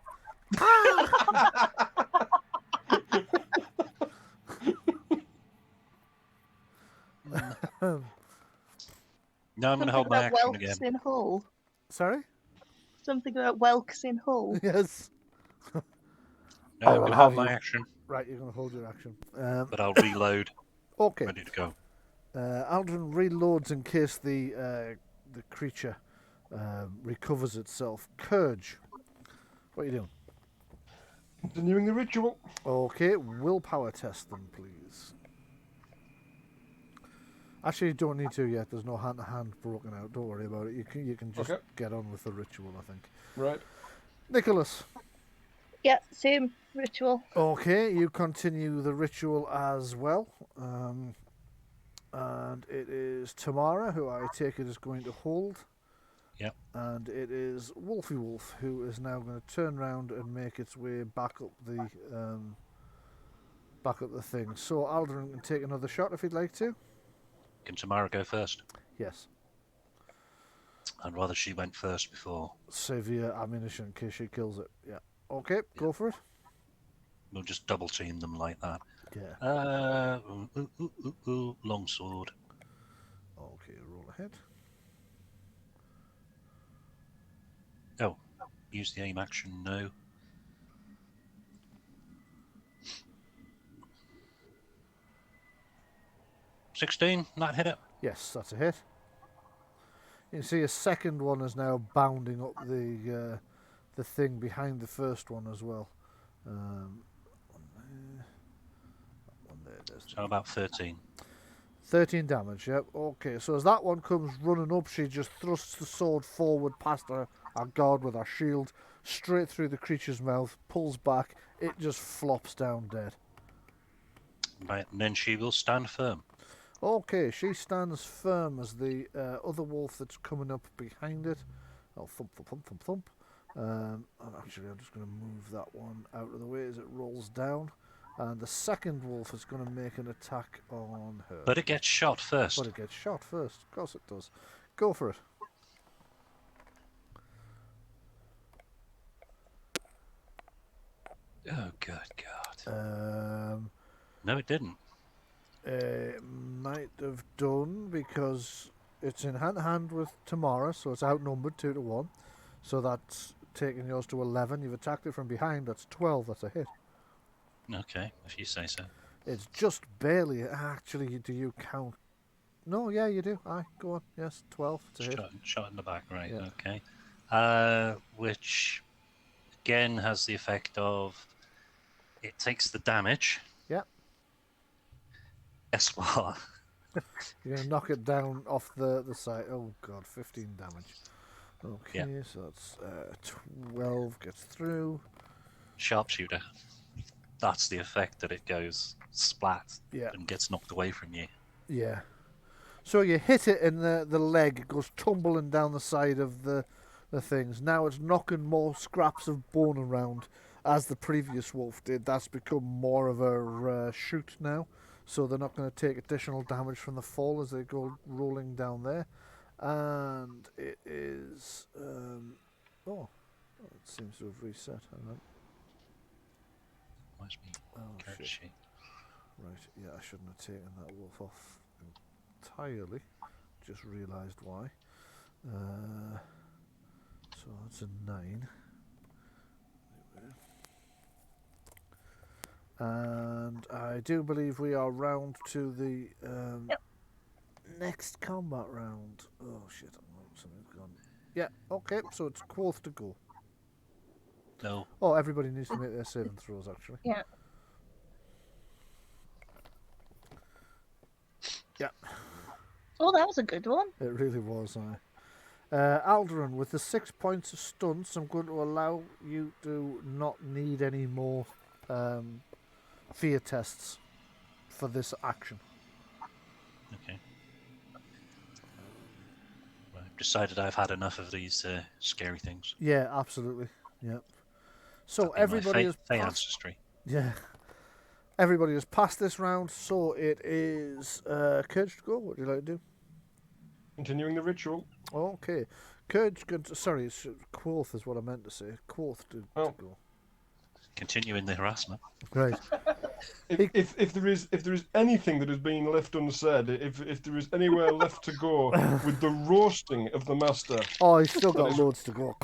No, I'm going to hold my action again. In Hull. Sorry? Something about Welks in Hull. Yes. No, I'm going to hold my action. Right, you're going to hold your action. But I'll reload. Okay. Ready to go. Aldrin reloads in case the creature recovers itself. Courage. What are you doing? Continuing the ritual. Okay, willpower test them, please. Actually, you don't need to yet. There's no hand-to-hand broken out. Don't worry about it. You can just get on with the ritual, I think. Right. Nicholas. Yeah, same ritual. Okay, you continue the ritual as well. And it is Tamara, who I take it is going to hold. Yep. And it is Wolfie Wolf, who is now going to turn round and make its way back up the thing. So Aldrin can take another shot if he'd like to. Can Tamara go first? Yes. I'd rather she went first before. Save your ammunition in case she kills it. Yeah. Okay, go for it. We'll just double team them like that. Yeah. Longsword. Okay, roll ahead. Oh, use the aim action, no. $16, that hit it. Yes, that's a hit. You can see a second one is now bounding up the thing behind the first one as well. One there, So about 13. 13 damage, yep. Okay, so as that one comes running up, she just thrusts the sword forward past our guard with our shield, straight through the creature's mouth, pulls back, it just flops down dead. Right, and then she will stand firm. Okay, she stands firm as the other wolf that's coming up behind it. Oh, thump, thump, thump, thump, thump. And actually, I'm just going to move that one out of the way as it rolls down. And the second wolf is going to make an attack on her. But it gets shot first. But it gets shot first. Of course it does. Go for it. Oh, good God. No, it didn't. It might have done because it's in hand-to-hand with Tamara, so it's outnumbered 2-1. So that's taking yours to 11. You've attacked it from behind. That's 12. That's a hit. Okay, if you say so. It's just barely. Actually, do you count? No, yeah, you do. Aye, go on. Yes, 12. It's a hit. Shot in the back, right, Yeah. okay. Which, again, has the effect of it takes the damage. Yeah. Guess what? You're going to knock it down off the side. Oh, God, 15 damage. Okay, Yeah. so that's 12 gets through. Sharpshooter. That's the effect, that it goes splat and gets knocked away from you. Yeah. So you hit it in the leg, it goes tumbling down the side of the things. Now it's knocking more scraps of bone around as the previous wolf did. That's become more of a shoot now. So they're not going to take additional damage from the fall as they go rolling down there. And it is... it seems to have reset. Hang on. Where's me? Oh, Character shit. sheet? Right, yeah, I shouldn't have taken that wolf off entirely. Just realised why. So that's a 9. And I do believe we are round to the next combat round. Oh shit, something's gone. Yeah, okay, so it's Quoth to go. No. Oh, everybody needs to make their saving throws, actually. Yeah. Oh, that was a good one. It really was. Alderan, with the 6 points of stunts, I'm going to allow you to not need any more fear tests for this action. Okay. Well, I've decided I've had enough of these scary things. Yeah, absolutely. Yeah. So That'd be my everybody is Fey passed. ancestry. Yeah. Everybody has passed this round, so it is Courage to go. What would you like to do? Continuing the ritual. Okay. Courage, sorry, Quoth is what I meant to say. Quoth to go. Continuing the harassment. Right. If there is anything that has been left unsaid, if there is anywhere left to go with the roasting of the master. Oh, he's still got loads to go.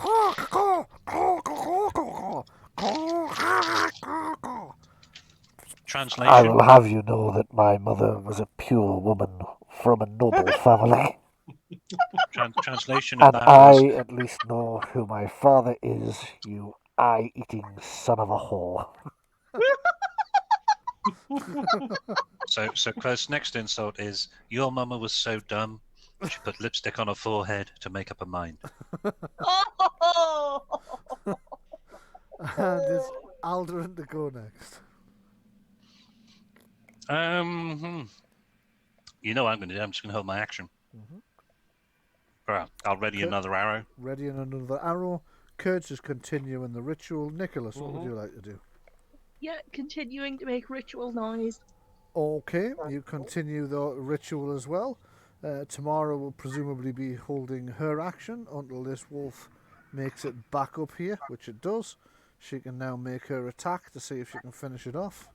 Translation. I will have you know that my mother was a pure woman from a noble family. Translation of And that I was, at least know who my father is, you eye-eating son of a whore. so Klaus' next insult is, your mama was so dumb, she put lipstick on her forehead to make up her mind. Oh! And it's Alderan to go next. You know what I'm going to do? I'm just going to hold my action. Right, I'll ready another arrow. Ready in another arrow. Kurtz is continuing the ritual. Nicholas, what would you like to do? Yeah, continuing to make ritual noise. Okay, you continue the ritual as well. Tamara will presumably be holding her action until this wolf makes it back up here, which it does. She can now make her attack to see if she can finish it off.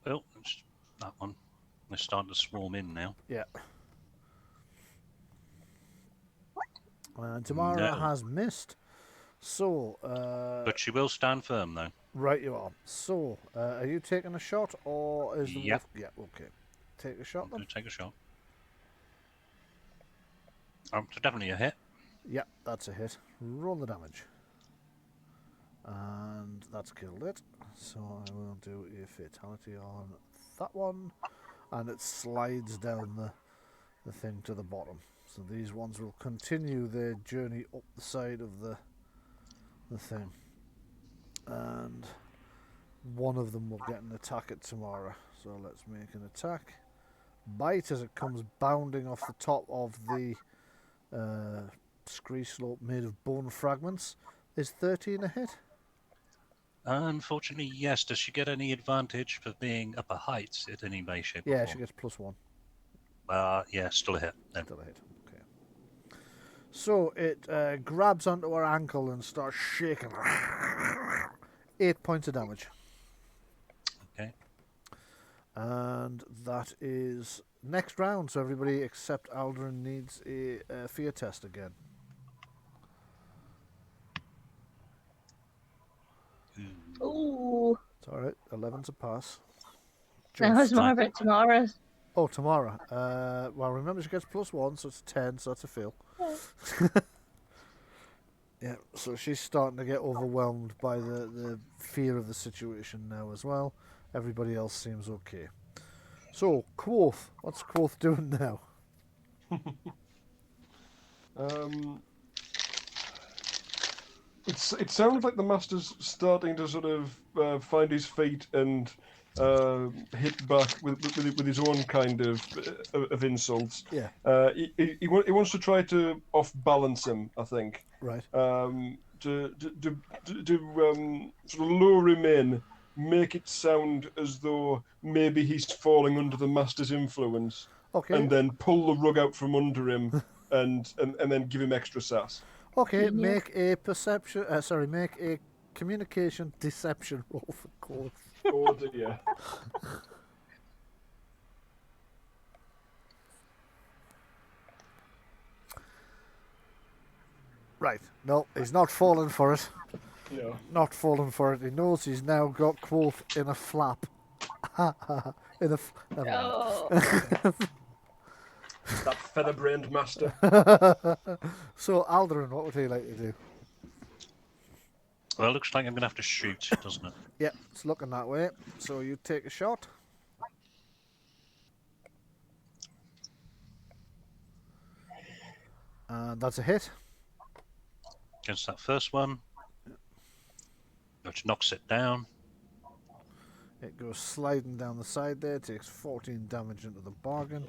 Well, it's that one. They're starting to swarm in now. Yeah. And Tamara has missed. So, but she will stand firm, though. Right, you are. So, are you taking a shot, or is the wolf? Yeah, okay. Take a shot then. Take a shot. It's definitely a hit. Yeah, that's a hit. Roll the damage. And that's killed it. So I will do a fatality on that one. And it slides down the thing to the bottom. So these ones will continue their journey up the side of the thing. And one of them will get an attack at Tamara. So let's make an attack. Bite as it comes bounding off the top of the scree slope made of bone fragments. Is 13 a hit? Unfortunately, yes. Does she get any advantage for being upper heights at any way, shape, or Yeah, form? she gets +1. Yeah, still a hit. Then. Still a hit. Okay. So it grabs onto her ankle and starts shaking. 8 points of damage. Okay. And that is next round. So everybody except Alderan needs a fear test again. Ooh. It's alright. 11's a pass. Now it's more about Tamara. Oh, Tamara. Well, remember she gets +1, so it's 10, so that's a fail. Yeah, so she's starting to get overwhelmed by the fear of the situation now as well. Everybody else seems okay. So, Quoth. What's Quoth doing now? It sounds like the master's starting to sort of find his feet and hit back with his own kind of insults. Yeah. He wants to try to off balance him, I think. Right. To sort of lure him in, make it sound as though maybe he's falling under the master's influence. Okay. And then pull the rug out from under him and then give him extra sass. Okay, Yeah. make a perception. Make a communication deception roll for Quoth. Oh dear. Right. No, he's not falling for it. No. Not falling for it. He knows he's now got Quoth in a flap. Never mind. Oh. That feather-brained master. So, Alderan, what would he like to do? Well, it looks like I'm going to have to shoot, doesn't it? Yep, it's looking that way. So you take a shot. And that's a hit. Against that first one, which knocks it down. It goes sliding down the side there, takes 14 damage into the bargain.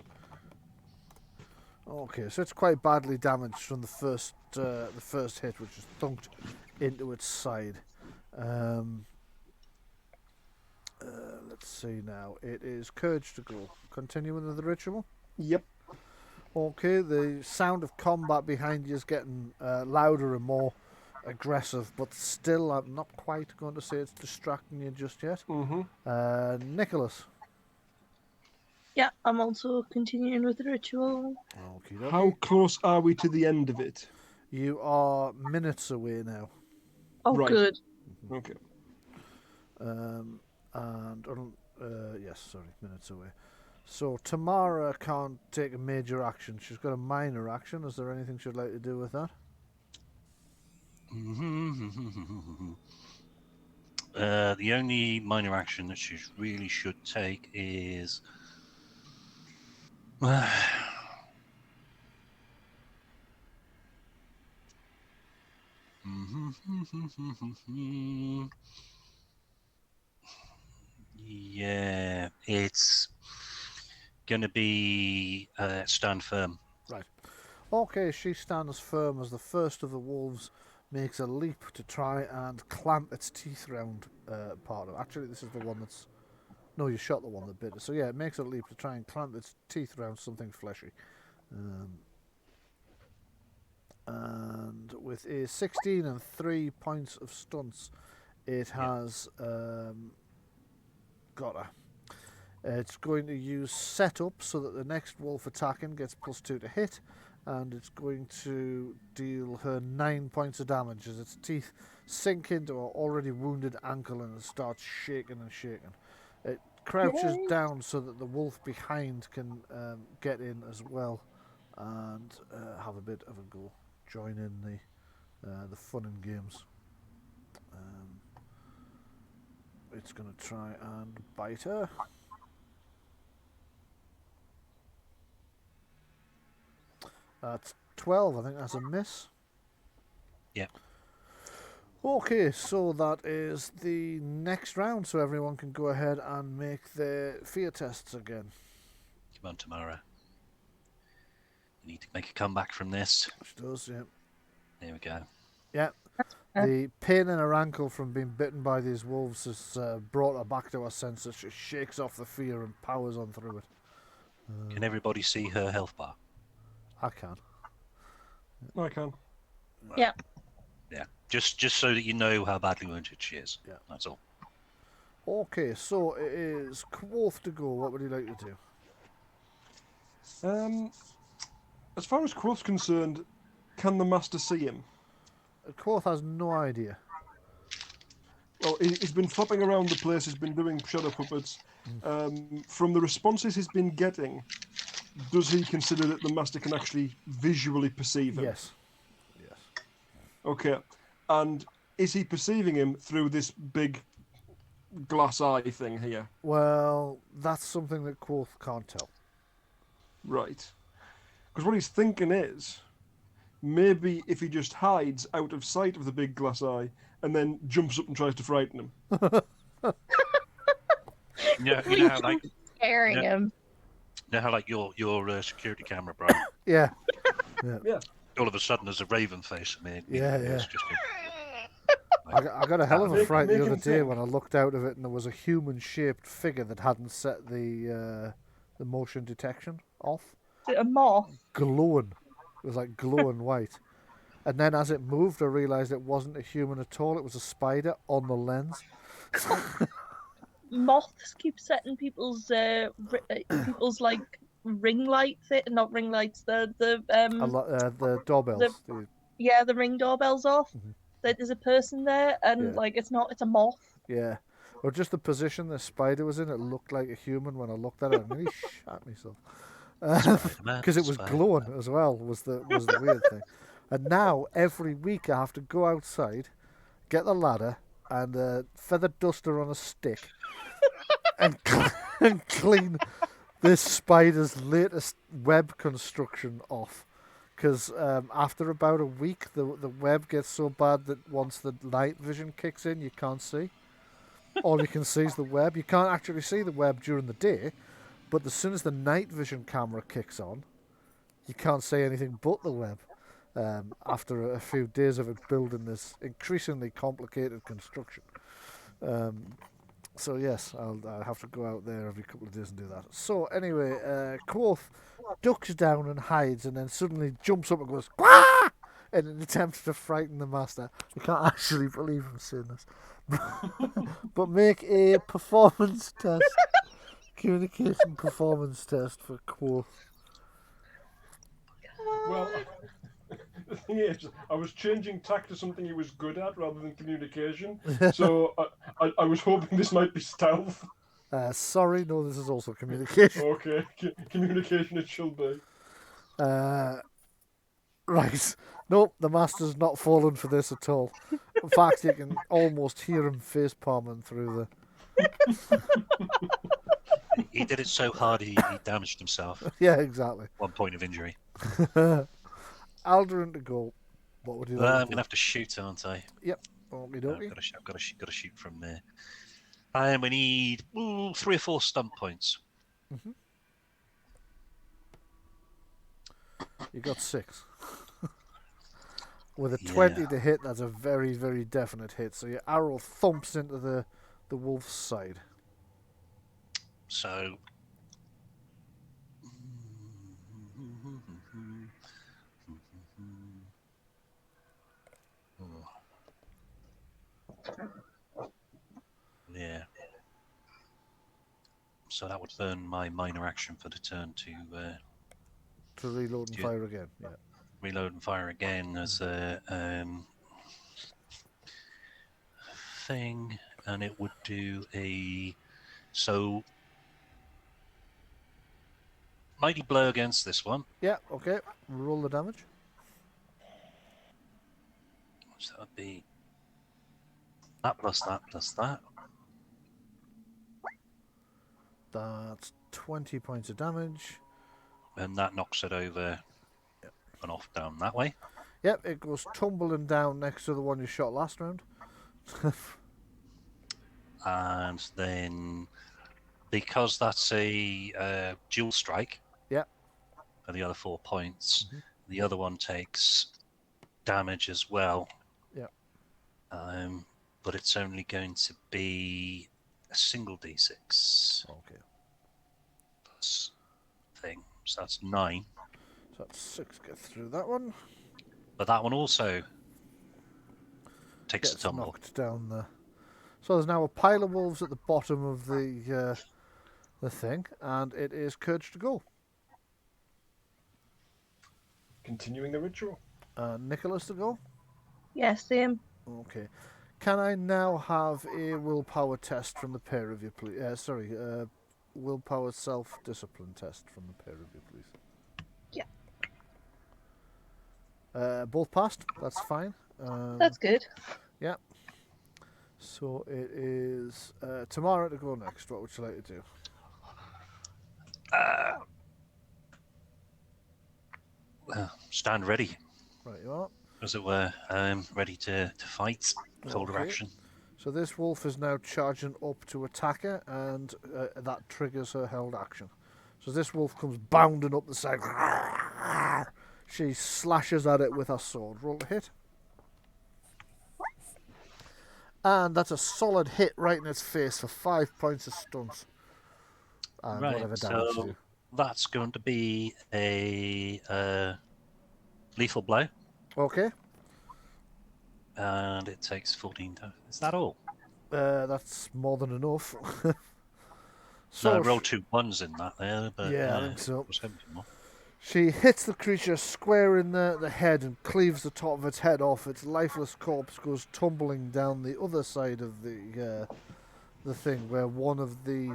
Okay, so it's quite badly damaged from the first hit, which is thunked into its side. Let's see now. It is Courage to go. Continuing with the ritual. Yep. Okay, the sound of combat behind you is getting louder and more aggressive, but still, I'm not quite going to say it's distracting you just yet. Mm-hmm. Nicholas. Yeah, I'm also continuing with the ritual. Okay, How close are we to the end of it? You are minutes away now. Oh, Right. good. Okay. Minutes away. So Tamara can't take a major action. She's got a minor action. Is there anything she'd like to do with that? The only minor action that she really should take is. Yeah, it's going to be stand firm. Right. Okay, she stands firm as the first of the wolves makes a leap to try and clamp its teeth round part of it. Actually, this is the one that's... No, you shot the one that bit it. So yeah, it makes a leap to try and clamp its teeth around something fleshy. And with a 16 and 3 points of stunts, it has got her. It's going to use setup so that the next wolf attacking gets +2 to hit, and it's going to deal her 9 points of damage as its teeth sink into her already wounded ankle and it starts shaking and shaking. It crouches down so that the wolf behind can get in as well and have a bit of a go, join in the fun and games. It's going to try and bite her. That's 12, I think that's a miss. Yeah. Okay, so that is the next round, so everyone can go ahead and make their fear tests again. Come on, Tamara. You need to make a comeback from this. Which does, yeah. There we go. Yeah. The pain in her ankle from being bitten by these wolves has brought her back to her senses. She shakes off the fear and powers on through it. Can everybody see her health bar? I can. I can. Yeah. Yeah. Just so that you know how badly wounded she is. Yeah. That's all. Okay, so it is Quoth to go. What would you like to do? As far as Quoth's concerned, can the master see him? Quoth has no idea. Well, he's been flopping around the place. He's been doing shadow puppets. From the responses he's been getting, does he consider that the master can actually visually perceive him? Yes. Okay. And is he perceiving him through this big glass eye thing here? Well, that's something that Quoth can't tell. Right. Because what he's thinking is, maybe if he just hides out of sight of the big glass eye and then jumps up and tries to frighten him. You know how like Scaring him. you know how like your security camera, Brian. Yeah. All of a sudden, there's a raven face. I mean, Yeah. it's just I got a hell of a fright the other day think. when I looked out of it and there was a human-shaped figure that hadn't set the motion detection off. Is it a moth? Glowing. It was like glowing white. And then as it moved, I realised it wasn't a human at all. It was a spider on the lens. Moths keep setting people's like ring lights, not ring lights, the doorbells. the ring doorbells off. That there's a person there, and Yeah. it's a moth. Yeah. Or just the position the spider was in, it looked like a human when I looked at it. I nearly shat myself. Because it was glowing as well, was the weird thing. And now, every week, I have to go outside, get the ladder and a feather duster on a stick and, and clean this spider's latest web construction off. Because after about a week, the web gets so bad that once the night vision kicks in, you can't see. All you can see is the web. You can't actually see the web during the day, but as soon as the night vision camera kicks on, you can't see anything but the web. After a few days of it building this increasingly complicated construction. So yes, I'll have to go out there every couple of days and do that. So anyway, Quoth ducks down and hides, and then suddenly jumps up and goes "Quah!" in an attempt to frighten the master. I can't actually believe I'm saying this, but make a performance test, communication performance test for Quoth. Well, the thing is, I was changing tack to something he was good at rather than communication. So I was hoping this might be stealth. Sorry, no, this is also communication. Okay, communication it shall be. Right. Nope, the master's not fallen for this at all. In fact, you can almost hear him face palming through He did it so hard he damaged himself. Yeah, exactly. 1 point of injury. Alderin to go. What would you like? I'm going to have to shoot, aren't I? Yep. Okie I've dokie. got to shoot from there. And we need 3 or 4 stump points. Mm-hmm. You got 6. With a 20 to hit, that's a very, very definite hit. So your arrow thumps into the wolf's side. So... Yeah. So that would burn my minor action for the turn to reload and fire again. Yeah. Reload and fire again as a thing, and it would do a mighty blow against this one. Yeah. Okay. Roll the damage. So that would be that plus that plus that. That's 20 points of damage. And that knocks it over and off down that way. Yep, it goes tumbling down next to the one you shot last round. And then, because that's a dual strike, for the other 4 points, the other one takes damage as well. But it's only going to be a single d6. Okay. Plus thing. So that's 9. So that's 6. Get through that one. But that one also takes Gets a tumble. knocked down there. So there's now a pile of wolves at the bottom of the thing, and it is Courage to go. Continuing the ritual. Nicholas to go. Yes, same. Okay. Can I now have a willpower test from the pair of you, please? Willpower self-discipline test from the pair of you, please. Yeah. Both passed. That's fine. That's good. Yeah. So it is Tamara to go next. What would you like to do? Stand ready, Right, you are. as it were. Ready to fight. Hold Okay. action. So this wolf is now charging up to attack her, and that triggers her held action. So this wolf comes bounding up the side. She slashes at it with her sword. Roll to hit. And that's a solid hit right in its face for 5 points of stunts. And Right, whatever damage so you do. that's going to be a lethal blow, Okay. and it takes 14 times. Is that all? That's more than enough. So I rolled 2 1s in that there, but Yeah, I think so. I was hoping for more. She hits the creature square in the head and cleaves the top of its head off. Its lifeless corpse goes tumbling down the other side of the thing, where one of the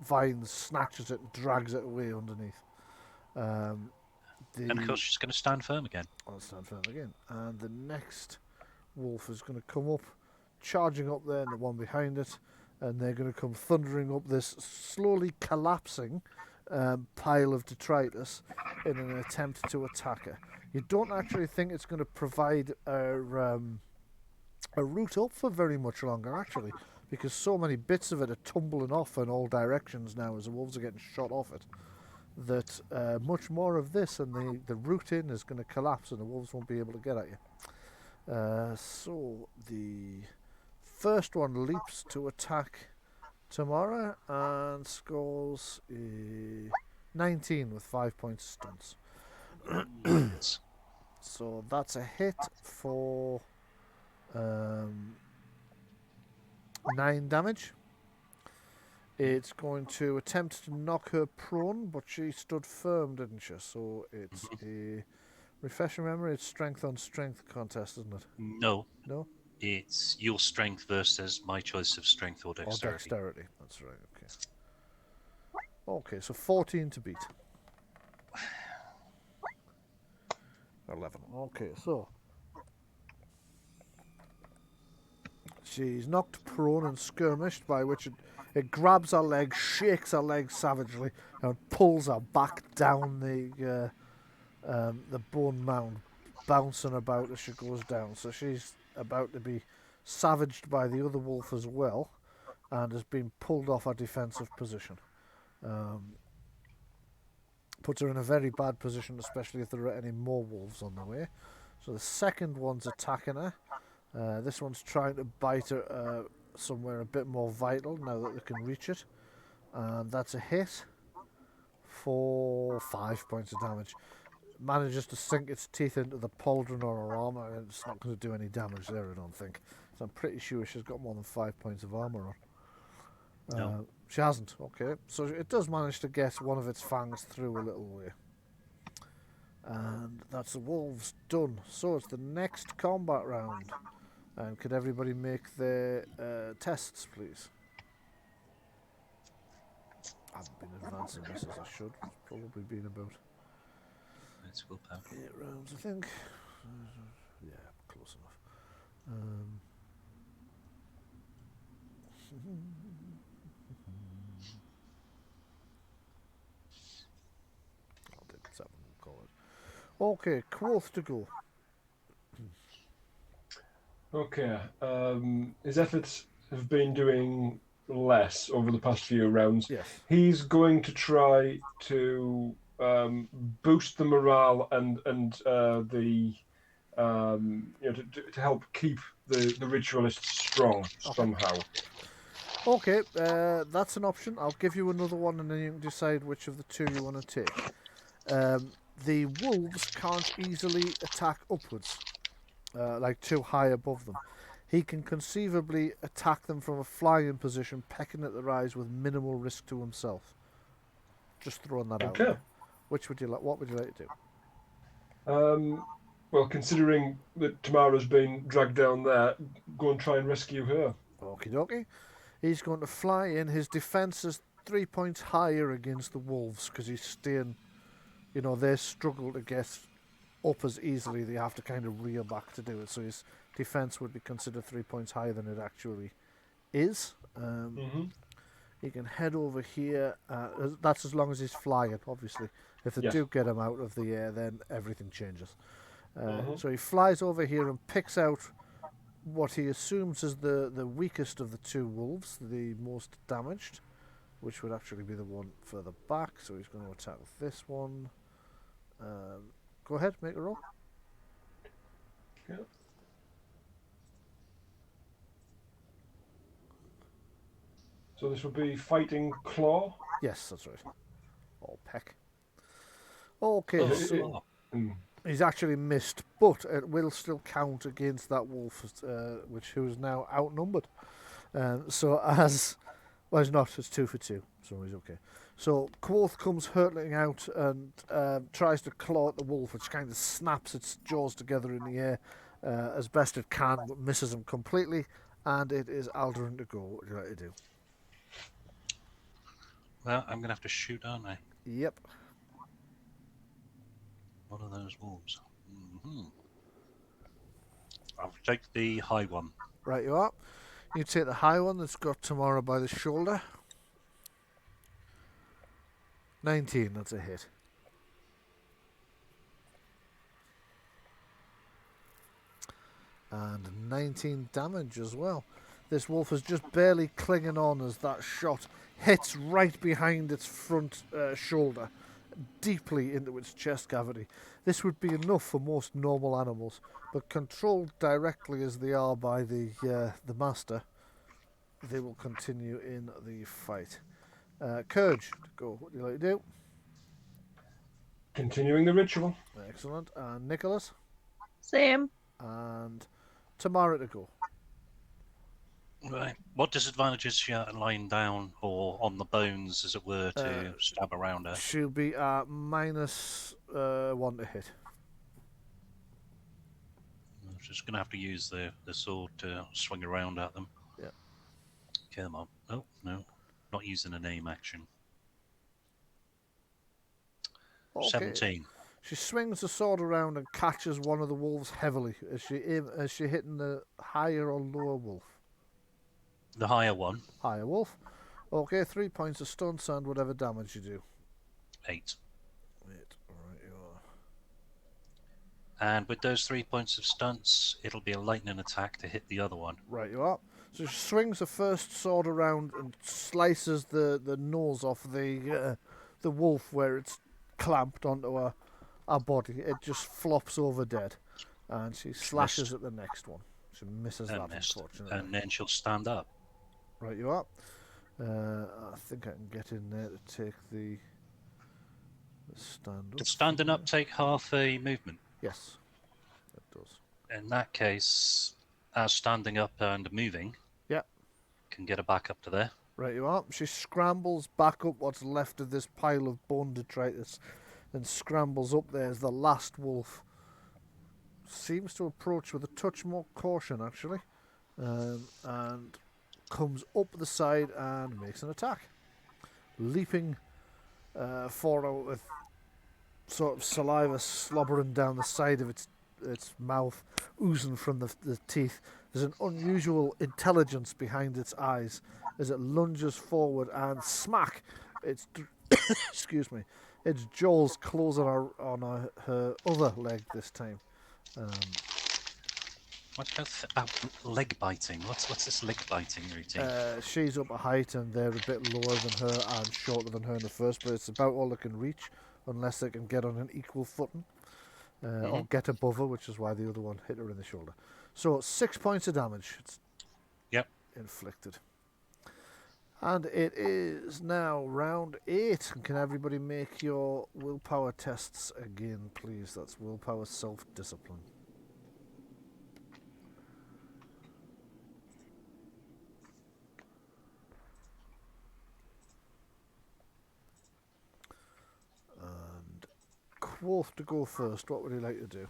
vines snatches it and drags it away underneath. And of course she's going to stand firm again. I'll stand firm again. And the next wolf is going to come up, charging up there, and the one behind it, and they're going to come thundering up this slowly collapsing pile of detritus in an attempt to attack her. You don't actually think it's going to provide a route up for very much longer, actually, because so many bits of it are tumbling off in all directions now as the wolves are getting shot off it, that much more of this and the route in is going to collapse and the wolves won't be able to get at you. So the first one leaps to attack Tamara and scores 19 with 5 points stunts. So that's a hit for 9 damage. It's going to attempt to knock her prone, but she stood firm, didn't she? So it's a refresh your memory. It's strength on strength contest, isn't it? No. No. It's your strength versus my choice of strength or dexterity. Or dexterity. That's right. Okay. Okay. So 14 to beat. 11. Okay. So she's knocked prone and skirmished, by which it grabs her leg, shakes her leg savagely, and pulls her back down the bone mound, bouncing about as she goes down. So she's about to be savaged by the other wolf as well, and has been pulled off her defensive position. Puts her in a very bad position, especially if there are any more wolves on the way. So the second one's attacking her. This one's trying to bite her somewhere a bit more vital now that they can reach it. And that's a hit for 5 points of damage. Manages to sink its teeth into the pauldron or her armour, and it's not going to do any damage there, I don't think. So I'm pretty sure she's got more than 5 points of armour on. No. She hasn't, okay. So it does manage to get one of its fangs through a little way. And that's the wolves done. So it's the next combat round. And could everybody make their tests, please? I haven't been advancing this as I should. It's probably been about It's willpower. 8 rounds, I think. Yeah, close enough. I'll take 7, we'll call it. Okay, Quoth to go. Okay. His efforts have been doing less over the past few rounds. Yes. He's going to try to boost the morale and the to help keep the ritualists strong somehow. Okay, that's an option. I'll give you another one, and then you can decide which of the two you want to take. The wolves can't easily attack upwards, like too high above them. He can conceivably attack them from a flying position, pecking at their eyes with minimal risk to himself. Just throwing that out there. Which would you like? What would you like to do? Well, considering that Tamara's been dragged down there, go and try and rescue her. Okie dokie. He's going to fly in. His defense is 3 points higher against the wolves because he's staying. You know, they struggle to get up as easily. They have to kind of reel back to do it. So his defense would be considered 3 points higher than it actually is. He can head over here. That's as long as he's flying, obviously. If they do get him out of the air, then everything changes. So he flies over here and picks out what he assumes is the weakest of the two wolves, the most damaged, which would actually be the one further back. So he's going to attack this one. Go ahead, make a roll. Yeah. So this would be fighting claw? Yes, that's right. Or peck. Okay, so he's actually missed, but it will still count against that wolf, who is now outnumbered. So as... Well, he's not. It's 2 for 2, so he's okay. So Quoth comes hurtling out and tries to claw at the wolf, which kind of snaps its jaws together in the air as best it can, but misses him completely. And it is Alderin to go. What would you like to do? Well, I'm going to have to shoot, aren't I? Yep. One of those wolves. I'll take the high one. Right, you are. You take the high one that's got Tamara by the shoulder. 19, that's a hit. And 19 damage as well. This wolf is just barely clinging on as that shot hits right behind its front shoulder, deeply into its chest cavity. This would be enough for most normal animals, but controlled directly as they are by the master, they will continue in the fight. Courage, go. What do you like to do? Continuing the ritual. Excellent. And Nicholas? Same. And Tamara to go. Right. What disadvantage is she lying down or on the bones, as it were, to stab around her? She'll be at minus 1 to hit. She's going to have to use the sword to swing around at them. Yeah. Come on. Oh, no. Not using an aim action. Okay. 17. She swings the sword around and catches one of the wolves heavily. Is she hitting the higher or lower wolf? The higher one. Higher wolf. Okay, 3 points of stunts and whatever damage you do. 8. Alright, you are. And with those 3 points of stunts, it'll be a lightning attack to hit the other one. Right, you are. So she swings the first sword around and slices the nose off the wolf where it's clamped onto her body. It just flops over dead. And she slashes at the next one. She misses that, unfortunately. And then she'll stand up. Right, you are. I think I can get in there to take the stand up. Does standing up take half a movement? Yes, it does. In that case, as standing up and moving, can get her back up to there. Right, you are. She scrambles back up what's left of this pile of bone detritus and scrambles up there as the last wolf seems to approach with a touch more caution, actually, and comes up the side and makes an attack, leaping forward with sort of saliva slobbering down the side of its mouth, oozing from the teeth. There's an unusual intelligence behind its eyes as it lunges forward and smack! Its excuse me, its jaws close on her other leg this time. What about leg biting? What's this leg biting routine? She's up a height and they're a bit lower than her and shorter than her in the first place. It's about all they can reach unless they can get on an equal footing or get above her, which is why the other one hit her in the shoulder. So 6 points of damage. It's inflicted. And it is now round 8. Can everybody make your willpower tests again, please? That's willpower self-discipline. And Quoth to go first. What would he like to do?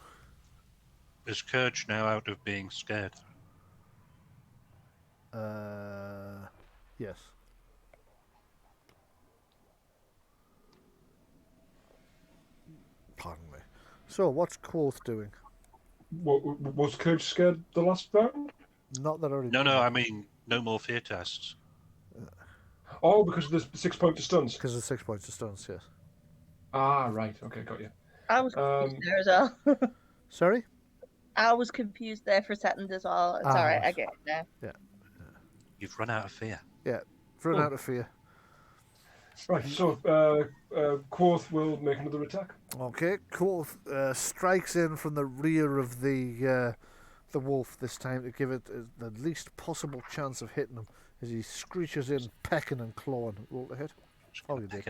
Is Courage now out of being scared? Yes. Pardon me. So, what's Quoth doing? Was Coach scared the last round? Not that I already. No, I mean, no more fear tests. Oh, because of the 6 points of stuns. Because of 6 points of stuns, yes. Ah, right. Okay, got you. I was confused there as well. Sorry? I was confused there for a second as well. It's alright, I get it now. Yeah. You've run out of fear. Yeah, run out of fear. Right, so Quoth will make another attack. Okay, Quoth strikes in from the rear of the wolf this time to give it the least possible chance of hitting him as he screeches in, pecking and clawing. Roll to hit. Oh, you did.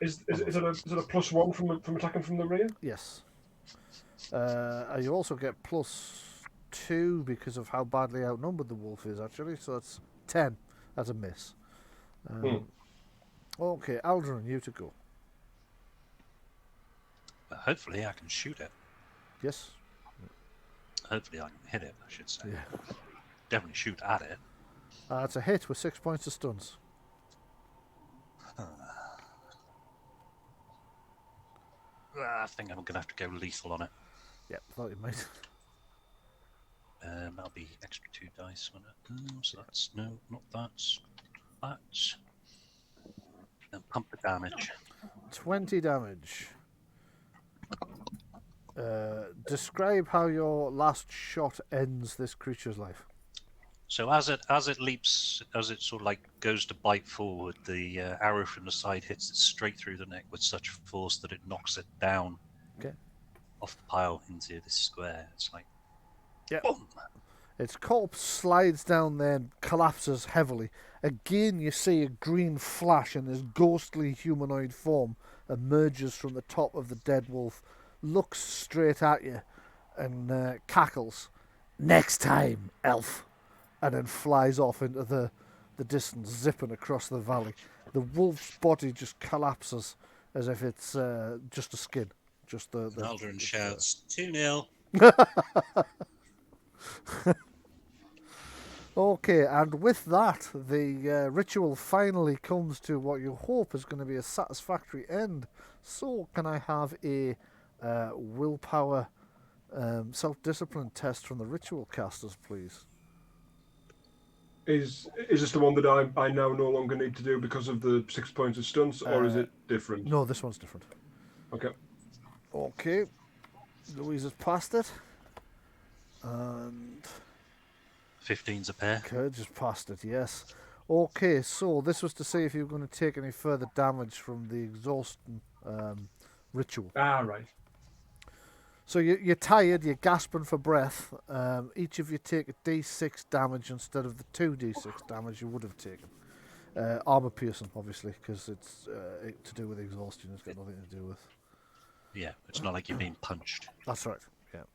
Is it a +1 from attacking from the rear? Yes. You also get +2 because of how badly outnumbered the wolf is, actually. So that's 10 as a miss. Okay, Aldrin, you to go. Hopefully I can shoot it. Yes. Hopefully I can hit it, I should say. Yeah. Definitely shoot at it. It's a hit with 6 points of stuns. I think I'm going to have to go lethal on it. Yep, thought you might. That'll be extra 2 dice. So that's no, not that. That. And pump the damage. 20 damage. Describe how your last shot ends this creature's life. So as it leaps, as it sort of like goes to bite forward, the arrow from the side hits it straight through the neck with such force that it knocks it down off the pile into this square. It's like, boom! Its corpse slides down there and collapses heavily. Again, you see a green flash, and this ghostly humanoid form emerges from the top of the dead wolf, looks straight at you, and cackles. Next time, elf. And then flies off into the distance, zipping across the valley. The wolf's body just collapses as if it's just a skin. Just the Aldrin shouts, 2-0. Okay, and with that, the ritual finally comes to what you hope is going to be a satisfactory end. So, can I have a willpower self-discipline test from the ritual casters, please? Is this the one that I now no longer need to do because of the 6 points of stunts, or is it different? No, this one's different. Okay. Okay. Louise has passed it. And 15's a pair. Okay, just passed it, yes. Okay, so this was to see if you were going to take any further damage from the exhaustion ritual. Ah, right. So you're tired, you're gasping for breath. Each of you take a d6 damage instead of the 2d6 damage you would have taken. Armor piercing, obviously, because it's to do with exhaustion. It's got nothing to do with... Yeah, it's not like you're being punched. That's right, yeah.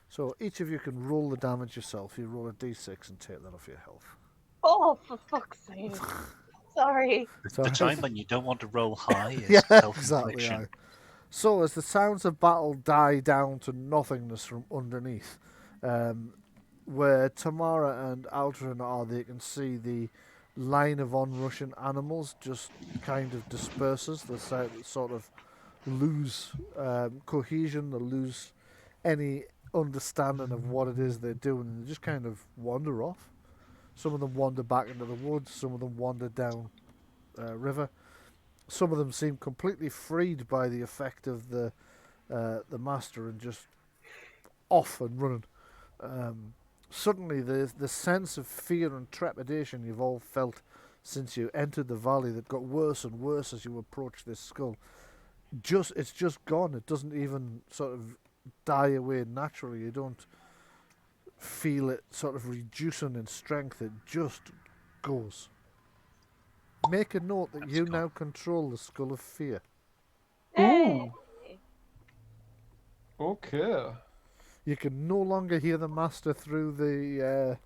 So each of you can roll the damage yourself. You roll a d6 and take that off your health. Oh, for fuck's sake. Sorry. The time when you don't want to roll high is yeah, self-infliction. Exactly. So as the sounds of battle die down to nothingness from underneath, where Tamara and Aldrin are, they can see the line of onrushing animals just kind of disperses. They sort of lose cohesion, they lose any understanding of what it is they're doing, and they just kind of wander off. Some of them wander back into the woods, some of them wander down river. Some of them seem completely freed by the effect of the master and just off and running. Suddenly, the sense of fear and trepidation you've all felt since you entered the valley that got worse and worse as you approached this skull, it's just gone. It doesn't even sort of die away naturally. You don't feel it sort of reducing in strength. It just goes. Make a note that you now control the Skull of Fear. Hey. Okay. You can no longer hear the master through the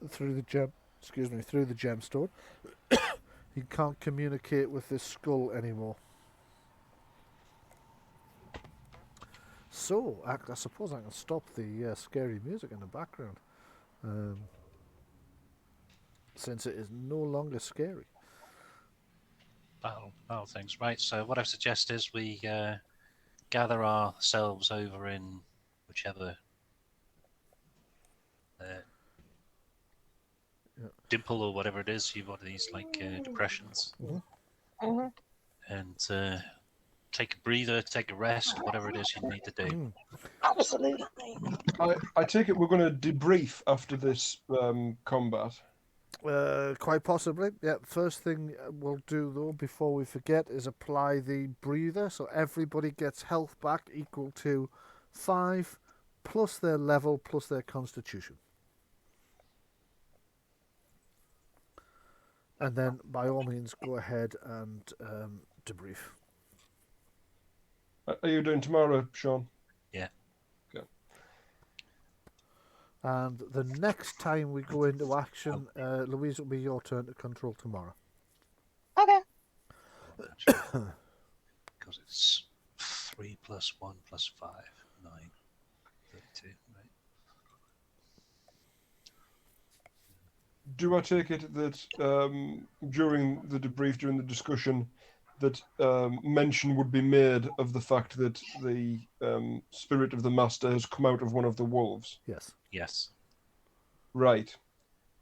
gemstone. You can't communicate with this skull anymore. So, I suppose I can stop the scary music in the background, since it is no longer scary. Oh, things. Right, so what I suggest is we gather ourselves over in whichever dimple or whatever it is. You've got these like depressions. Mm-hmm. And take a breather, take a rest, whatever it is you need to do. Absolutely. I take it we're going to debrief after this combat. Quite possibly. Yeah. First thing we'll do though, before we forget, is apply the breather. So everybody gets health back equal to 5 plus their level plus their constitution. And then, by all means, go ahead and debrief. Are you doing tomorrow, Sean? Yeah. Okay. And the next time we go into action, Louise, it'll be your turn to control tomorrow. Okay. Because it's 3 plus 1 plus 5, 9, 32, right? Do I take it that during the debrief, during the discussion, that mention would be made of the fact that the spirit of the master has come out of one of the wolves. Yes. Yes. Right.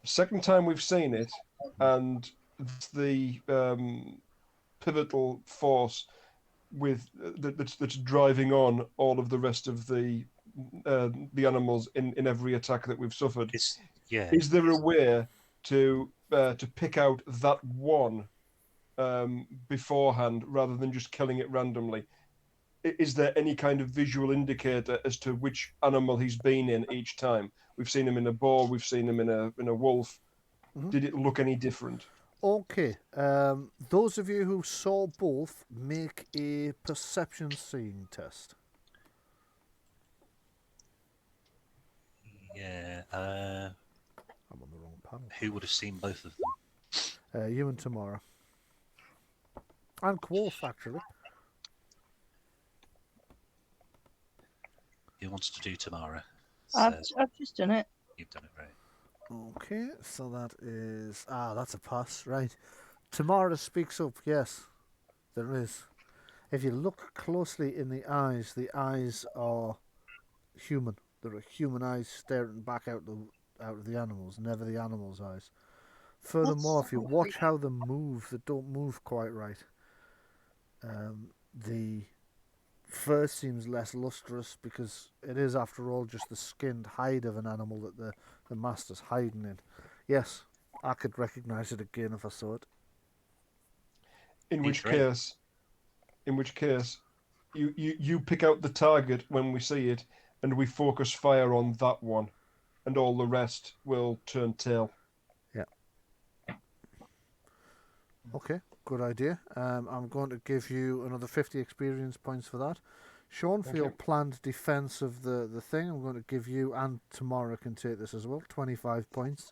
Second time we've seen it, and the pivotal force with that's driving on all of the rest of the animals in every attack that we've suffered. Is there a way to pick out that one beforehand rather than just killing it randomly? Is there any kind of visual indicator as to which animal he's been in each time? We've seen him in a boar, we've seen him in a wolf. Mm-hmm. Did it look any different? Okay. Those of you who saw both, make a perception seeing test. Yeah. I'm on the wrong panel. Who would have seen both of them? You and Tamara. And Quoth, actually. Who wants to do Tamara? I've just done it. You've done it right. Okay, so that is... that's a pass, right. Tamara speaks up, yes. There is. If you look closely in the eyes are human. There are human eyes staring back out of the animals, never the animals' eyes. Furthermore, if you watch how they move, they don't move quite right. The fur seems less lustrous because it is, after all, just the skinned hide of an animal that the master's hiding in. Yes, I could recognise it again if I saw it. In which case, you pick out the target when we see it, and we focus fire on that one, and all the rest will turn tail. Yeah. Okay, good idea. I'm going to give you another 50 experience points for that. Sean, for your planned defence of the thing, I'm going to give you, and Tamara can take this as well, 25 points.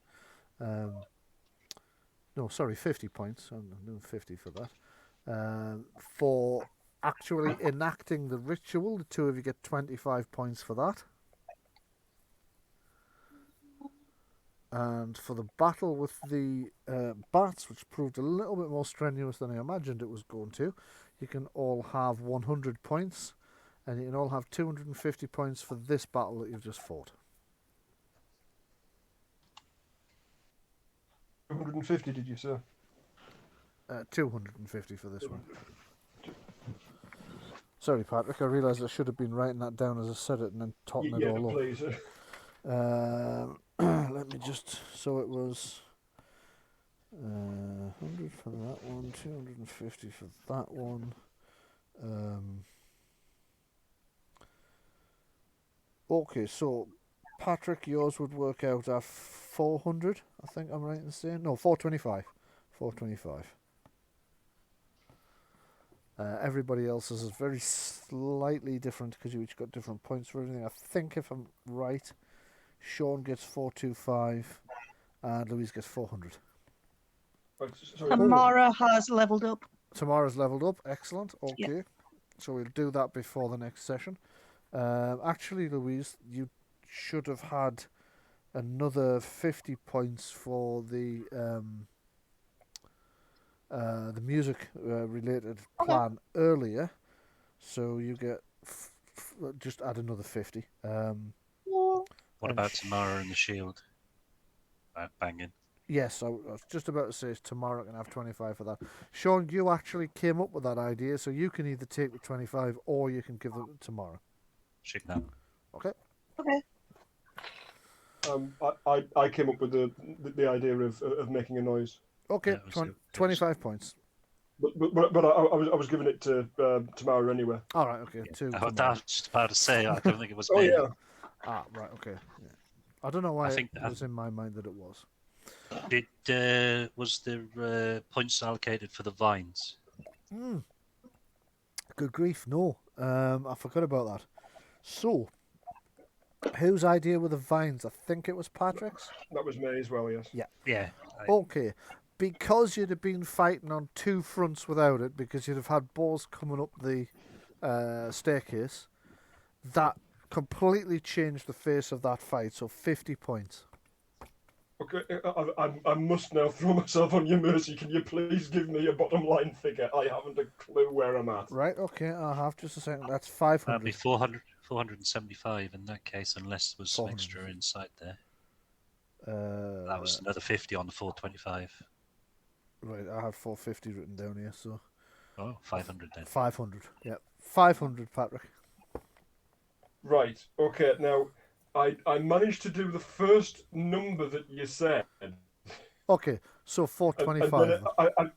No, sorry, 50 points. I'm doing 50 for that. For actually enacting the ritual, the two of you get 25 points for that. And for the battle with the bats, which proved a little bit more strenuous than I imagined it was going to, you can all have 100 points, and you can all have 250 points for this battle that you've just fought. 250, did you say? 250 for this one. Sorry, Patrick, I realised I should have been writing that down as I said it and then totting it all please. up. Let me just... So it was 100 for that one, 250 for that one. Okay, so Patrick, yours would work out at 400, I think I'm right in saying. No, 425. 425. Everybody else's is very slightly different because you each got different points for everything. I think if I'm right, Sean gets 425 and Louise gets 400. Tamara has levelled up. Tamara's levelled up, excellent. Okay, yeah. So we'll do that before the next session. Actually, Louise, you should have had another 50 points for the music related plan earlier, so you get just add another 50. What about Tamara and the shield? Banging. Yes, I was just about to say Tamara can have 25 for that. Sean, you actually came up with that idea, so you can either take the 25 or you can give them to Tamara. She can have. Okay. I came up with the idea of making a noise. Okay, 25 points. But I was giving it to Tamara anyway. All right, okay. I was just about to say, I don't think it was me. Oh, yeah. Right, okay. Yeah. I don't know why it was in my mind that it was. Was there points allocated for the vines? Good grief, no. I forgot about that. So, whose idea were the vines? I think it was Patrick's. That was me as well, yes. Yeah. Okay. Because you'd have been fighting on two fronts without it, because you'd have had boars coming up the staircase, that completely changed the face of that fight, so 50 points. Okay, I must now throw myself on your mercy. Can you please give me a bottom line figure? I haven't a clue where I'm at. Right, okay, I'll have just a second. That's That'd be 500. 475 in that case, unless there was some extra inside there. That was another 50 on the 425. Right, I have 450 written down here, so... Oh, 500 then. 500, yeah. 500, Patrick. Right, okay, now, I managed to do the first number that you said. Okay, so 425. And then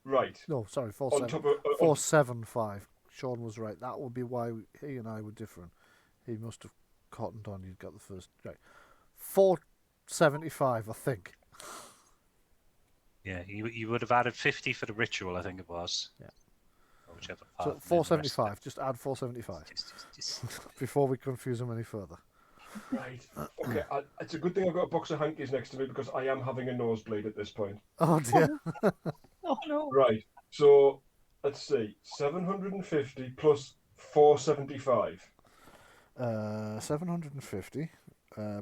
right. No, sorry, On top of... 475. Sean was right. That would be why he and I were different. He must have cottoned on you'd got the first... Right. 475, I think. Yeah, you would have added 50 for the ritual, I think it was. Yeah. Or whichever So part. 475. Just add 475. Before we confuse them any further. Right. Okay, it's a good thing I've got a box of hankies next to me because I am having a nosebleed at this point. Oh, dear. Oh, no. Right, so, let's see. 750 plus 475. 750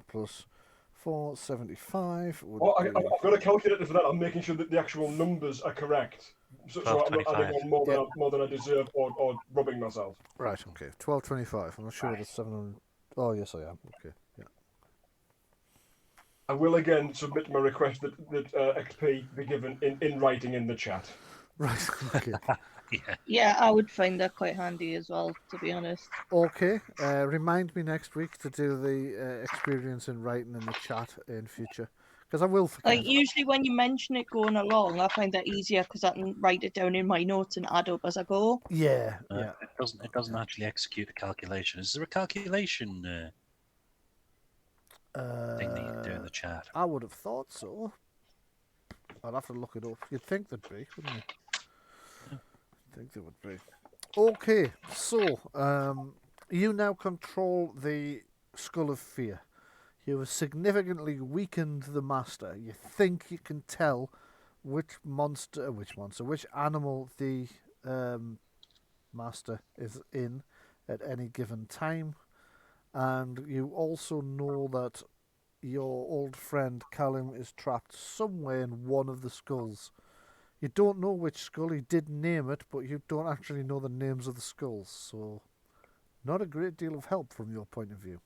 plus 475 would I've got a calculator for that. I'm making sure that the actual numbers are correct. So I'm not adding on more than I deserve or robbing myself. Right, okay. 1225. I'm not sure that's 700. Oh, yes, I am. Okay, yeah. I will again submit my request that XP be given in writing in the chat. Right, okay. Yeah, I would find that quite handy as well, to be honest. Okay, remind me next week to do the experience in writing in the chat in future, because I will forget. Like, usually when you mention it going along, I find that easier because I can write it down in my notes and add up as I go. Yeah. It doesn't actually execute a calculation. Is there a calculation thing that you can do in the chat? I would have thought so. I'd have to look it up. You'd think there'd be, wouldn't you? I think there would be. Okay, so you now control the Skull of Fear. You have significantly weakened the master. You think you can tell which animal the master is in at any given time, and you also know that your old friend Callum is trapped somewhere in one of the skulls. You don't know which skull. He did name it, but you don't actually know the names of the skulls, so not a great deal of help from your point of view.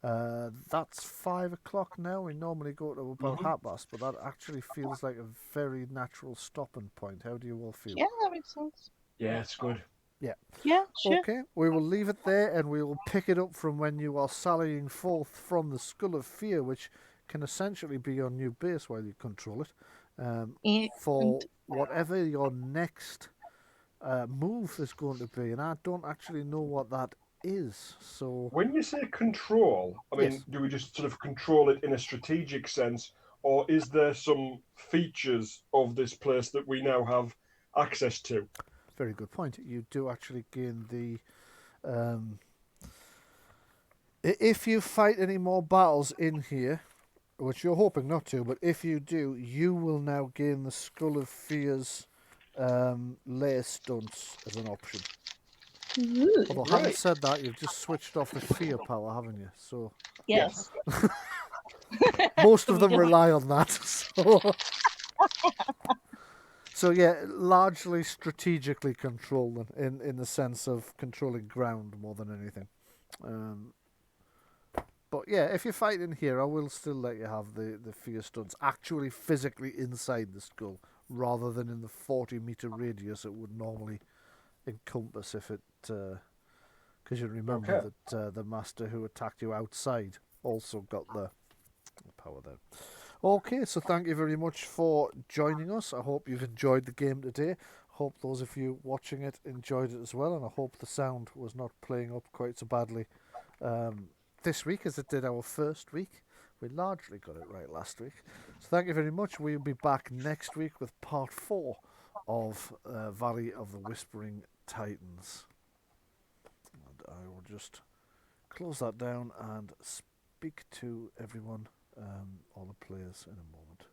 That's 5 o'clock now. We normally go to about 1:30, but that actually feels like a very natural stopping point. How do you all feel? Yeah, that makes sense. Yeah, it's good. Yeah. Yeah, sure. Okay, we will leave it there and we will pick it up from when you are sallying forth from the Skull of Fear, which can essentially be your new base while you control it, for whatever your next move is going to be. And I don't actually know what that is. So when you say control, I mean, yes. Do we just sort of control it in a strategic sense, or is there some features of this place that we now have access to? Very good point. You do actually gain the... if you fight any more battles in here, which you're hoping not to, but if you do, you will now gain the Skull of Fear's lair stunts as an option. Ooh, Although having said that, you've just switched off the fear power, haven't you? So yes. most of them rely on that. So yeah, largely strategically control them in the sense of controlling ground more than anything. But yeah, if you're fighting here, I will still let you have the fear stunts actually physically inside the skull, rather than in the 40-meter radius it would normally encompass if it... because you remember that the master who attacked you outside also got the power there. Okay, so thank you very much for joining us. I hope you've enjoyed the game today. Hope those of you watching it enjoyed it as well, and I hope the sound was not playing up quite so badly this week as it did our first week. We largely got it right last week. So thank you very much. We'll be back next week with part 4 of Valley of the Whispering Titans. And I will just close that down and speak to everyone, all the players, in a moment.